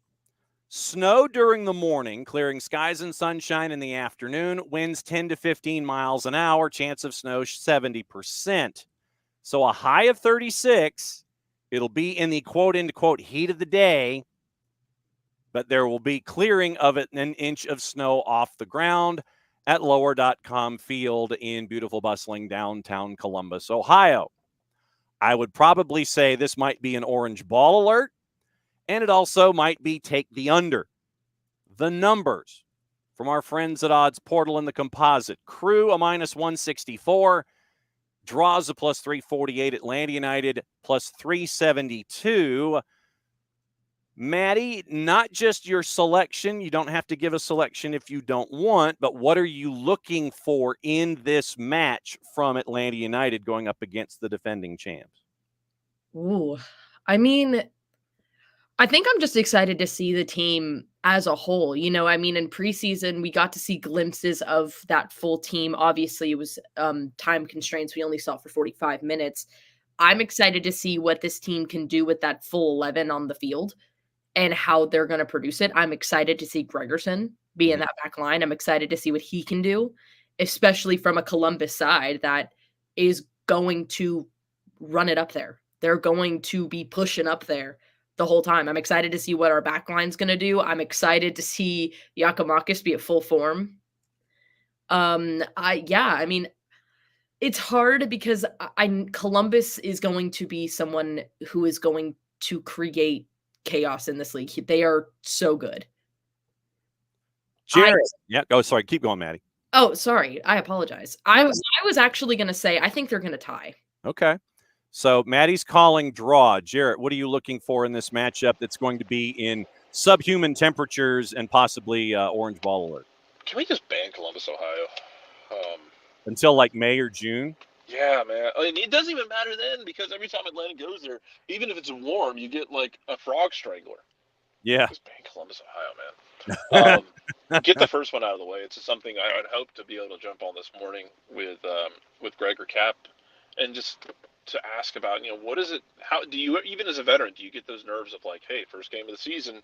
Snow during the morning, clearing skies and sunshine in the afternoon. Winds 10 to 15 miles an hour. Chance of snow, 70%. So a high of 36. It'll be in the quote-unquote heat of the day, but there will be clearing of it, an inch of snow off the ground at lower.com field in beautiful, bustling downtown Columbus, Ohio. I would probably say this might be an orange ball alert, and it also might be take the under. The numbers from our friends at Odds Portal and the Composite: Crew a minus 164, draws a plus 348, Atlanta United plus 372. Maddie, not just your selection. You don't have to give a selection if you don't want, but what are you looking for in this match from Atlanta United going up against the defending champs? Ooh, I mean, I think I'm just excited to see the team as a whole. In preseason, we got to see glimpses of that full team. Obviously, it was time constraints. We only saw it for 45 minutes. I'm excited to see what this team can do with that full 11 on the field. and how they're going to produce it. I'm excited to see Gregerson be in that back line. I'm excited to see what he can do, especially from a Columbus side that is going to run it up there. They're going to be pushing up there the whole time. I'm excited to see what our back line's going to do. I'm excited to see Giakoumakis be at full form. I mean, it's hard because Columbus is going to be someone who is going to create chaos in this league. They are so good. Jared. Sorry. Keep going, Maddie. Oh, sorry. I apologize. I was actually going to say, I think they're going to tie. Okay. So Maddie's calling draw. Jarrett, what are you looking for in this matchup that's going to be in subhuman temperatures and possibly orange ball alert? Can we just ban Columbus, Ohio? Until like May or June? Yeah, man. I mean, it doesn't even matter then because every time Atlanta goes there, even if it's warm, you get like a frog strangler. Yeah. Just ban Columbus, Ohio, man. Get the first one out of the way. It's something I would hope to be able to jump on this morning with Greg or Cap, and just to ask about, what is it? How do you, even as a veteran, do you get those nerves of like, hey, first game of the season,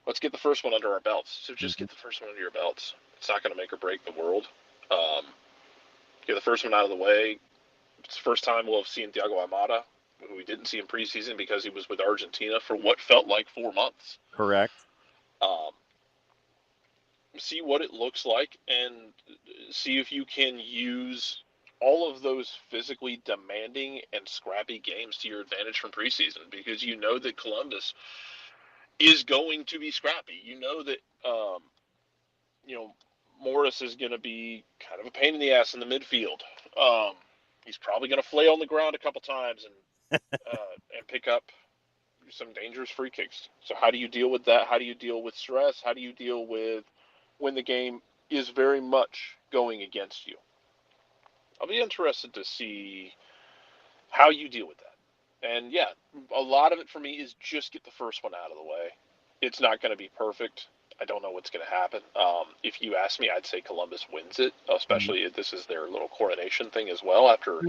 let's get the first one under our belts. So just get the first one under your belts. It's not going to make or break the world. Get the first one out of the way. It's the first time we'll have seen Thiago Almada, who we didn't see in preseason because he was with Argentina for what felt like 4 months. Correct. See what it looks like and see if you can use all of those physically demanding and scrappy games to your advantage from preseason, because you know that Columbus is going to be scrappy. You know that, Morris is going to be kind of a pain in the ass in the midfield. He's probably going to flail on the ground a couple times and pick up some dangerous free kicks. So how do you deal with that? How do you deal with stress? How do you deal with when the game is very much going against you? I'll be interested to see how you deal with that. And yeah, a lot of it for me is just get the first one out of the way. It's not going to be perfect. I don't know what's going to happen. If you ask me, I'd say Columbus wins it, especially if this is their little coronation thing as well after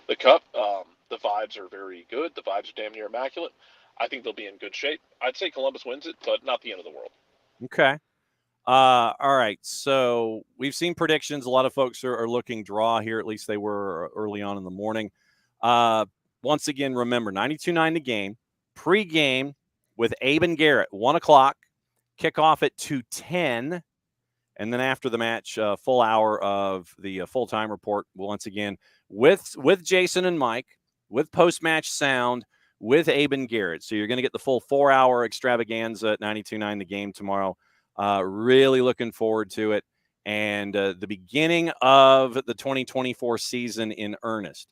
the Cup. The vibes are very good. The vibes are damn near immaculate. I think they'll be in good shape. I'd say Columbus wins it, but not the end of the world. Okay. All right. So we've seen predictions. A lot of folks are looking draw here. At least they were early on in the morning. Once again, remember, 92.9 the game. Pre-game with Abe and Garrett, 1 o'clock. Kickoff at 2:10. And then after the match, full hour of the full-time report, once again, with Jason and Mike, with post-match sound, with Abe and Garrett. So you're going to get the full 4-hour extravaganza at 92.9 the game tomorrow. Really looking forward to it. And the beginning of the 2024 season in earnest.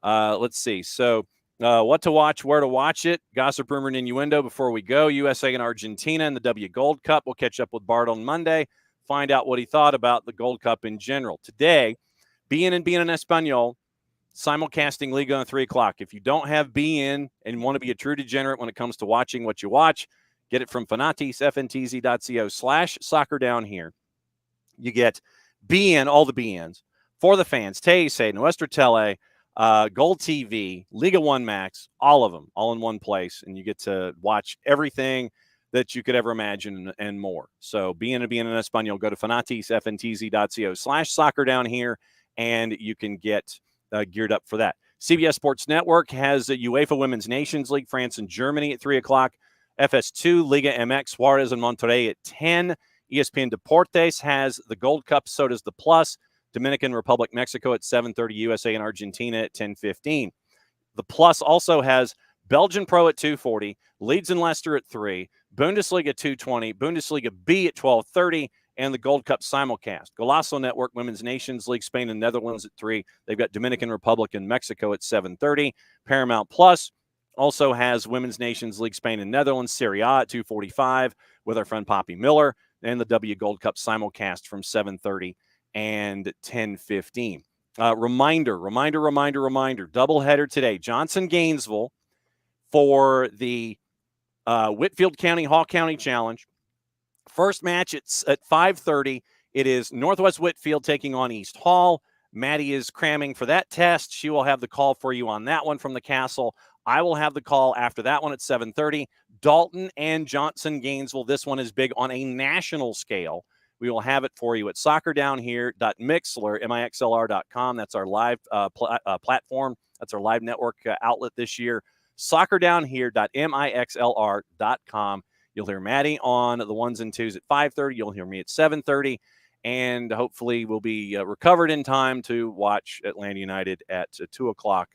Let's see. So what to watch, where to watch it, gossip, rumor, and innuendo before we go. USA and Argentina in the W Gold Cup. We'll catch up with Bart on Monday, find out what he thought about the Gold Cup in general. Today, being in Espanol, simulcasting Liga on 3 o'clock. If you don't have BN and want to be a true degenerate when it comes to watching what you watch, get it from Fanatis, ftz.co/soccer down here. You get BN, all the BNs, for the fans, Teise, Nuestra Tele, Gold TV, Liga 1 Max, all of them, all in one place. And you get to watch everything that you could ever imagine and more. So BN in Espanol, go to Fanatis, ftz.co/soccer down here, and you can get geared up for that. CBS Sports Network has UEFA Women's Nations League, France and Germany at 3 o'clock. FS2, Liga MX, Juarez and Monterrey at 10. ESPN Deportes has the Gold Cup, so does the Plus. Dominican Republic, Mexico at 7:30, USA and Argentina at 10:15. The Plus also has Belgian Pro at 2:40, Leeds and Leicester at 3, Bundesliga 2:20, Bundesliga B at 12:30, and the Gold Cup simulcast. Golazo Network, Women's Nations League, Spain and Netherlands at 3. They've got Dominican Republic and Mexico at 7:30. Paramount Plus also has Women's Nations League, Spain and Netherlands, Serie A at 2:45 with our friend Poppy Miller, and the W Gold Cup simulcast from 7:30 and 10:15. Reminder, doubleheader today. Johnson Gainesville for the Whitfield County, Hall County Challenge. First match, it's at 5:30. It is Northwest Whitfield taking on East Hall. Maddie is cramming for that test. She will have the call for you on that one from the castle. I will have the call after that one at 7:30. Dalton and Johnson Gainesville. This one is big on a national scale. We will have it for you at soccerdownhere.mixlr.com. That's our live platform. That's our live network outlet this year. Soccerdownhere.mixlr.com. You'll hear Maddie on the 1s and 2s at 5:30. You'll hear me at 7:30. And hopefully we'll be recovered in time to watch Atlanta United at 2 o'clock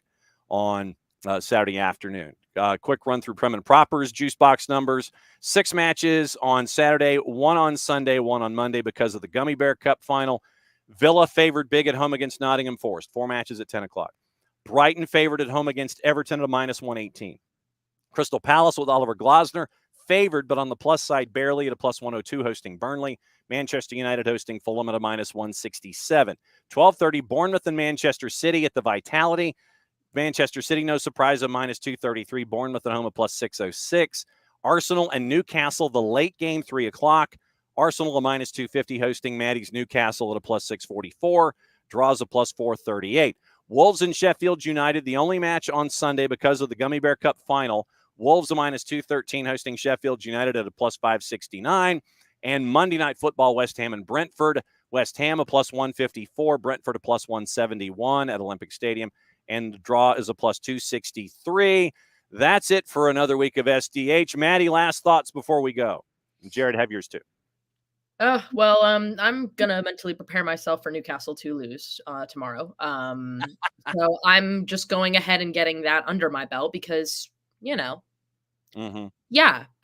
on Saturday afternoon. Quick run through Prim and Proper's juice box numbers. 6 matches on Saturday, 1 on Sunday, 1 on Monday because of the Gummy Bear Cup final. Villa favored big at home against Nottingham Forest. 4 matches at 10 o'clock. Brighton favored at home against Everton at a -118. Crystal Palace with Oliver Glasner favored, but on the plus side barely at a +102 hosting Burnley. Manchester United hosting Fulham at a -167. 12:30 Bournemouth and Manchester City at the Vitality. Manchester City, no surprise, a -233. Bournemouth at home, a +606. Arsenal and Newcastle, the late game, 3 o'clock. Arsenal, a -250, hosting Maddie's Newcastle at a +644. Draws a +438. Wolves and Sheffield United, the only match on Sunday because of the Gummy Bear Cup final. Wolves, a -213, hosting Sheffield United at a +569. And Monday Night Football, West Ham and Brentford. West Ham, a +154. Brentford, a +171 at Olympic Stadium. And the draw is a +263. That's it for another week of SDH. Maddie, last thoughts before we go. Jared, have yours too. Well, I'm gonna mentally prepare myself for Newcastle to lose tomorrow. So I'm just going ahead and getting that under my belt because, yeah,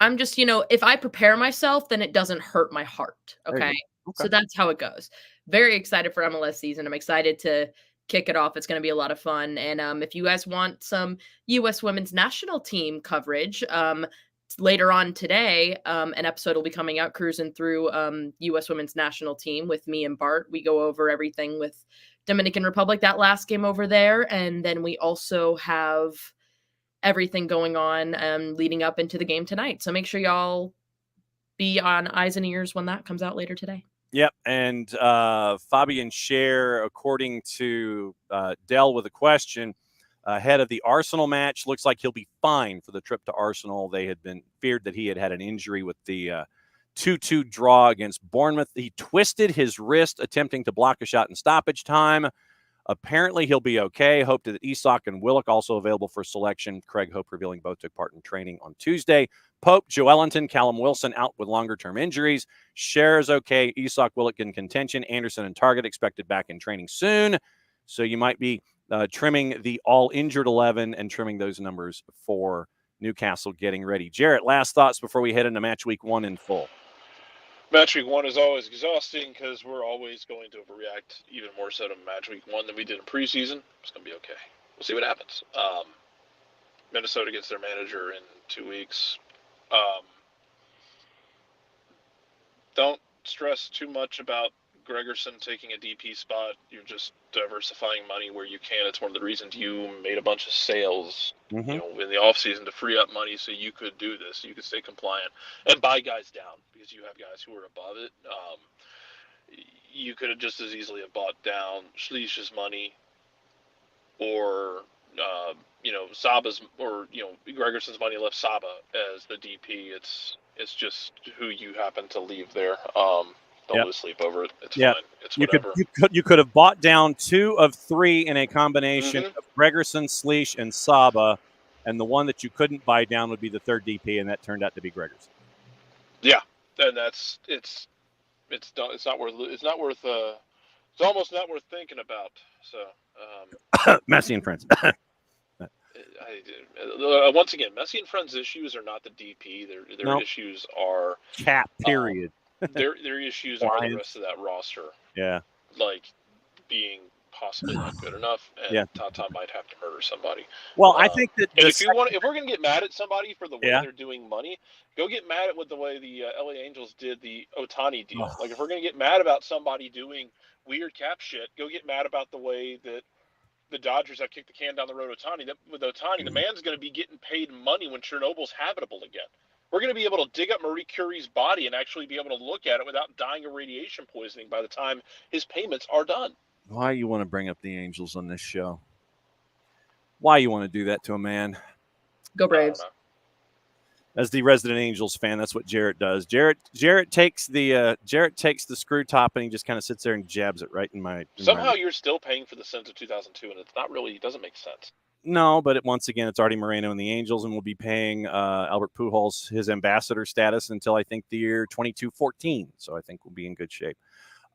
I'm just, if I prepare myself, then it doesn't hurt my heart. Okay. So that's how it goes. Very excited for MLS season. I'm excited to kick it off. It's going to be a lot of fun. And if you guys want some U.S. women's national team coverage, later on today, an episode will be coming out cruising through U.S. women's national team with me and Bart. We go over everything with Dominican Republic, that last game over there. And then we also have everything going on leading up into the game tonight. So make sure y'all be on eyes and ears when that comes out later today. Yep, and Fabian Scher, according to Dell with a question, ahead of the Arsenal match, looks like he'll be fine for the trip to Arsenal. They had been feared that he had an injury with the 2-2 draw against Bournemouth. He twisted his wrist attempting to block a shot in stoppage time. Apparently, he'll be okay. Hope that Isak and Willock also available for selection. Craig Hope revealing both took part in training on Tuesday. Pope, Joe Ellington, Callum Wilson out with longer-term injuries. Cher is okay. Isak, Willock in contention. Anderson and Target expected back in training soon. So you might be trimming the all-injured 11 and trimming those numbers for Newcastle getting ready. Jarrett, last thoughts before we head into match week 1 in full. Match week 1 is always exhausting because we're always going to overreact even more so to match week 1 than we did in preseason. It's going to be okay. We'll see what happens. Minnesota gets their manager in 2 weeks. Don't stress too much about Gregerson taking a DP spot. You're just diversifying money where you can. It's one of the reasons you made a bunch of sales, in the offseason to free up money so you could do this. So you could stay compliant and buy guys down because you have guys who are above it. You could have just as easily have bought down Schliess's money or, Saba's or, Gregerson's money left Saba as the DP. It's just who you happen to leave there. Don't lose sleep over it. It's fine. It's whatever. You could have bought down 2 of 3 in a combination of Gregerson, Schliess, and Saba, and the one that you couldn't buy down would be the third DP, and that turned out to be Gregerson. Yeah, and it's almost not worth thinking about. So Messi and friends. Once again, Messi and friends' issues are not the DP. Their issues are cap. Period. Their issues are the rest of that roster. Yeah. Like being possibly not good enough, and Tata might have to murder somebody. Well, I think that if we're gonna get mad at somebody for the way they're doing money, go get mad at the way the LA Angels did the Ohtani deal. Like if we're gonna get mad about somebody doing weird cap shit, go get mad about the way that the Dodgers have kicked the can down the road. With Ohtani, the man's going to be getting paid money when Chernobyl's habitable again. We're going to be able to dig up Marie Curie's body and actually be able to look at it without dying of radiation poisoning by the time his payments are done. Why you want to bring up the Angels on this show? Why you want to do that to a man? Go Braves. As the resident Angels fan, that's what Jarrett does. Jarrett takes the screw top and he just kind of sits there and jabs it right in my. Somehow you're still paying for the sins of 2002, and it's not really. It doesn't make sense. No, but once again, it's Artie Moreno and the Angels, and we'll be paying Albert Pujols his ambassador status until I think the year 22-14. So I think we'll be in good shape.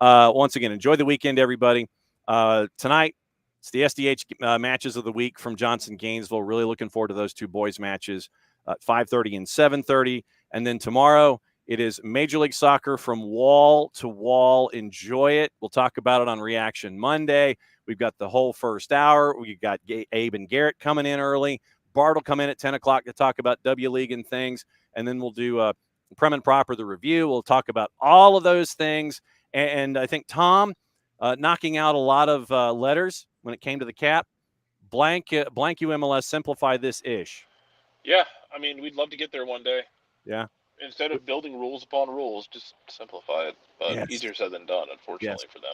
Once again, enjoy the weekend, everybody. Tonight, it's the SDH matches of the week from Johnson Gainesville. Really looking forward to those two boys matches at 5:30 and 7:30. And then tomorrow, it is Major League Soccer from wall to wall. Enjoy it. We'll talk about it on Reaction Monday. We've got the whole first hour. We've got Abe and Garrett coming in early. Bart will come in at 10 o'clock to talk about W League and things. And then we'll do Prem and Proper, the review. We'll talk about all of those things. And I think Tom knocking out a lot of letters when it came to the cap. Blank you MLS, simplify this ish. Yeah, I mean, we'd love to get there one day. Yeah. Instead of building rules upon rules, just simplify it. But Yes. Easier said than done, unfortunately for them.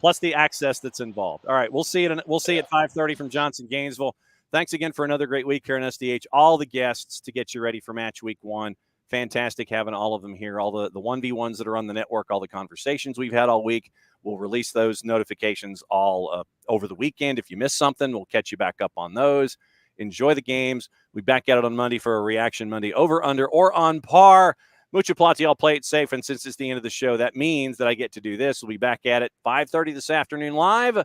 Plus the access that's involved. All right, we'll see it. We'll see at 5:30 from Johnson Gainesville. Thanks again for another great week here in SDH. All the guests to get you ready for match week 1. Fantastic having all of them here. All the 1v1s that are on the network. All the conversations we've had all week. We'll release those notifications all over the weekend. If you missed something, we'll catch you back up on those. Enjoy the games. We back at it on Monday for a Reaction Monday over, under, or on par. Mucha Platiel, play it safe. And since it's the end of the show, that means that I get to do this. We'll be back at it 5:30 this afternoon live.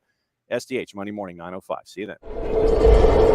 SDH, Monday morning, 9:05. See you then.